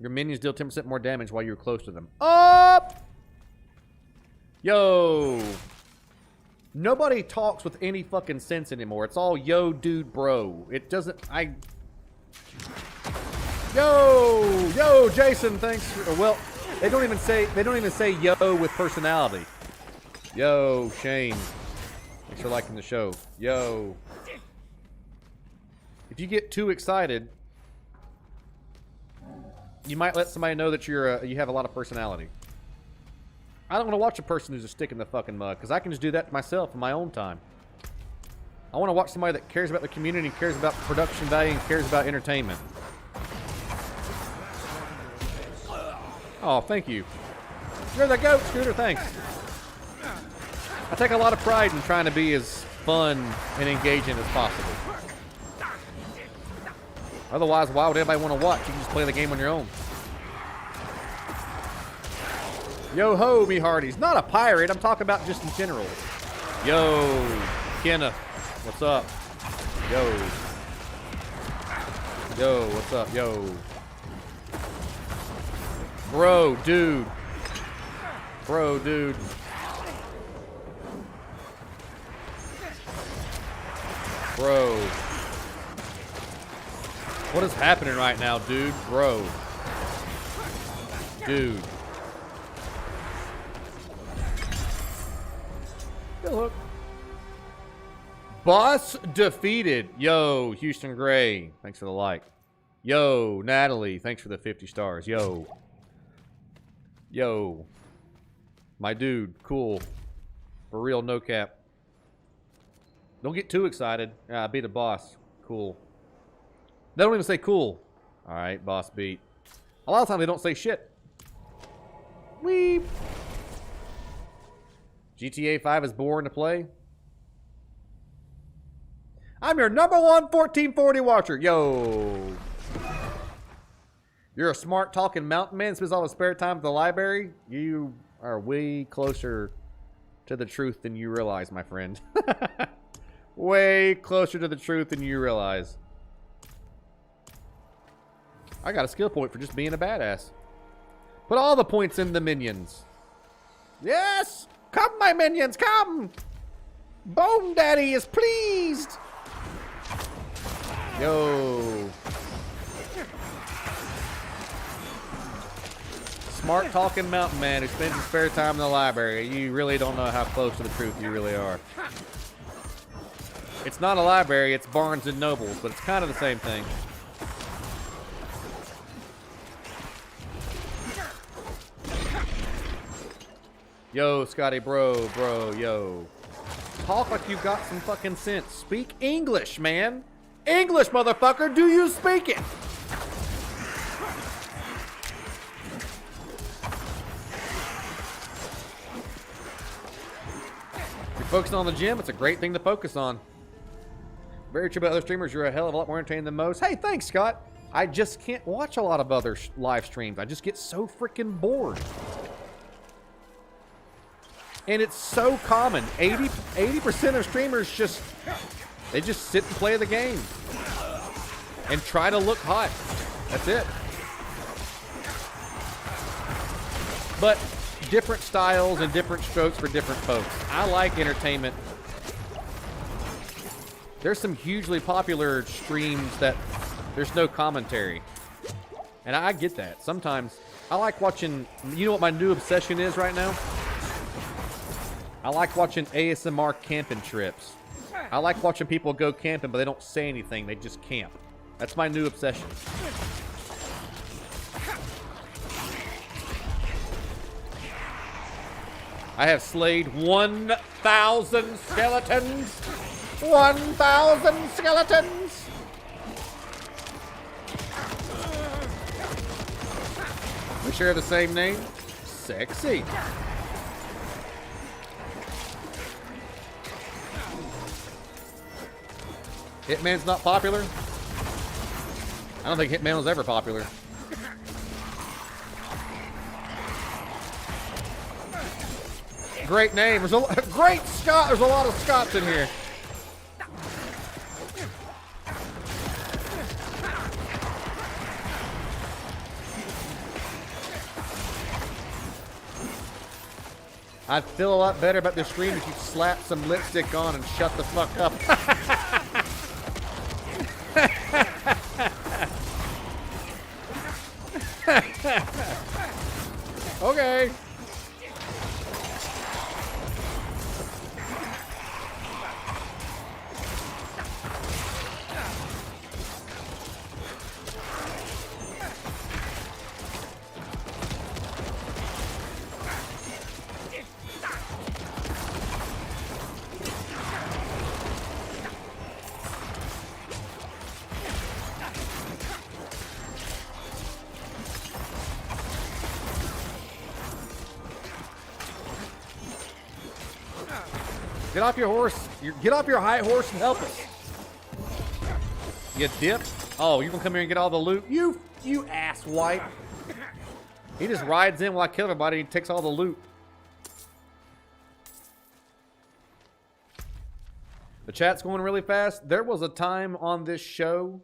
S1: Your minions deal 10% more damage while you're close to them. Up! Yo! Nobody talks with any fucking sense anymore. It's all yo, dude, bro. It doesn't... Yo, Jason, thanks. Well, they don't even say yo with personality. Yo, Shane. Thanks for liking the show. Yo. If you get too excited, you might let somebody know that you have a lot of personality. I don't want to watch a person who's a stick in the fucking mud, because I can just do that myself in my own time. I want to watch somebody that cares about the community, cares about production value, and cares about entertainment. Oh, thank you. You're the goat, Scooter, thanks. I take a lot of pride in trying to be as fun and engaging as possible. Otherwise, why would anybody want to watch? You can just play the game on your own. Yo-ho, me hearties. Not a pirate. I'm talking about just in general. Yo, Kenneth. What's up? Yo. Yo, what's up? Yo. Bro, dude. Bro, dude. Bro. What is happening right now, dude? Bro. Dude. Good look. Boss defeated. Yo, Houston Gray. Thanks for the like. Yo, Natalie. Thanks for the 50 stars. Yo. Yo. My dude. Cool. For real, no cap. Don't get too excited. I beat a boss. Cool. They don't even say cool. Alright, boss beat. A lot of times they don't say shit. Weep. GTA 5 is boring to play. I'm your number one 1440 watcher. Yo. You're a smart talking mountain man. Spends all the spare time at the library. You are way closer to the truth than you realize, my friend. Way closer to the truth than you realize. I got a skill point for just being a badass. Put all the points in the minions. Yes! Come, my minions, come! Bone Daddy is pleased! Yo. Smart talking mountain man who spends his spare time in the library. You really don't know how close to the truth you really are. It's not a library, it's Barnes and Nobles, but it's kind of the same thing. Yo, Scotty, bro, yo. Talk like you've got some fucking sense. Speak English, man. English, motherfucker, do you speak it? If you're focusing on the gym, it's a great thing to focus on. Very true about other streamers. You're a hell of a lot more entertaining than most. Hey, thanks, Scott. I just can't watch a lot of other live streams. I just get so freaking bored. And it's so common. 80% of streamers just sit and play the game. And try to look hot. That's it. But different styles and different strokes for different folks. I like entertainment. There's some hugely popular streams that there's no commentary. And I get that. Sometimes I like watching, you know what my new obsession is right now? I like watching ASMR camping trips. I like watching people go camping, but they don't say anything. They just camp. That's my new obsession. I have slayed 1,000 skeletons. 1,000 skeletons. We share the same name. Sexy. Hitman's not popular? I don't think Hitman was ever popular. Great name. There's a great Scott. There's a lot of Scots in here. I'd feel a lot better about this stream if you slap some lipstick on and shut the fuck up. Okay. Get off your horse. Get off your high horse and help us. You dip? Oh, you gonna come here and get all the loot? You ass wipe. He just rides in while I kill everybody and takes all the loot. The chat's going really fast. There was a time on this show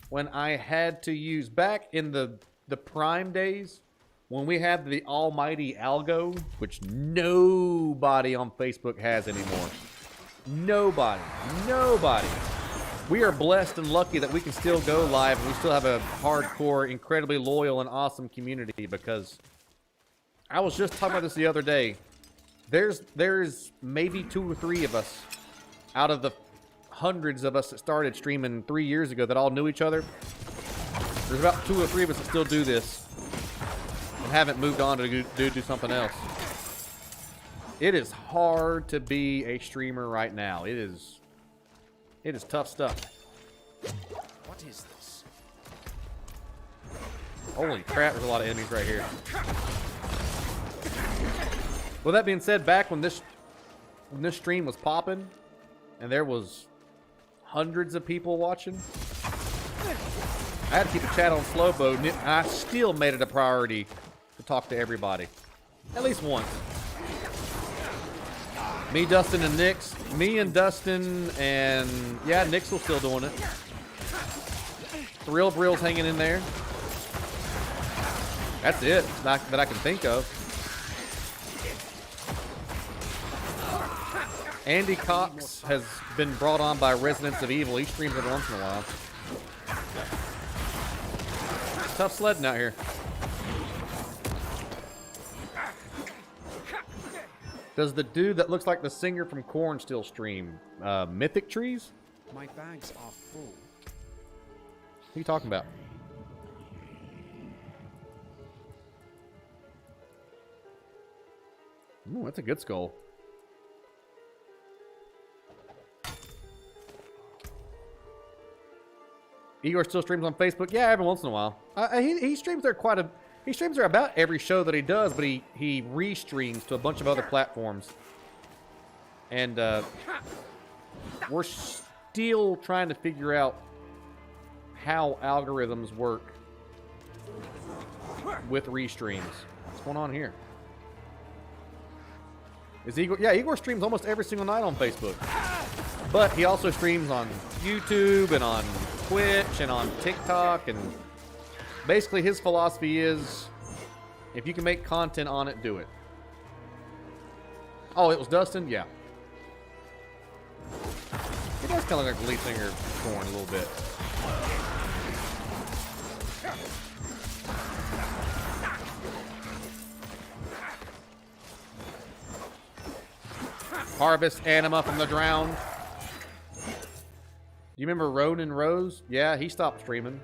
S1: when I had to use, back in the the Prime days, when we had the almighty algo, which nobody on Facebook has anymore. Nobody. We are blessed and lucky that we can still go live and we still have a hardcore, incredibly loyal and awesome community, because I was just talking about this the other day. There's maybe 2 or 3 of us out of the hundreds of us that started streaming 3 years ago that all knew each other. There's about 2 or 3 of us that still do this and haven't moved on to do something else. It is hard to be a streamer right now. It is tough stuff.
S2: What is this?
S1: Holy crap, there's a lot of enemies right here. With that being said, back when this stream was popping and there was hundreds of people watching, I had to keep the chat on slow mode, and I still made it a priority to talk to everybody. At least once. Me, Dustin, and Nix. Me and Dustin, and yeah, Nix was still doing it. Thrill Brill's hanging in there. That's it that I can think of. Andy Cox has been brought on by Residents of Evil. He streams every once in a while. Tough sledding out here. Does the dude that looks like the singer from Korn still stream? Mythic Trees?
S2: My bags are full.
S1: What are you talking about? Ooh, that's a good skull. Igor still streams on Facebook? Yeah, every once in a while. He streams there he streams there about every show that he does, but he restreams to a bunch of other platforms. And we're still trying to figure out how algorithms work with restreams. What's going on here? Is Igor? Yeah, Igor streams almost every single night on Facebook. But he also streams on YouTube and on Twitch and on TikTok, and basically his philosophy is, if you can make content on it, do it. Oh, it was Dustin? Yeah. He does kind of look like the lead singer of Korn a little bit. Harvest anima from the drowned. Do you remember Ronan Rose? Yeah, he stopped streaming.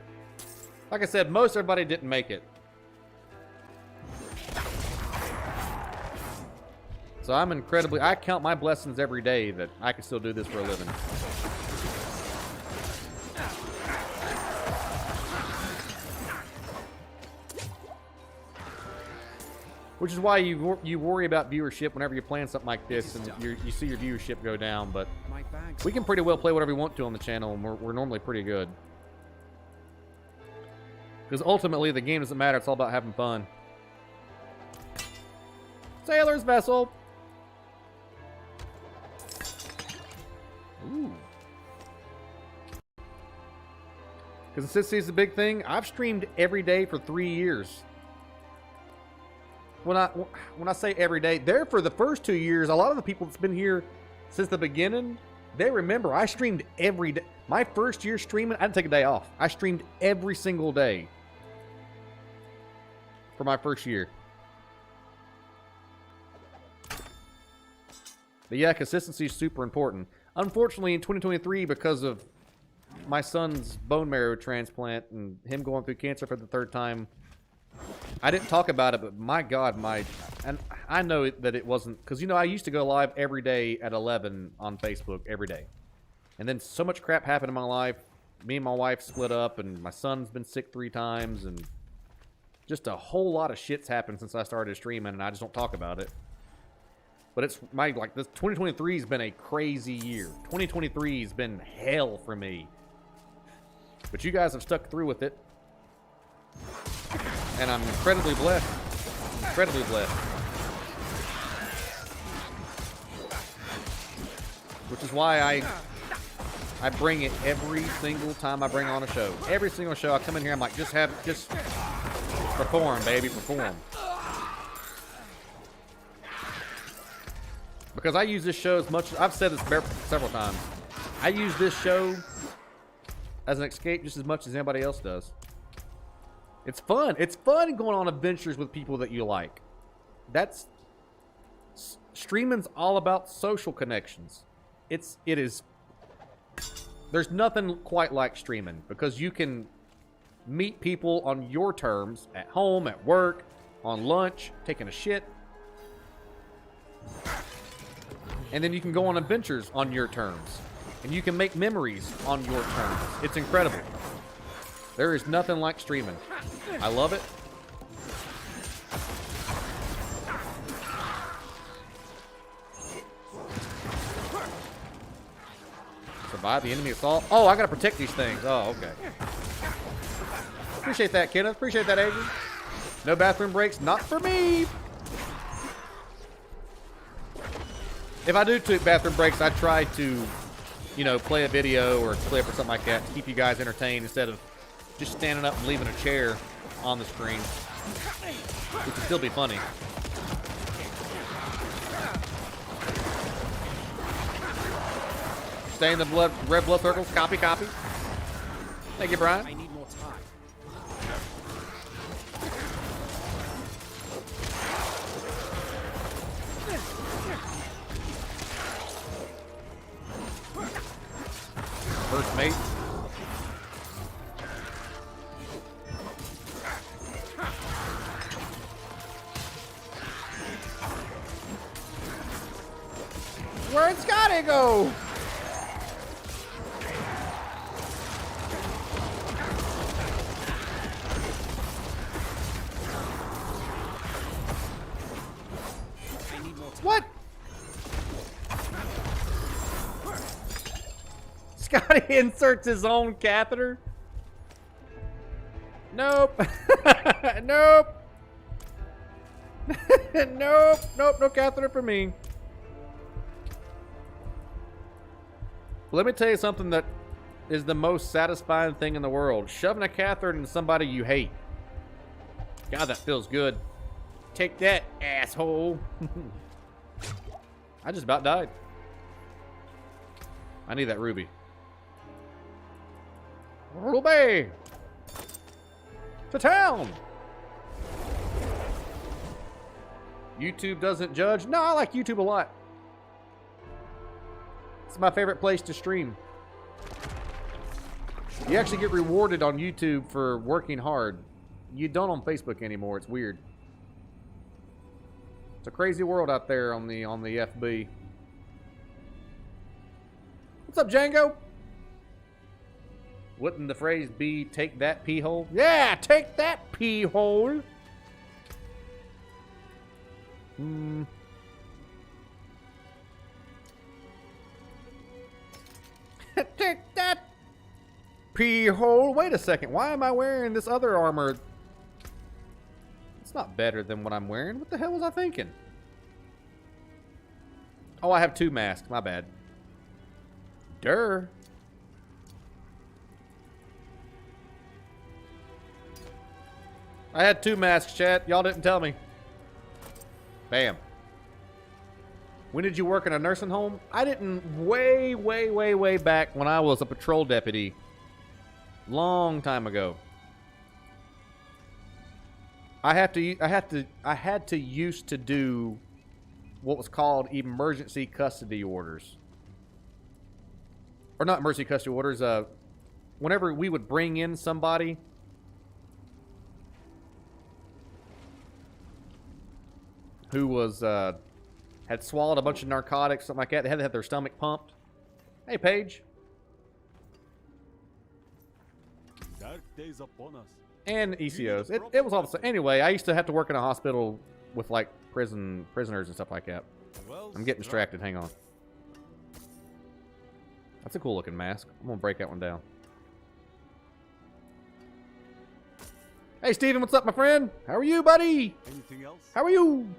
S1: Like I said, most everybody didn't make it. So I count my blessings every day that I can still do this for a living. Which is why you worry about viewership whenever you're playing something like this, and you see your viewership go down. But we can pretty well play whatever we want to on the channel, and we're normally pretty good. Because ultimately, the game doesn't matter. It's all about having fun. Sailor's Vessel. Ooh. Consistency is the big thing. I've streamed every day for 3 years. When I say every day, there for the first 2 years, a lot of the people that's been here since the beginning, they remember I streamed every day. My first year streaming, I didn't take a day off. I streamed every single day for my first year. But yeah, consistency is super important. Unfortunately, in 2023, because of my son's bone marrow transplant and him going through cancer for the 3rd time, I didn't talk about it, but my God, and I know that it wasn't, because, you know, I used to go live every day at 11 on Facebook, every day. And then so much crap happened in my life. Me and my wife split up, and my son's been sick 3 times, and just a whole lot of shit's happened since I started streaming, and I just don't talk about it. But it's this 2023 has been a crazy year. 2023 has been hell for me. But you guys have stuck through with it. And I'm incredibly blessed. Incredibly blessed. Which is why I bring it every single time I bring on a show. Every single show I come in here, I'm like, just Perform, baby, perform. Because I use this show as much, I've said this several times. I use this show as an escape just as much as anybody else does. It's fun. It's fun going on adventures with people that you like. Streaming's all about social connections. It is. There's nothing quite like streaming because you can meet people on your terms at home, at work, on lunch, taking a shit. And then you can go on adventures on your terms. And you can make memories on your terms. It's incredible. There is nothing like streaming. I love it. Survive the enemy assault. Oh, I gotta protect these things. Oh, okay. Appreciate that, Kenneth. Appreciate that, Adrian. No bathroom breaks. Not for me. If I do take bathroom breaks, I try to, you know, play a video or a clip or something like that to keep you guys entertained instead of just standing up and leaving a chair on the screen. Which would still be funny. Stay in the red blood circles. Copy, copy. Thank you, Brian.
S14: I need more time.
S1: First mate. Where'd Scotty go? What? Scotty inserts his own catheter? Nope. Nope. Nope. Nope. No catheter for me. Let me tell you something that is the most satisfying thing in the world. Shoving a catheter into somebody you hate. God, that feels good. Take that, asshole. I just about died. I need that ruby. Ruby! To town! YouTube doesn't judge. No, I like YouTube a lot. It's my favorite place to stream. You actually get rewarded on YouTube for working hard. You don't on Facebook anymore. It's weird. It's a crazy world out there on the FB. What's up, Django? Wouldn't the phrase be "take that pee hole"? Yeah, take that pee hole. Take that pee hole. Wait a second. Why am I wearing this other armor? It's not better than what I'm wearing. What the hell was I thinking? Oh, I have two masks. My bad. Durr. I had two masks, chat. Y'all didn't tell me. Bam. When did you work in a nursing home? I didn't. Way back when I was a patrol deputy. Long time ago. I had to used to do what was called emergency custody orders. Or not emergency custody orders. Whenever we would bring in somebody who was had swallowed a bunch of narcotics, something like that, they had to have their stomach pumped. Hey, Paige.
S11: Dark days upon us.
S1: And ECOs. It was all the same. Anyway, I used to have to work in a hospital with like prisoners and stuff like that. I'm getting distracted. Hang on. That's a cool looking mask. I'm gonna break that one down. Hey, Steven, what's up, my friend? How are you, buddy?
S11: Anything else?
S1: How are you?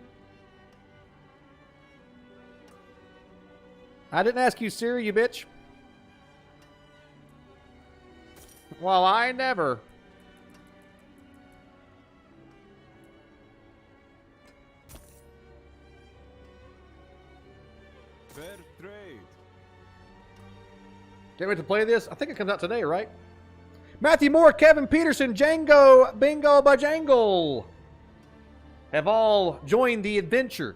S1: I didn't ask you, Siri, you bitch. Well, I never.
S11: Fair trade.
S1: Can't wait to play this. I think it comes out today, right? Matthew Moore, Kevin Peterson, Django, Bingo Bajangle have all joined the adventure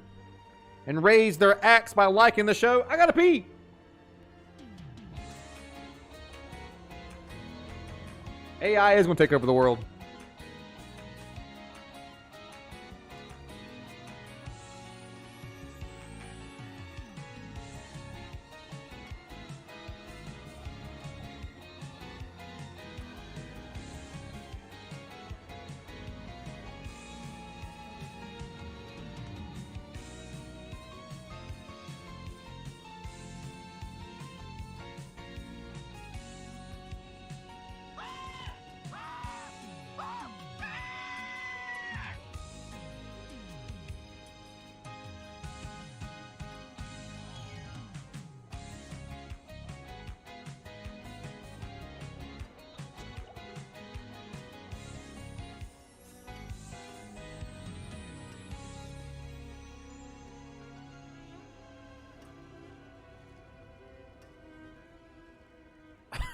S1: and raised their axe by liking the show. I gotta pee. AI is gonna take over the world.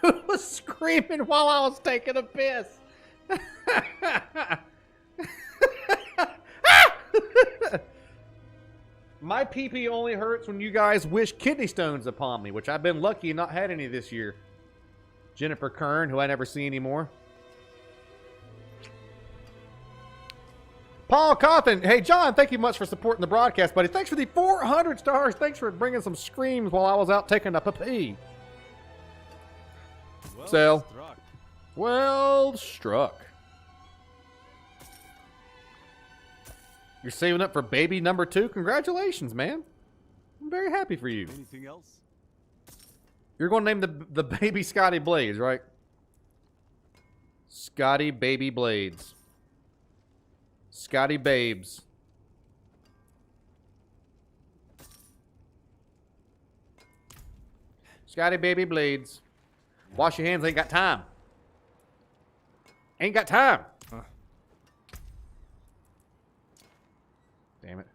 S1: Who was screaming while I was taking a piss? My pee-pee only hurts when you guys wish kidney stones upon me, which I've been lucky and not had any this year. Jennifer Kern, who I never see anymore. Paul Cawthon. Hey, John, thank you much for supporting the broadcast, buddy. Thanks for the 400 stars. Thanks for bringing some screams while I was out taking a pee. Sell. Well struck. You're saving up for baby number 2? Congratulations, man. I'm very happy for you.
S11: Anything else?
S1: You're going to name the baby Scotty Blades, right? Scotty Baby Blades. Scotty Babes. Scotty Baby Blades. Wash your hands, ain't got time. Ain't got time. Damn it.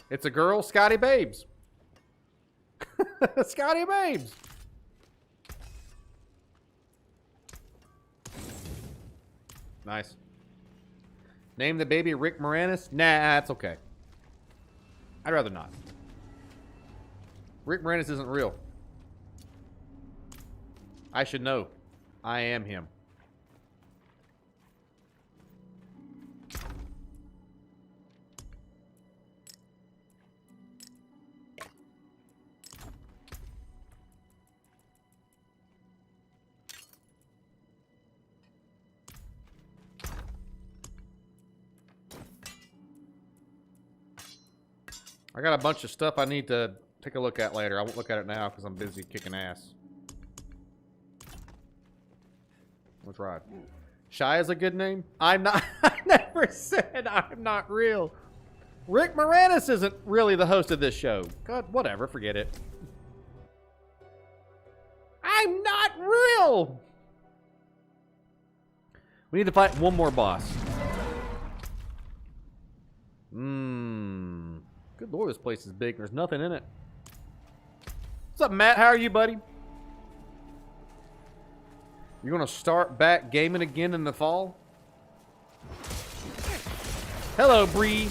S1: It's a girl, Scotty Babes. Scotty Babes. Nice. Name the baby Rick Moranis? Nah, it's okay. I'd rather not. Rick Moranis isn't real. I should know. I am him. I got a bunch of stuff I need to take a look at later. I won't look at it now because I'm busy kicking ass. Let's ride. Shy is a good name? I'm not. I never said I'm not real. Rick Moranis isn't really the host of this show. God, whatever. Forget it. I'm not real. We need to fight one more boss. Good lord, this place is big. There's nothing in it. What's up, Matt? How are you, buddy? You're gonna start back gaming again in the fall? Hello, Bree.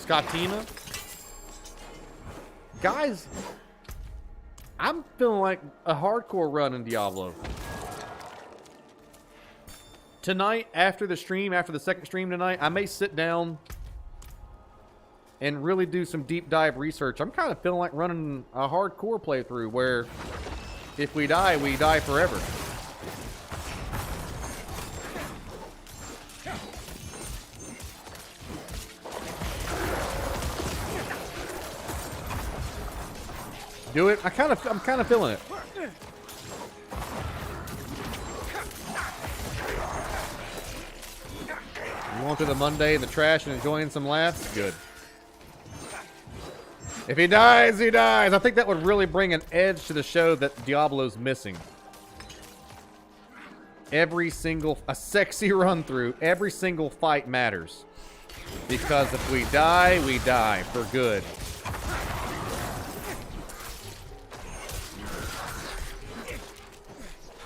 S1: Scottina. Guys, I'm feeling like a hardcore run in Diablo. Tonight, after the stream, after the second stream tonight, I may sit down and really do some deep dive research. I'm kind of feeling like running a hardcore playthrough where if we die forever. Do it. I'm kind of feeling it. You going through the Monday in the trash and enjoying some laughs? Good. If he dies, he dies. I think that would really bring an edge to the show that Diablo's missing. Every single, a sexy run through, every single fight matters. Because if we die for good.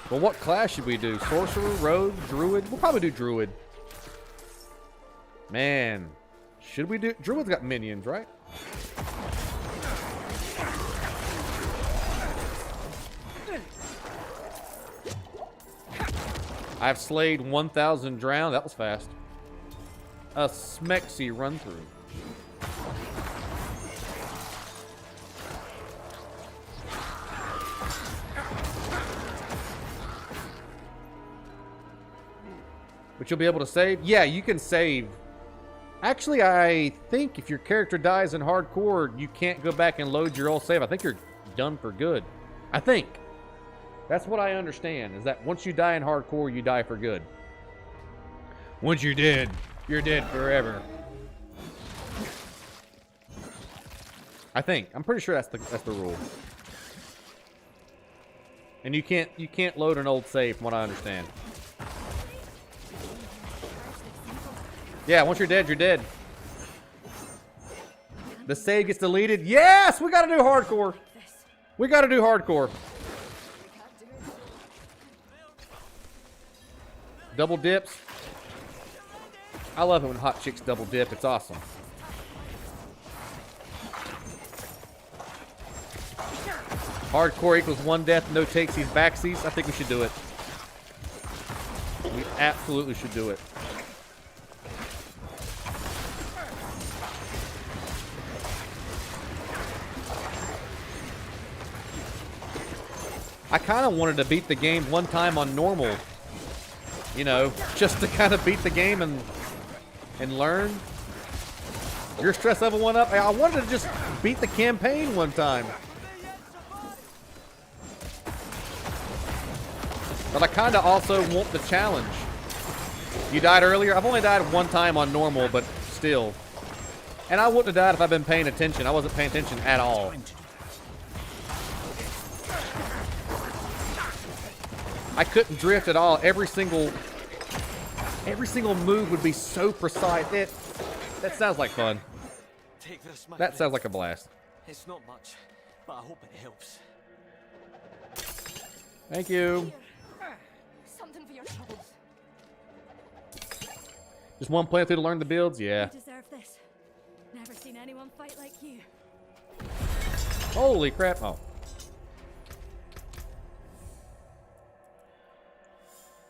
S1: Well, what class should we do? Sorcerer, Rogue, Druid? We'll probably do Druid. Man. Should we do... Druid's got minions, right? I've slayed 1,000 drowned. That was fast. A smexy run through. But you'll be able to save? Yeah, you can save. Actually, I think if your character dies in hardcore, you can't go back and load your old save. I think you're done for good. I think. That's what I understand, is that once you die in hardcore, you die for good. Once you're dead forever. I think. I'm pretty sure that's the rule. And you can't load an old save from what I understand. Yeah, once you're dead, you're dead. The save gets deleted. Yes! We gotta do hardcore. We gotta do hardcore. Double dips. I love it when hot chicks double dip. It's awesome. Hardcore equals 1 death, no takesies, backsies. I think we should do it. We absolutely should do it. I kind of wanted to beat the game one time on normal. You know, just to kind of beat the game and learn. Your stress level went up. I wanted to just beat the campaign one time. But I kind of also want the challenge. You died earlier? I've only died one time on normal, but still. And I wouldn't have died if I'd been paying attention. I wasn't paying attention at all. I couldn't drift at all. Every single move would be so precise. That sounds like fun.
S14: Take this,
S1: that sounds like a blast.
S14: It's not much, but I hope it helps.
S1: Thank you.
S12: Something for your troubles.
S1: Just one playthrough to learn the builds? Yeah.
S12: You deserve this. Never seen anyone fight like you.
S1: Holy crap. Oh.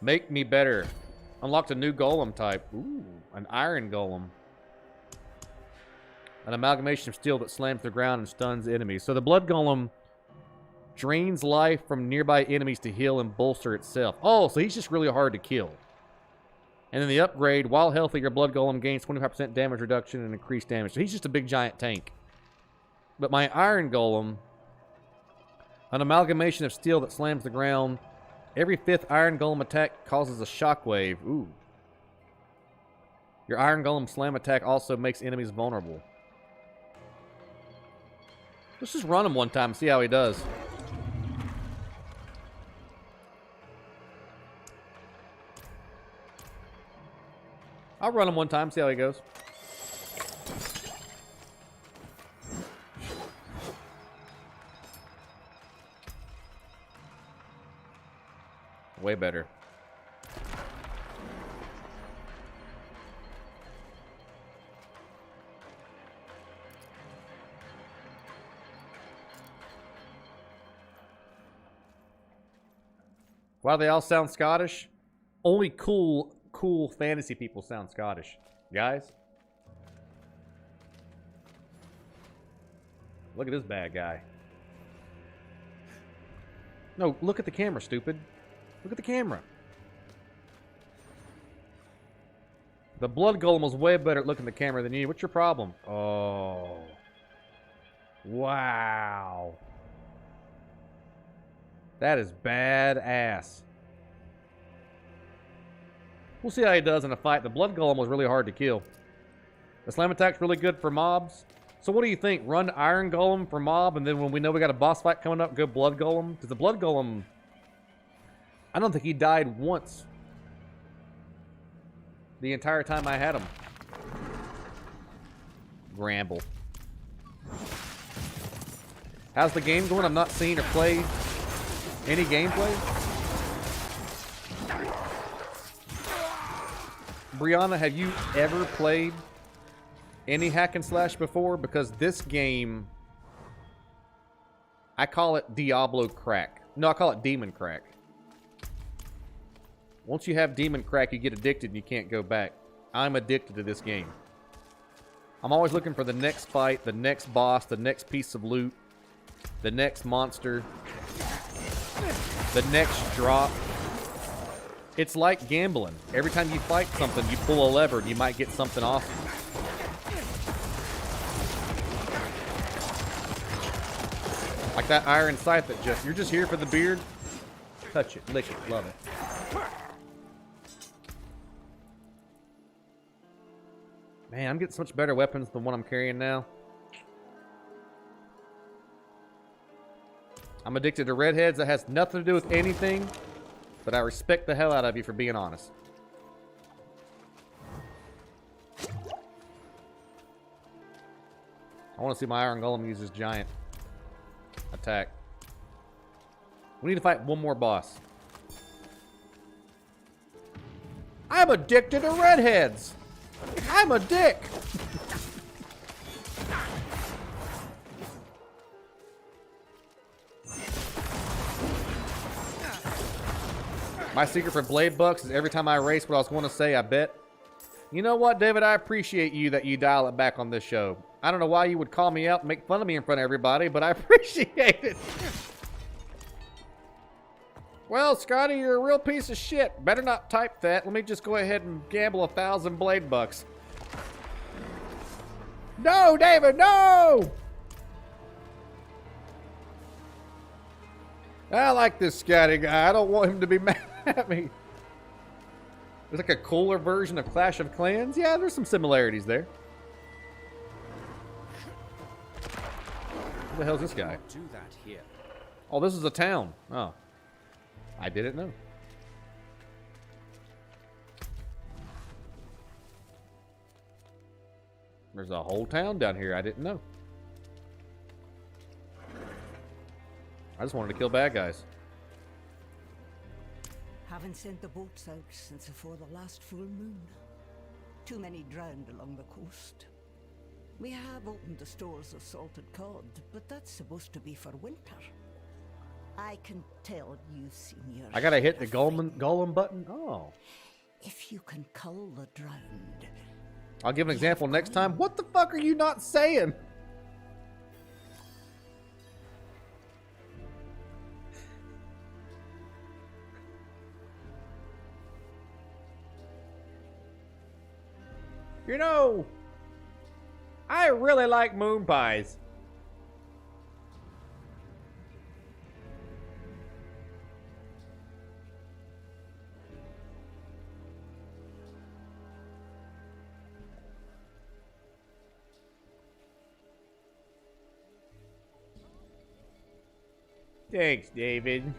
S1: Make me better. Unlocked a new golem type. Ooh, an iron golem. An amalgamation of steel that slams the ground and stuns enemies. So the blood golem drains life from nearby enemies to heal and bolster itself. Oh, so he's just really hard to kill. And then the upgrade, while healthy, your blood golem gains 25% damage reduction and increased damage. So he's just a big giant tank. But my iron golem, an amalgamation of steel that slams the ground. Every 5th iron golem attack causes a shockwave. Ooh. Your iron golem slam attack also makes enemies vulnerable. Let's just run him one time and see how he does. I'll run him one time, see how he goes. Way better. Why do they all sound Scottish? Only cool fantasy people sound Scottish. Guys? Look at this bad guy. No, look at the camera, stupid. Look at the camera. The blood golem was way better at looking at the camera than you. What's your problem? Oh. Wow. That is badass. We'll see how he does in a fight. The blood golem was really hard to kill. The slam attack's really good for mobs. So what do you think? Run Iron Golem for mob, and then when we know we got a boss fight coming up, go Blood Golem? Because the Blood Golem, I don't think he died once the entire time I had him. Gramble. How's the game going? I'm not seeing or played any gameplay. Brianna, have you ever played any hack and slash before? Because this game, I call it Diablo crack. No, I call it demon crack. Once you have demon crack, you get addicted and you can't go back. I'm addicted to this game. I'm always looking for the next fight, the next boss, the next piece of loot, the next monster, the next drop. It's like gambling. Every time you fight something, you pull a lever and you might get something awesome. Like that iron sight that you're just here for the beard. Touch it, lick it, love it. Man, I'm getting so much better weapons than what I'm carrying now. I'm addicted to redheads. That has nothing to do with anything, but I respect the hell out of you for being honest. I want to see my Iron Golem use his giant attack. We need to fight one more boss. I'm addicted to redheads. I'm a dick. My secret for Blade Bucks is every time I race what I was going to say, I bet. You know what, David? I appreciate you that you dial it back on this show. I don't know why you would call me out and make fun of me in front of everybody, but I appreciate it. Well, Scotty, you're a real piece of shit. Better not type that. Let me just go ahead and gamble 1,000 Blade Bucks. No, David, no! I like this Scotty guy. I don't want him to be mad at me. There's like a cooler version of Clash of Clans. Yeah, there's some similarities there. Who the hell's this guy?
S2: Do that here.
S1: Oh, this is a town. Oh. I didn't know. There's a whole town down here I didn't know. I just wanted to kill bad guys.
S15: Haven't sent the boats out since before the last full moon. Too many drowned along the coast. We have opened the stores of salted cod, but that's supposed to be for winter. I can tell you've seen your
S1: I gotta hit the golem button? Oh.
S15: If you can cull the drowned.
S1: I'll give an example next time. What the fuck are you not saying? You know, I really like moon pies. Thanks, David.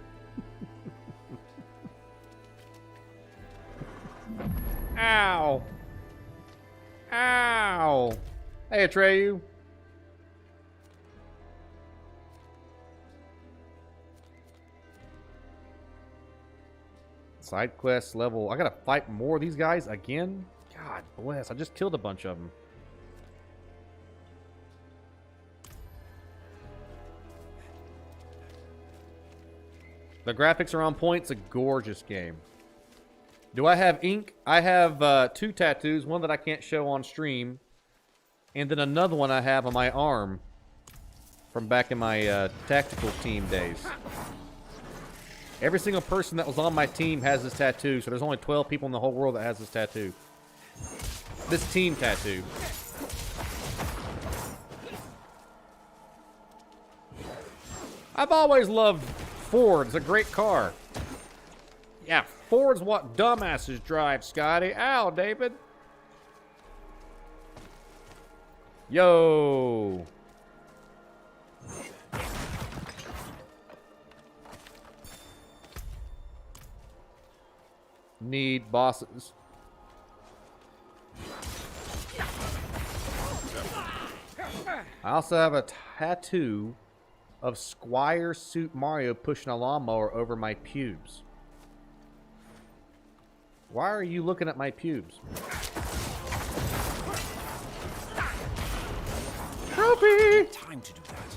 S1: Ow. Ow. Hey, Atreyu. Side quest level. I gotta fight more of these guys again? God bless. I just killed a bunch of them. The graphics are on point. It's a gorgeous game. Do I have ink? I have 2 tattoos. One that I can't show on stream. And then another one I have on my arm. From back in my tactical team days. Every single person that was on my team has this tattoo. So there's only 12 people in the whole world that has this tattoo. This team tattoo. I've always loved Ford. It's a great car. Yeah, Ford's what dumbasses drive, Scotty. Ow, David. Yo! Need bosses. I also have a tattoo of Squire Suit Mario pushing a lawnmower over my pubes. Why are you looking at my pubes? Trophy!
S2: Time to do that.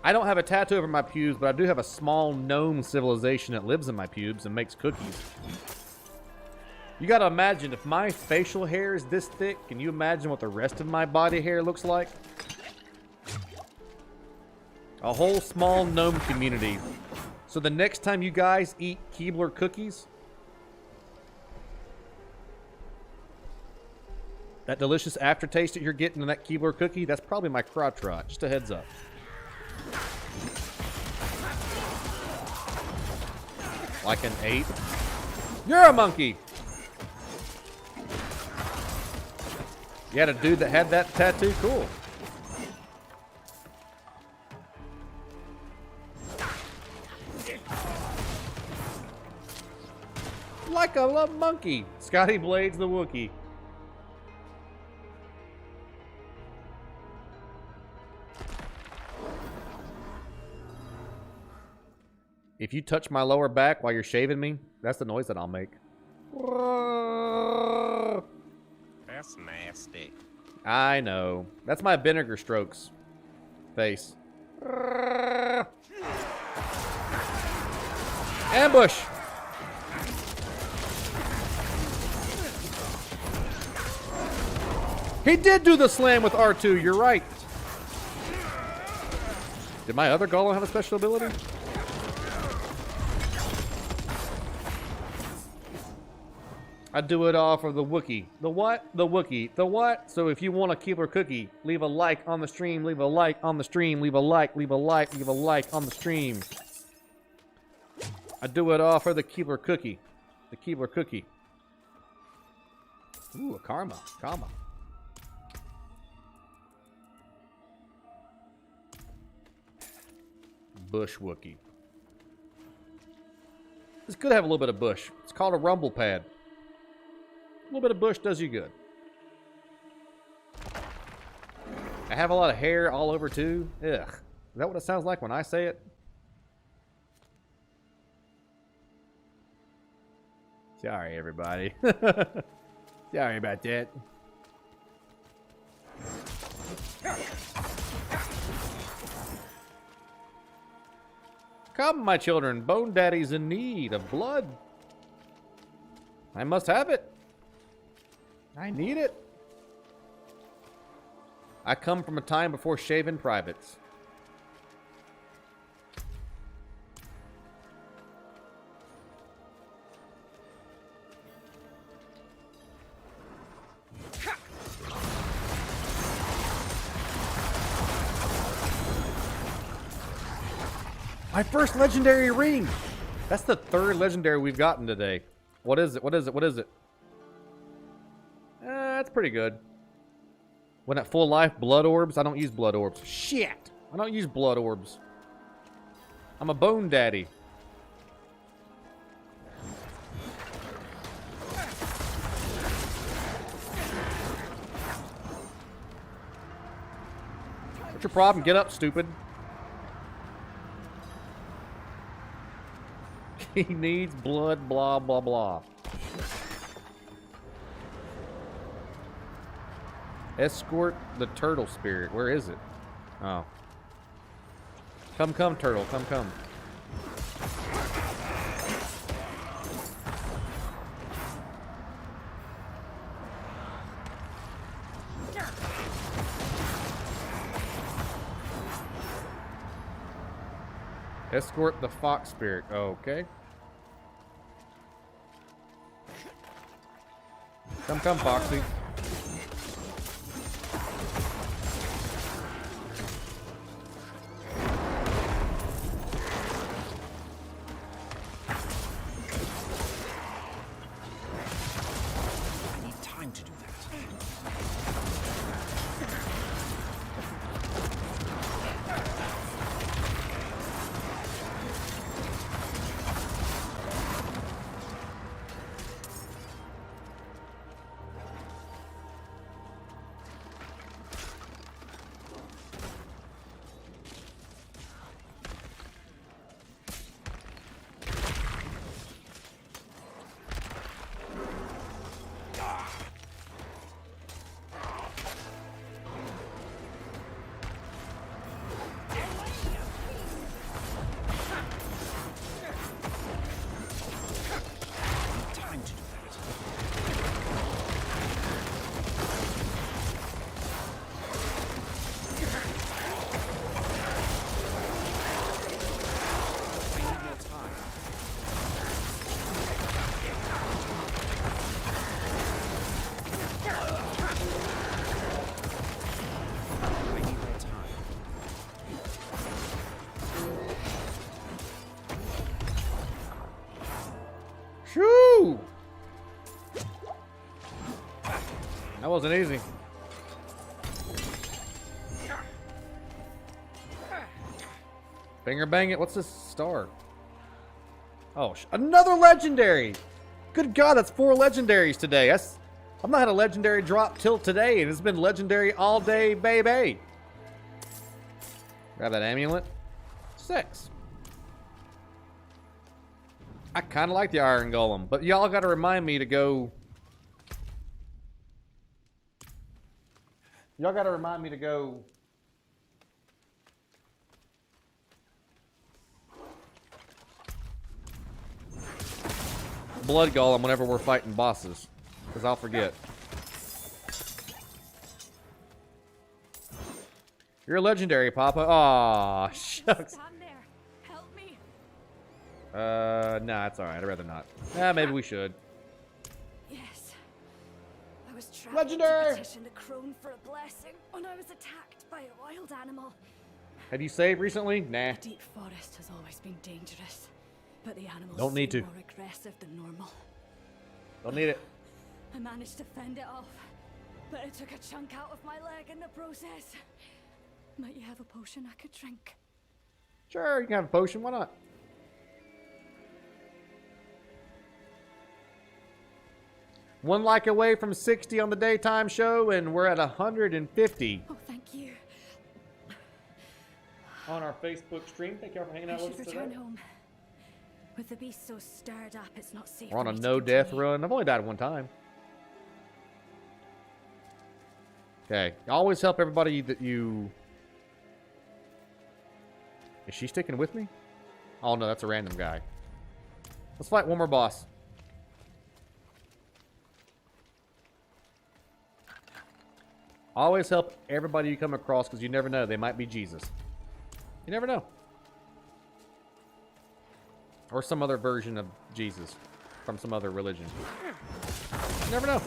S1: I don't have a tattoo over my pubes, but I do have a small gnome civilization that lives in my pubes and makes cookies. You gotta imagine, if my facial hair is this thick, can you imagine what the rest of my body hair looks like? A whole small gnome community. So the next time you guys eat Keebler cookies, that delicious aftertaste that you're getting in that Keebler cookie, that's probably my crotch rot. Just a heads up. Like an 8. You're a monkey! You had a dude that had that tattoo? Cool. Like a love monkey. Scotty Blades the Wookiee. If you touch my lower back while you're shaving me, that's the noise that I'll make.
S16: That's nasty.
S1: I know. That's my vinegar strokes face. Ambush! He did do the slam with R2, you're right. Did my other golem have a special ability? I do it all for the Wookiee. The what? The Wookiee. The what? So if you want a Keebler cookie, leave a like on the stream, leave a like on the stream, leave a like, leave a like, leave a like on the stream. I do it all for the Keebler cookie. The Keebler cookie. Ooh, a karma. Karma. Bush Wookiee. It's good to have a little bit of bush. It's called a rumble pad. A little bit of bush does you good. I have a lot of hair all over too. Ugh. Is that what it sounds like when I say it? Sorry, everybody. Sorry about that. Come, my children. Bone Daddy's in need of blood. I must have it. I need it. I come from a time before shaving privates. My first legendary ring. That's the third legendary we've gotten today. What is it? What is it? What is it? That's pretty good. When at full life, blood orbs. I don't use blood orbs. Shit! I don't use blood orbs. I'm a bone daddy. What's your problem? Get up, stupid. He needs blood, blah, blah, blah. Escort the turtle spirit. Where is it? Oh. Come, come, turtle. Come, come. Escort the fox spirit. Okay. Come, come, Foxy. Woo! That wasn't easy. Finger bang it. What's this star? Oh, another legendary. Good God, that's 4 legendaries today. I've not had a legendary drop till today, and it's been legendary all day, baby. Grab that amulet. 6. I kind of like the Iron Golem, but y'all got to remind me to go. Y'all got to remind me to go. Blood Golem whenever we're fighting bosses, because I'll forget. You're a legendary, Papa. Aw, shucks. Nah, it's alright. I'd rather not. Maybe we should.
S17: Yes. I was trying
S1: Legendary!
S17: to petition the crone for a blessing when I was attacked by a wild animal.
S1: Have you saved recently? Nah.
S17: The deep forest has always been dangerous, but the animals
S1: Don't need
S17: seem
S1: to.
S17: more aggressive than normal.
S1: Don't need it.
S17: I managed to fend it off, but it took a chunk out of my leg in the process. Might you have a potion I could drink?
S1: Sure, you can have a potion. Why not? One like away from 60 on the daytime show, and we're at 150.
S17: Oh, thank you.
S1: On our Facebook stream. Thank y'all for hanging
S17: I
S1: out with
S17: should
S1: us
S17: return
S1: today.
S17: home. With the beast so stirred up, it's not safe.
S1: We're on
S17: for
S1: a
S17: me to
S1: no-death
S17: continue.
S1: run. I've only died one time. Okay. Always help everybody that you... Is she sticking with me? Oh, no, that's a random guy. Let's fight one more boss. Always help everybody you come across, because you never know. They might be Jesus. You never know. Or some other version of Jesus from some other religion. You never know.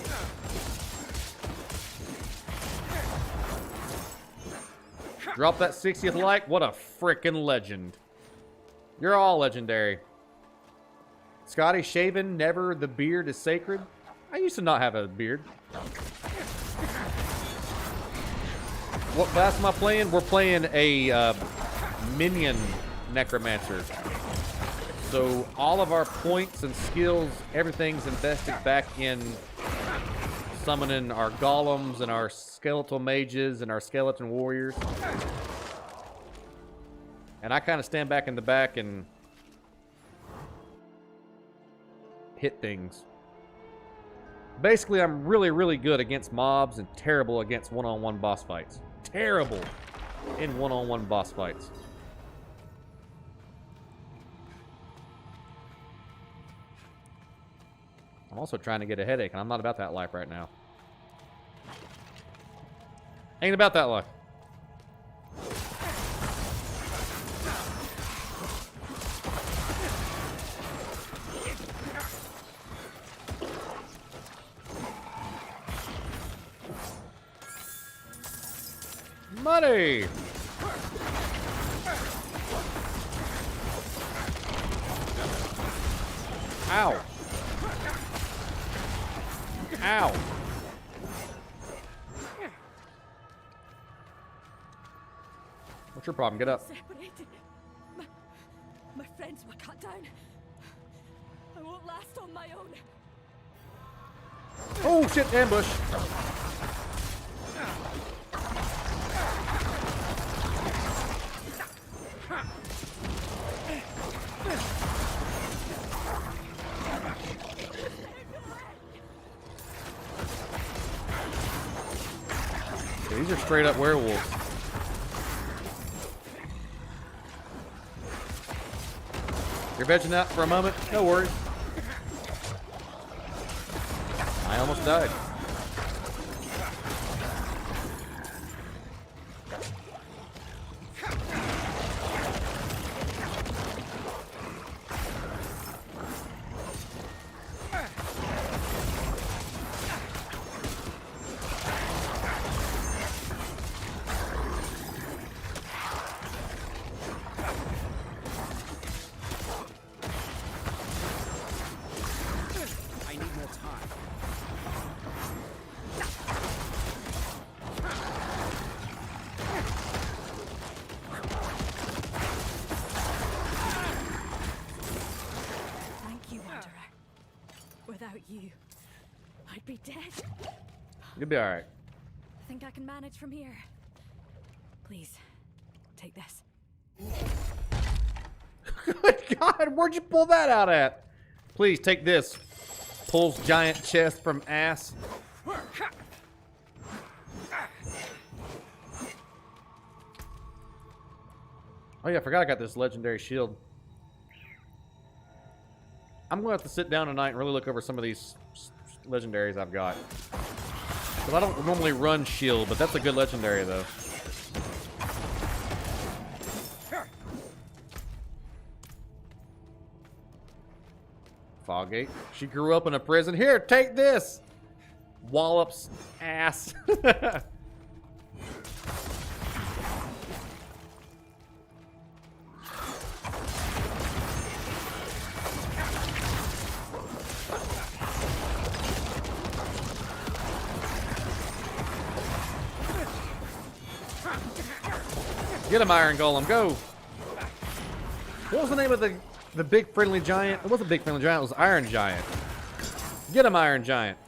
S1: Drop that 60th like. What a frickin' legend. You're all legendary. Scotty, shaven, never, the beard is sacred. I used to not have a beard. What class am I playing? We're playing a minion necromancer. So all of our points and skills, everything's invested back in summoning our golems and our skeletal mages and our skeleton warriors. And I kind of stand back in the back and hit things. Basically, I'm really, really good against mobs and terrible against one-on-one boss fights. Terrible in one-on-one boss fights. I'm also trying to get a headache, and I'm not about that life right now. Ain't about that life. Money! Ow. Ow. What's your problem? Get up.
S17: Separated. My friends were cut down. I won't last on my own.
S1: Oh, shit, ambush. Yeah, these are straight up werewolves. You're vegging out for a moment? No worries. I almost died.
S17: Without you, I'd be dead.
S1: You'll be alright.
S17: I think I can manage from here. Please, take this.
S1: Good God, where'd you pull that out at? Please take this. Pulls giant chest from ass. Oh yeah, I forgot I got this legendary shield. I'm gonna have to sit down tonight and really look over some of these legendaries I've got. Because I don't normally run shield, but that's a good legendary though. Foggate. She grew up in a prison. Here, take this! Wallops ass. Get him, Iron Golem, go! What was the name of the big friendly giant? It wasn't big friendly giant, it was Iron Giant. Get him, Iron Giant.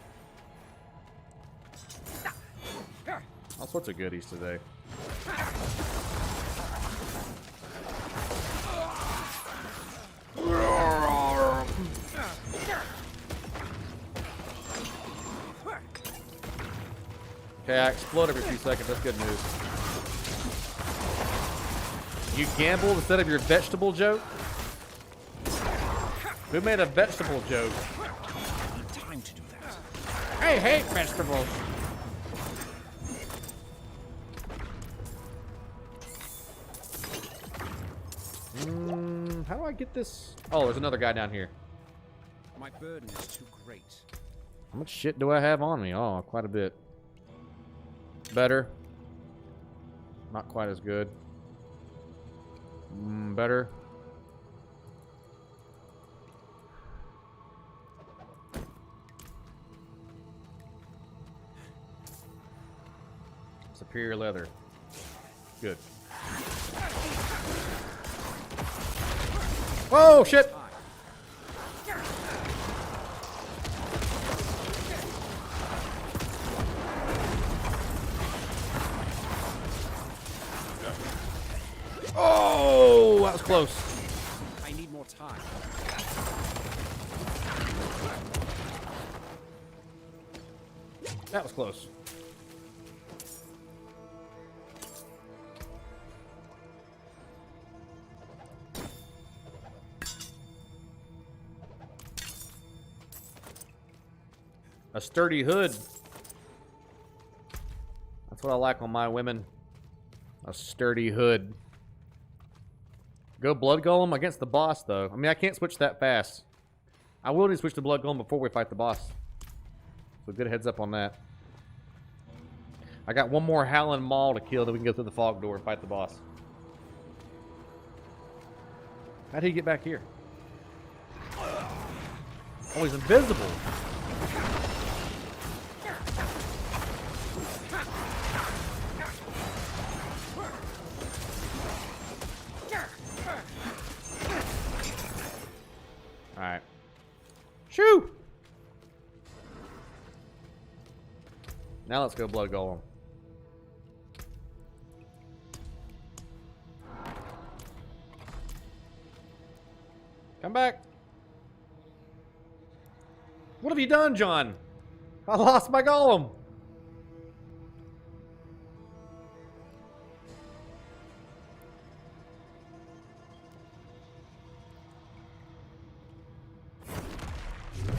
S1: All sorts of goodies today. Okay, I explode every few seconds. That's good news. You gamble instead of your vegetable joke? Who made a vegetable joke?
S2: Time to do that.
S1: I hate vegetables. How do I get this? Oh, there's another guy down here.
S2: My burden is too great.
S1: How much shit do I have on me? Oh, quite a bit. Better. Not quite as good. Better. Superior leather. Good. Oh, shit! Oh, that was close.
S2: I need more time.
S1: That was close. A sturdy hood. That's what I like on my women. A sturdy hood. Go Blood Golem against the boss, though. I mean, I can't switch that fast. I will need to switch to Blood Golem before we fight the boss. So good heads up on that. I got one more Howling Maul to kill, then we can go through the fog door and fight the boss. How did he get back here? Oh, he's invisible. Alright. Shoo! Now let's go Blood Golem. Come back. What have you done, John? I lost my golem.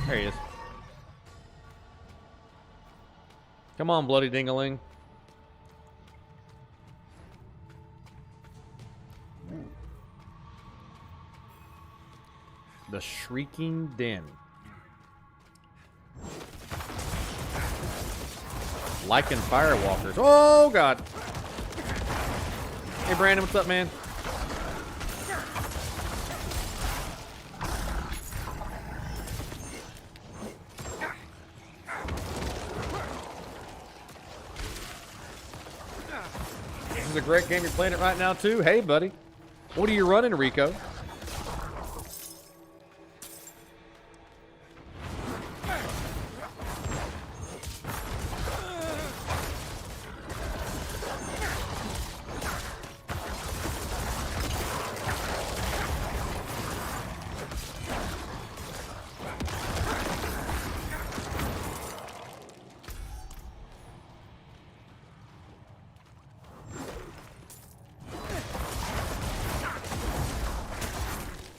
S1: There he is. Come on, bloody dingaling. The Shrieking Den. Lycan Firewalkers. Oh, God. Hey, Brandon, what's up, man? This is a great game. You're playing it right now, too. Hey, buddy. What are you running, Rico?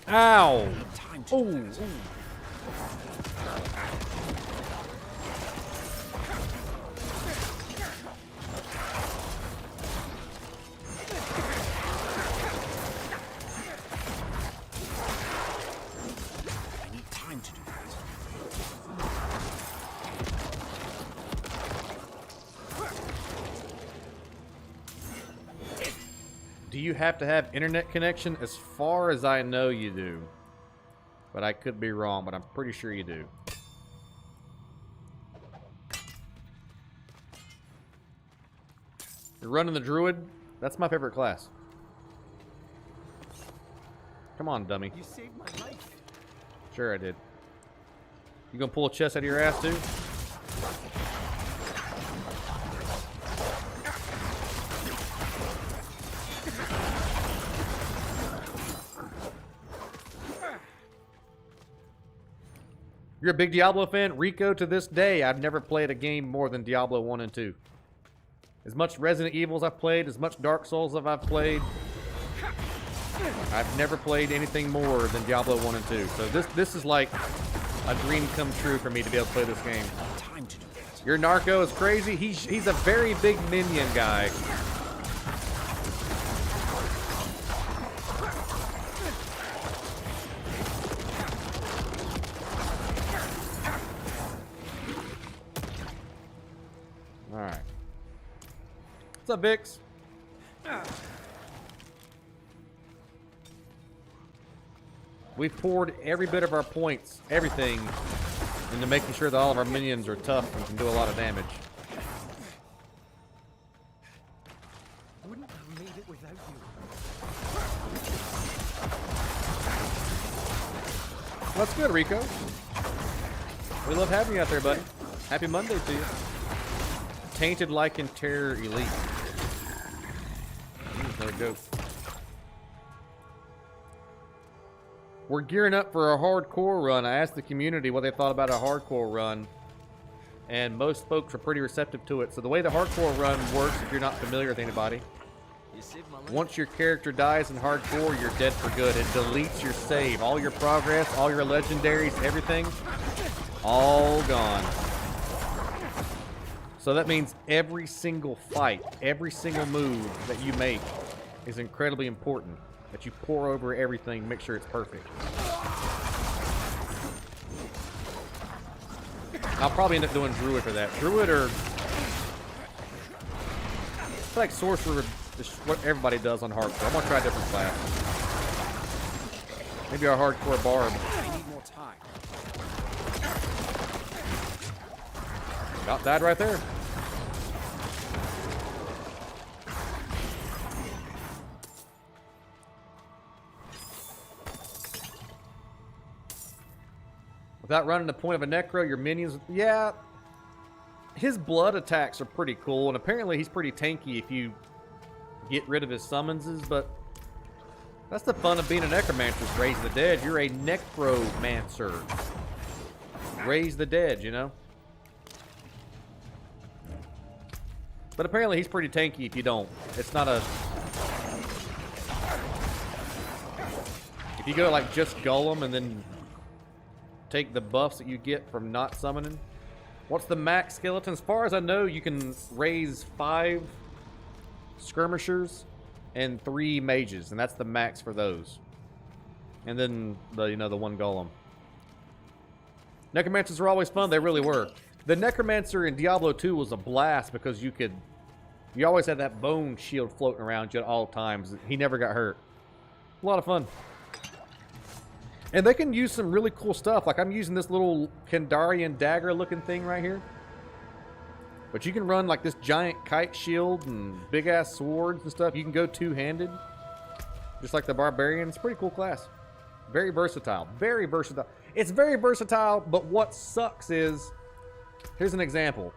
S1: Ow! Ooh.
S2: I need time to do that.
S1: Do you have to have internet connection? As far as I know, you do. But I could be wrong, but I'm pretty sure you do. You're running the druid? That's my favorite class. Come on, dummy.
S7: You saved my life.
S1: Sure I did. You gonna pull a chest out of your ass, too? You're a big Diablo fan? Rico, to this day, I've never played a game more than Diablo 1 and 2. As much Resident Evil as I've played, as much Dark Souls as I've played, I've never played anything more than Diablo 1 and 2. So this is like a dream come true for me to be able to play this game. Your Narco is crazy. He's a very big minion guy. Alright. What's up, Vix? We've poured every bit of our points, everything, into making sure that all of our minions are tough and can do a lot of damage.
S7: Wouldn't have made it without you.
S1: Well, that's good, Rico. We love having you out there, buddy. Happy Monday to you. Tainted Lycan Terror Elite. There we go. We're gearing up for a hardcore run. I asked the community what they thought about a hardcore run, and most folks are pretty receptive to it. So the way the hardcore run works, if you're not familiar with anybody, once your character dies in hardcore, you're dead for good. It deletes your save. All your progress, all your legendaries, everything, all gone. So that means every single fight, every single move that you make is incredibly important. That you pour over everything, make sure it's perfect. I'll probably end up doing Druid for that. Druid or... It's like Sorcerer is what everybody does on hardcore. I'm gonna try a different class. Maybe our hardcore Barb.
S2: I need more time.
S1: About died right there. Without running the point of a Necro, your minions... Yeah. His blood attacks are pretty cool, and apparently he's pretty tanky if you get rid of his summonses, but... That's the fun of being a Necromancer, is raise the dead. You're a Necromancer. Raise the dead, you know? But apparently he's pretty tanky if you don't. It's not a... If you go like just Golem and then... take the buffs that you get from not summoning. What's the max skeleton? As far as I know, you can raise 5 skirmishers and 3 mages, and that's the max for those. And then the the 1 golem. Necromancers are always fun. They really were. The Necromancer in Diablo 2 was a blast because you always had that bone shield floating around you at all times. He never got hurt. A lot of fun. And they can use some really cool stuff. Like I'm using this little Kandarian dagger looking thing right here. But you can run like this giant kite shield and big ass swords and stuff. You can go two-handed. Just like the barbarian. It's a pretty cool class. Very versatile. Very versatile. It's very versatile, but what sucks is, here's an example.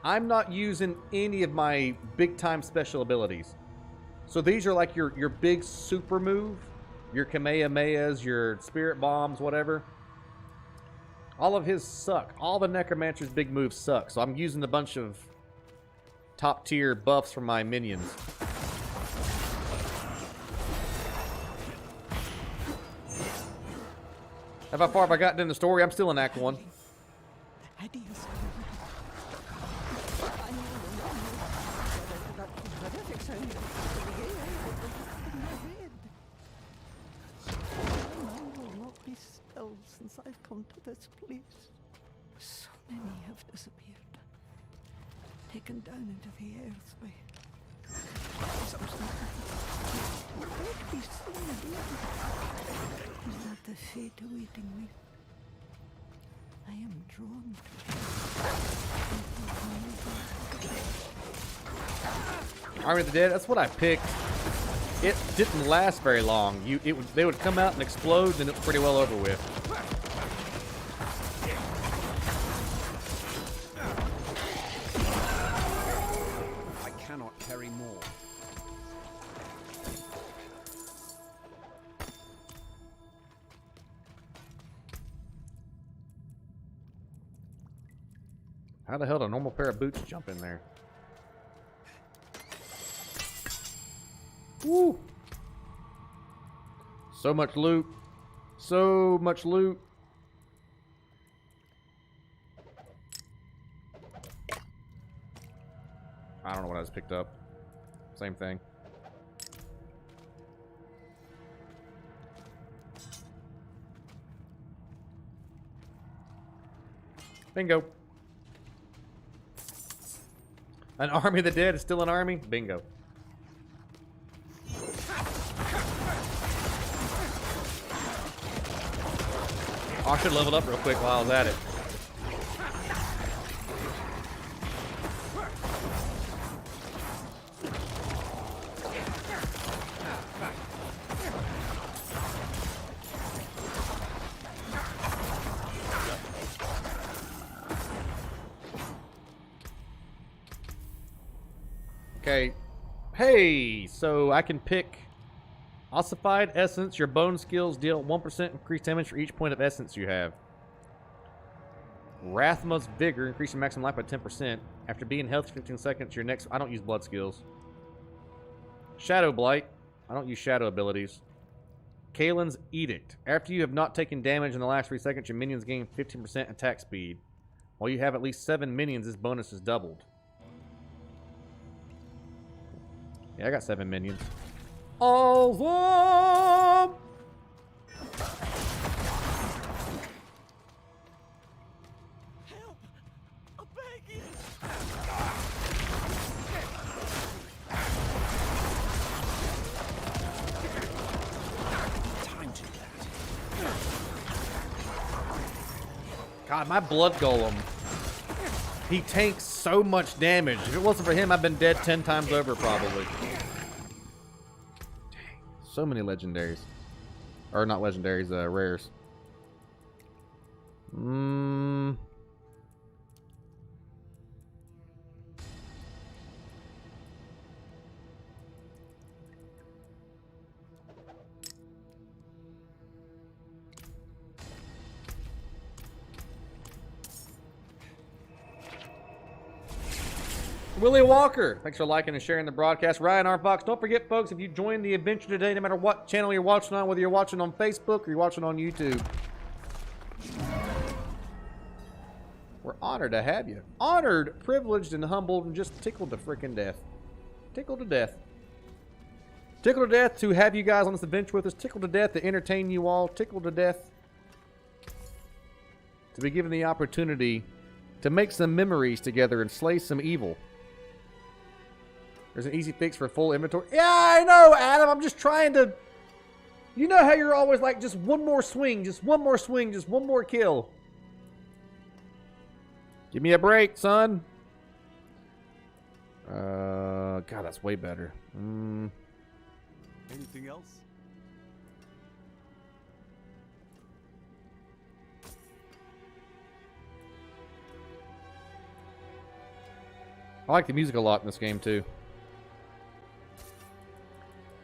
S1: I'm not using any of my big time special abilities. So these are like your big super move. Your Kamehamehas, your Spirit Bombs, whatever. All of his suck. All the Necromancer's big moves suck. So I'm using a bunch of top tier buffs from my minions. How far have I gotten in the story? I'm still in Act 1.
S15: Since I've come to this place, so many have disappeared, taken down into the earth by something. Is that the fate awaiting me? I am drawn to
S1: Army of the Dead, that's what I picked. It didn't last very long. They would come out and explode, and it was pretty well over with.
S2: I cannot carry more.
S1: How the hell did a normal pair of boots jump in there? Woo! So much loot. So much loot. I don't know what I just picked up. Same thing. Bingo. An army of the dead is still an army? Bingo. I should level up real quick while I was at it. Okay. Hey, so I can pick Ossified Essence. Your bone skills deal 1% increased damage for each point of essence you have. Rathma's Vigor, increase your maximum life by 10%. After being healthy for 15 seconds, your next... I don't use blood skills. Shadow Blight. I don't use shadow abilities. Kalen's Edict. After you have not taken damage in the last 3 seconds, your minions gain 15% attack speed. While you have at least 7 minions, this bonus is doubled. Yeah, I got 7 minions. Awesome! God, my blood golem. He takes so much damage. If it wasn't for him, I've been dead 10 times over, probably. Dang, so many legendaries. Or not legendaries, rares. Willie Walker, thanks for liking and sharing the broadcast. Ryan R. Fox, don't forget, folks, if you join the adventure today, no matter what channel you're watching on, whether you're watching on Facebook or you're watching on YouTube, we're honored to have you. Honored, privileged, and humbled, and just tickled to freaking death. Tickled to death. Tickled to death to have you guys on this adventure with us. Tickled to death to entertain you all. Tickled to death to be given the opportunity to make some memories together and slay some evil. There's an easy fix for full inventory. Yeah, I know, Adam. I'm just trying to... You know how you're always like, just one more swing, just one more swing, just one more kill. Give me a break, son. God, that's way better.
S18: Anything else?
S1: I like the music a lot in this game, too.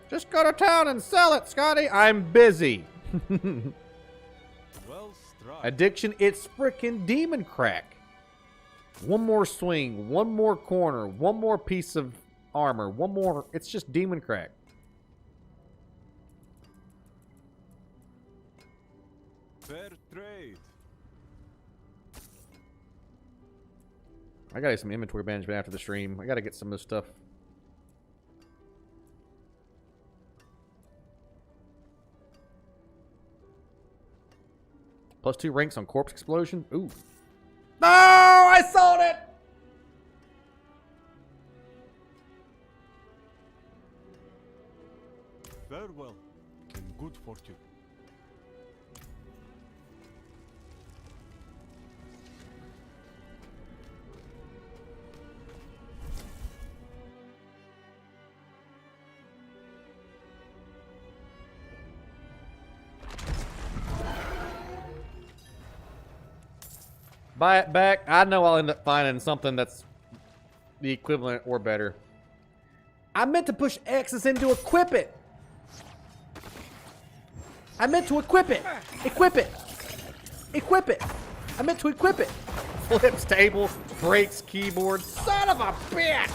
S1: Just go to town and sell it, Scotty. I'm busy.
S18: Well struck.
S1: Addiction, it's freaking demon crack. One more swing, one more corner, one more piece of armor, one more. It's just demon crack.
S11: Fair trade.
S1: I gotta get some inventory management after the stream. I gotta get some of this stuff. +2 ranks on corpse explosion. Ooh. No! I sold it!
S11: Farewell, and good fortune.
S1: Buy it back. I know I'll end up finding something that's the equivalent or better. I meant to push X's into equip it. I meant to equip it. Equip it. Equip it. I meant to equip it. Flips table, breaks keyboard. Son of a bitch.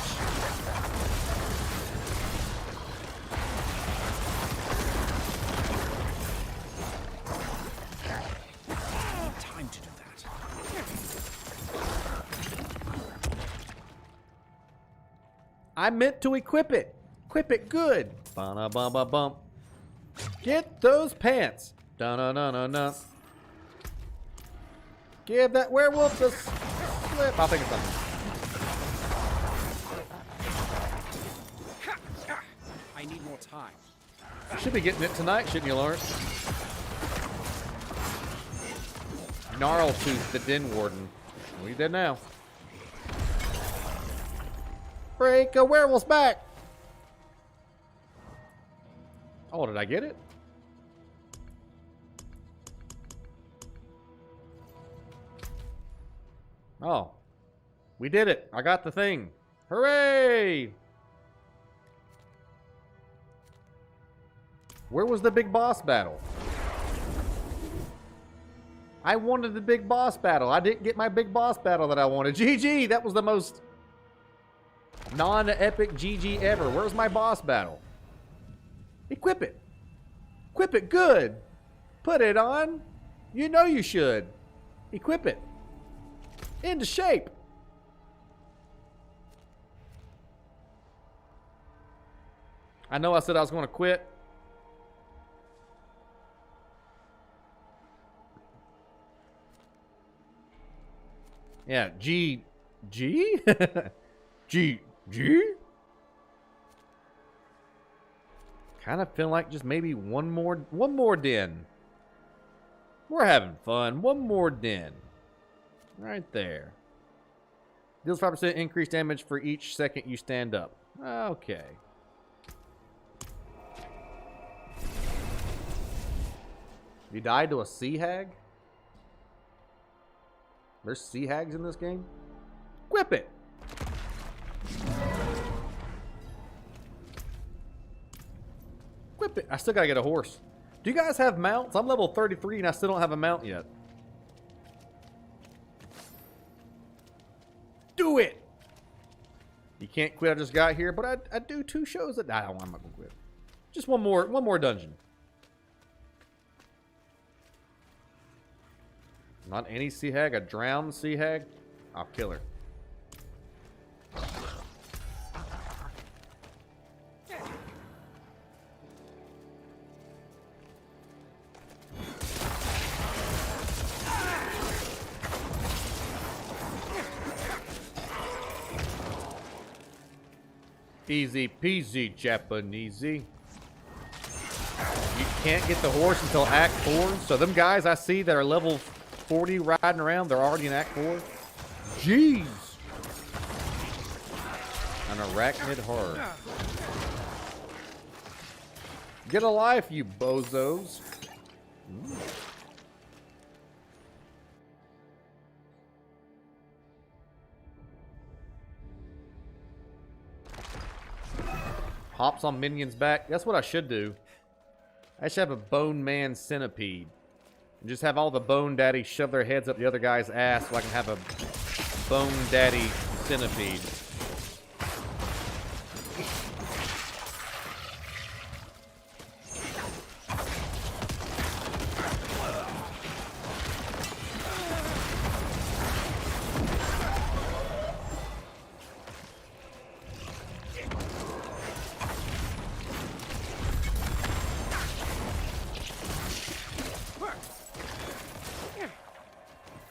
S2: Time to do that.
S1: I meant to equip it. Equip it good. Ba-na-ba-ba-bump. Get those pants. Da-na-na-na-na. Give that werewolf the slip. I'll think of something.
S2: I need more time.
S1: You should be getting it tonight, shouldn't you, Lawrence? Gnarltooth, the Den Warden. We did now. Break a werewolf's back. Oh, did I get it? Oh. We did it. I got the thing. Hooray! Where was the big boss battle? I wanted the big boss battle. I didn't get my big boss battle that I wanted. GG! That was the most non-epic GG ever. Where's my boss battle? Equip it. Equip it good. Put it on. You know you should. Equip it. Into shape. I know I said I was going to quit. Yeah, G? G? G? Kind of feel like just maybe one more den. We're having fun. One more den. Right there. Deals 5% increased damage for each second you stand up. Okay. You died to a sea hag? There's sea hags in this game? Whip it! Whip it! I still gotta get a horse. Do you guys have mounts? I'm level 33 and I still don't have a mount yet. Do it! You can't quit, I just got here, but I do 2 shows a day. I'm not gonna quit. Just one more dungeon. Not any sea hag, a drowned sea hag. I'll kill her. Easy peasy, Japanesey. You can't get the horse until Act 4. So them guys I see that are level 40 riding around, they're already in Act 4. Jeez. An arachnid horde. Get a life, you bozos. Ooh. Hops on minions back. That's what I should do. I should have a bone man centipede. And just have all the bone daddies shove their heads up the other guy's ass so I can have a bone daddy centipede.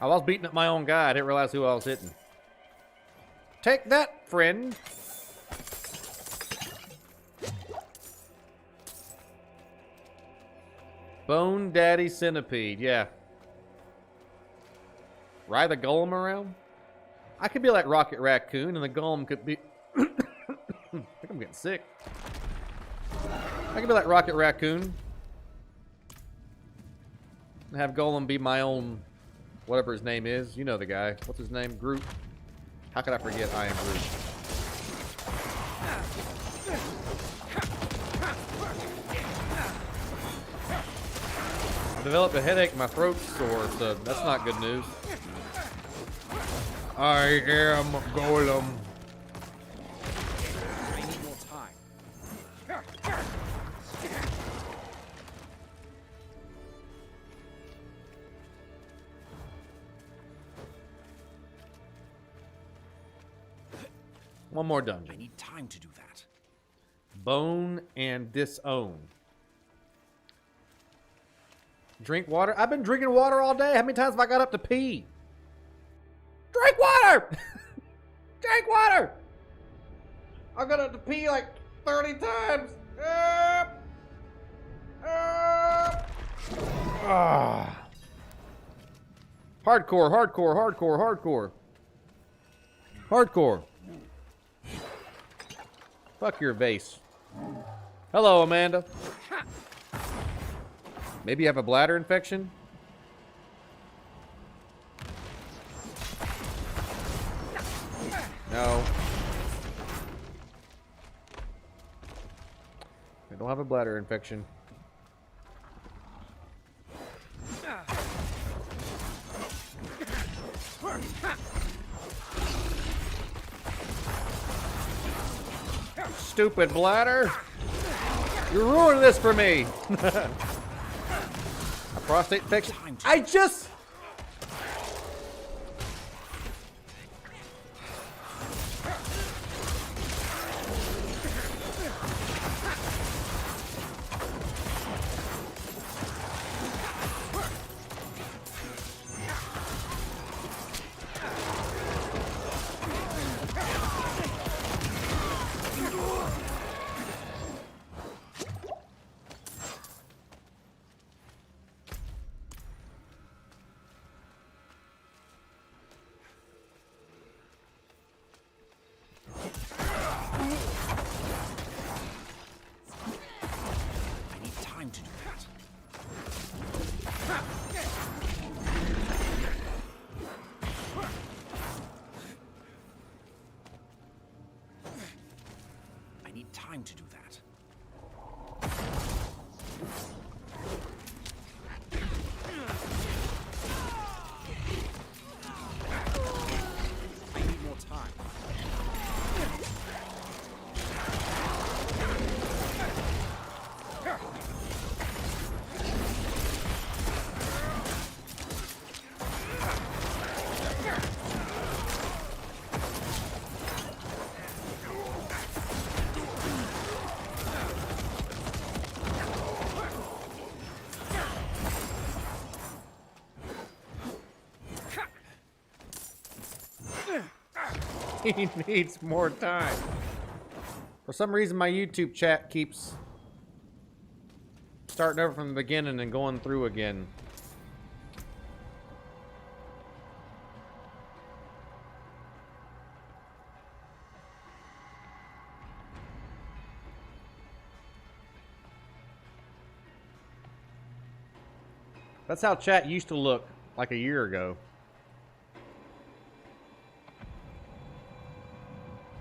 S1: I was beating up my own guy. I didn't realize who I was hitting. Take that, friend. Bone Daddy Centipede, yeah. Ride the golem around? I could be like Rocket Raccoon, and the golem could be... I think I'm getting sick. I could be like Rocket Raccoon. And have golem be my own... whatever his name is. You know the guy. What's his name? Groot. How could I forget I am Groot? I developed a headache, my throat's sore, so that's not good news. I am Golem.
S2: I need more time.
S1: One more dungeon.
S2: I need time to do that.
S1: Bone and disown. Drink water? I've been drinking water all day. How many times have I got up to pee? Drink water! Drink water! I got up to pee like 30 times. Hardcore, hardcore, hardcore, hardcore. Hardcore. Fuck your vase. Hello, Amanda. Maybe you have a bladder infection? No. I don't have a bladder infection. Stupid bladder. You're ruining this for me. A prostate infection. I just...
S2: Time to do that. I need more time.
S1: He needs more time. For some reason, my YouTube chat keeps starting over from the beginning and going through again. That's how chat used to look like a year ago.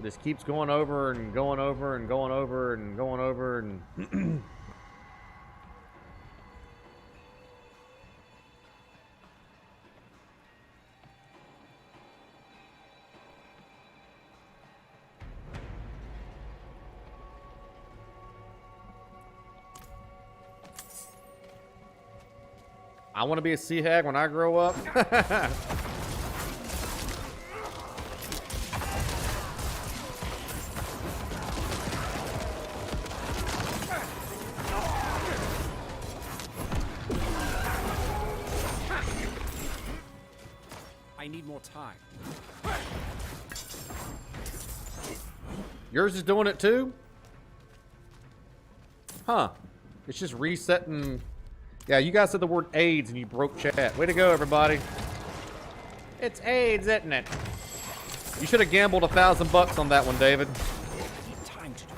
S1: It just keeps going over and going over and going over and going over and... I want to be a sea hag when I grow up.
S18: I need more time.
S1: Yours is doing it too? Huh. It's just resetting. Yeah, you guys said the word AIDS and you broke chat. Way to go, everybody. It's AIDS, isn't it? You should have gambled $1,000 on that one, David.
S18: Time to do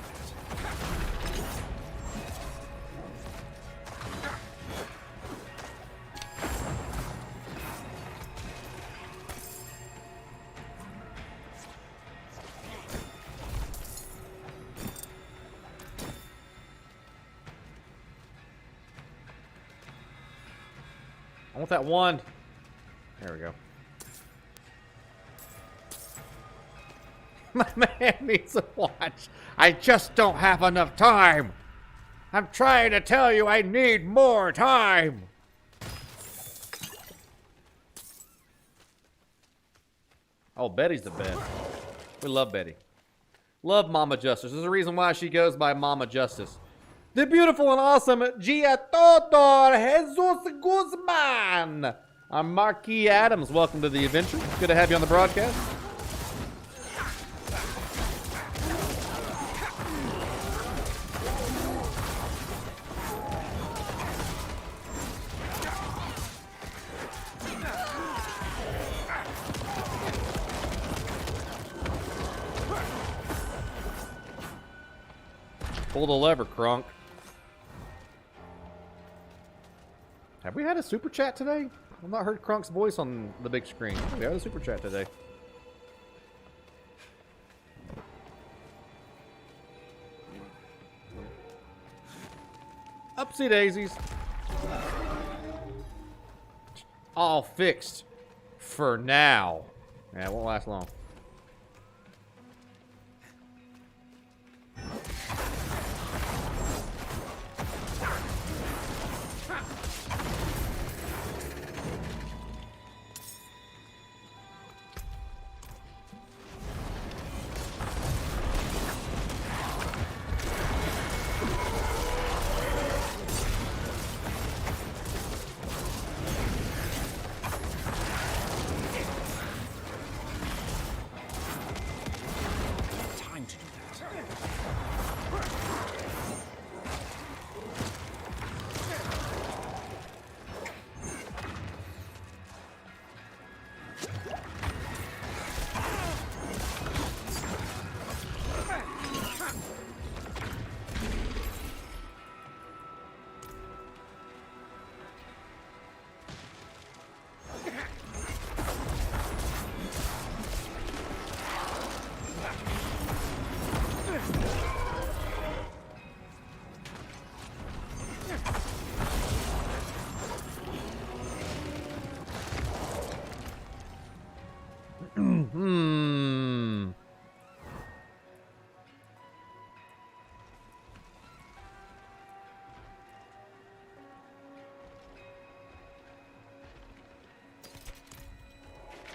S1: I want that wand. There we go. My man needs a watch. I just don't have enough time. I'm trying to tell you I need more time. Oh, Betty's the best. We love Betty. Love Mama Justice. There's a reason why she goes by Mama Justice. The beautiful and awesome Gia Totor Jesus Guzman. I'm Marquis Adams. Welcome to the adventure. Good to have you on the broadcast. Pull the lever, Kronk. Have we had a super chat today? I've not heard Kronk's voice on the big screen. We had a super chat today. Upsy daisies. All fixed. For now. Yeah, it won't last long.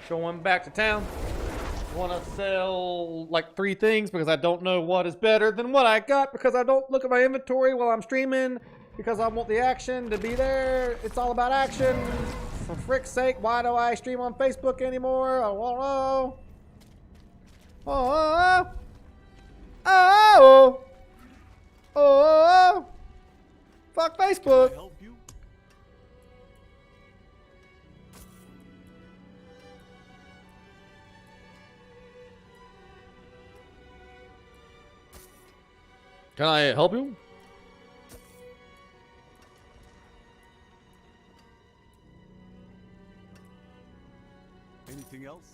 S1: Going back to town. Want to sell like 3 things because I don't know what is better than what I got because I don't look at my inventory while I'm streaming because I want the action to be there. It's all about action. For frick's sake, why do I stream on Facebook anymore? I don't know. Oh, oh, oh, oh, fuck Facebook. Can I help you?
S11: Anything else?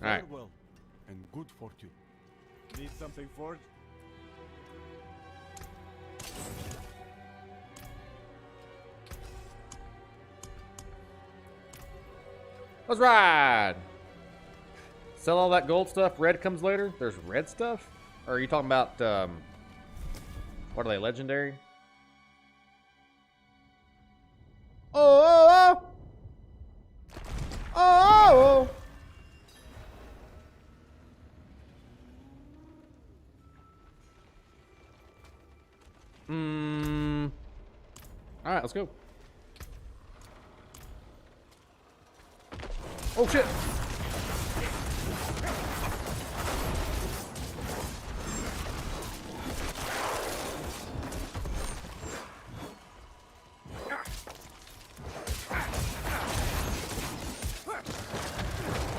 S1: All right.
S11: Farewell and good fortune. Need something forged?
S1: Let's ride. Sell all that gold stuff. Red comes later. There's red stuff? Or are you talking about, what are they, legendary? Oh, oh, oh, oh, oh. Alright, let's go. Oh shit!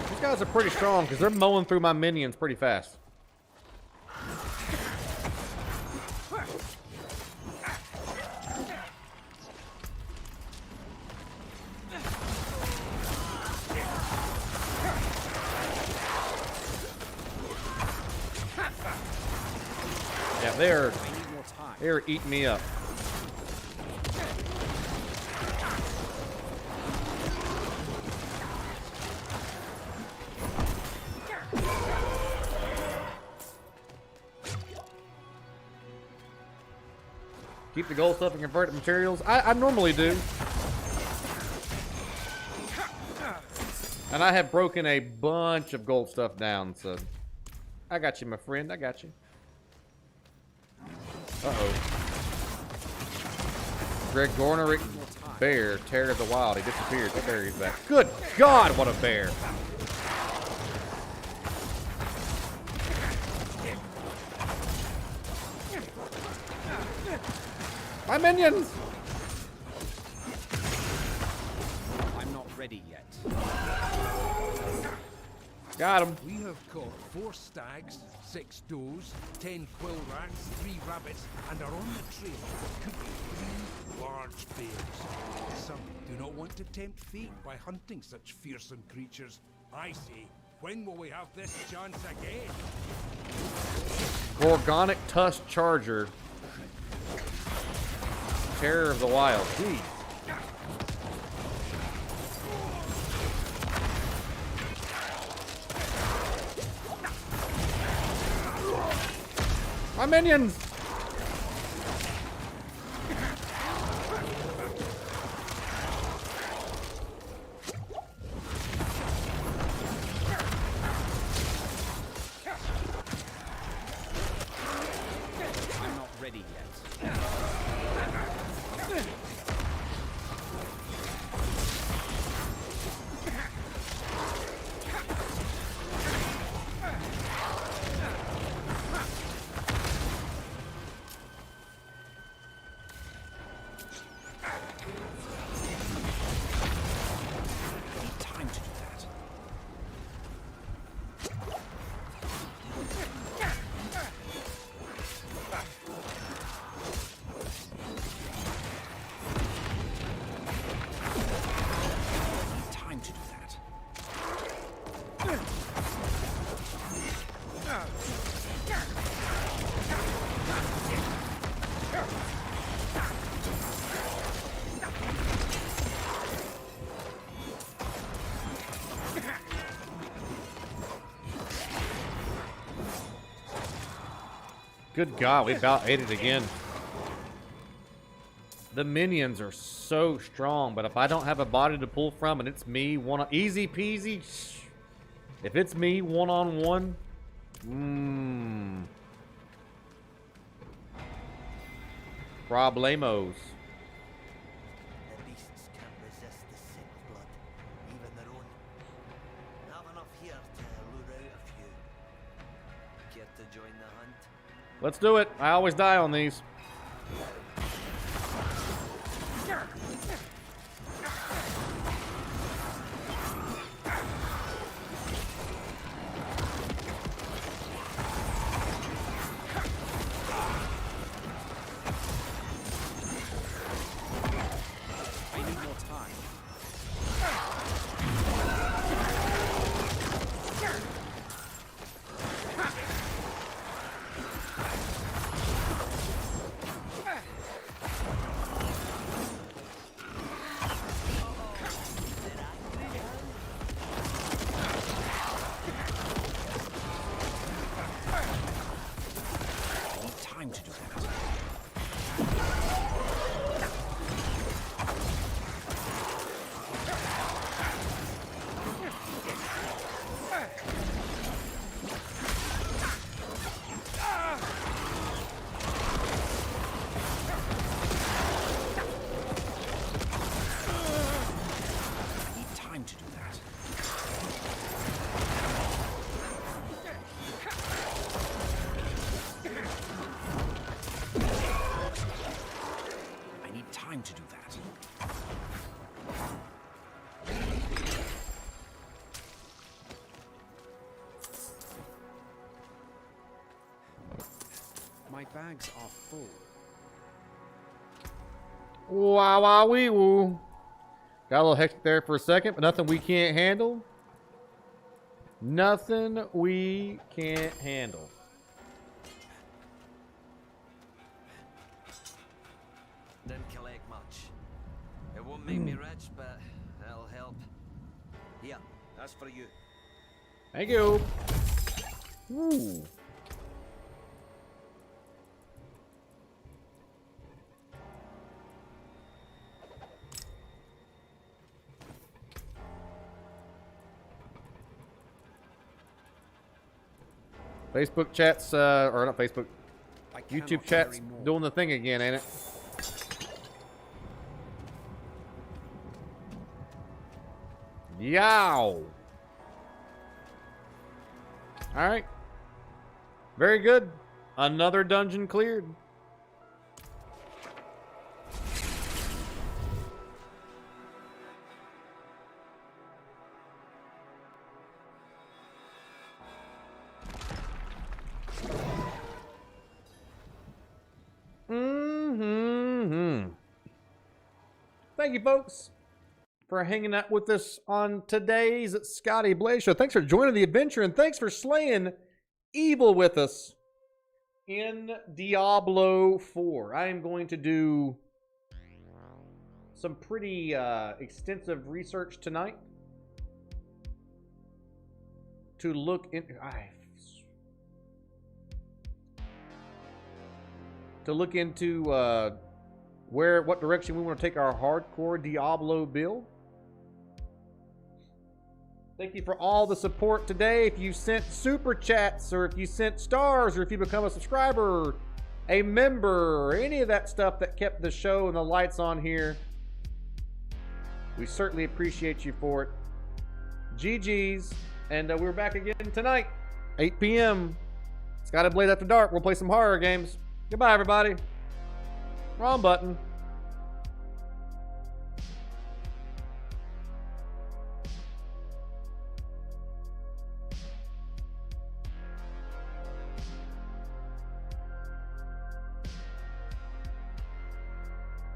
S1: These guys are pretty strong because they're mowing through my minions pretty fast. Yeah, they're eating me up. Keep the gold stuff and convert it to materials. I normally do. And I have broken a bunch of gold stuff down, so I got you, my friend. I got you. Uh-oh. Gregorneric bear, Terror of the Wild. He disappeared. Oh, there he's back. Good God, what a bear. My minions!
S2: I'm not ready yet.
S1: Got him.
S18: We have caught 4 stags, 6 does, 10 quill rats, 3 rabbits, and are on the trail of cooking 3 large bears. Some do not want to tempt fate by hunting such fearsome creatures. I say, when will we have this chance again?
S1: Gorgonic Tusk Charger. Terror of the Wild. Jeez. My minions!
S2: I'm not ready yet. Good God, we about ate it again. The minions are so strong, but if I don't have a body to pull from and it's me one easy peasy, if it's me one-on-one, problemos.
S19: The beasts can't resist the scent of blood, even their own. Have enough here to lure out a few. Care to join the hunt?
S1: Let's do it. I always die on these.
S2: I need more time. Time to do that.
S9: My bags are full.
S2: Wow, wow, wee woo. Got a little hectic there for a second, but nothing we can't handle. Nothing we can't handle.
S19: Didn't collect much. It won't make me rich, but it'll help. Here, that's for you.
S2: Thank you. Ooh. Facebook chats, or not Facebook, YouTube chats doing the thing again, ain't it? Yow! Alright. Very good. Another dungeon cleared. Thank you, folks, for hanging out with us on today's Scotty Blaze Show. Thanks for joining the adventure, and thanks for slaying evil with us in Diablo 4. I am going to do some pretty extensive research tonight to look into what direction we want to take our hardcore Diablo build. Thank you for all the support today. If you sent super chats, or if you sent stars, or if you become a subscriber, a member, or any of that stuff that kept the show and the lights on here, we certainly appreciate you for it. GG's, and we're back again tonight, 8 p.m. Scotty Blaze After Dark. We'll play some horror games. Goodbye, everybody. Wrong button.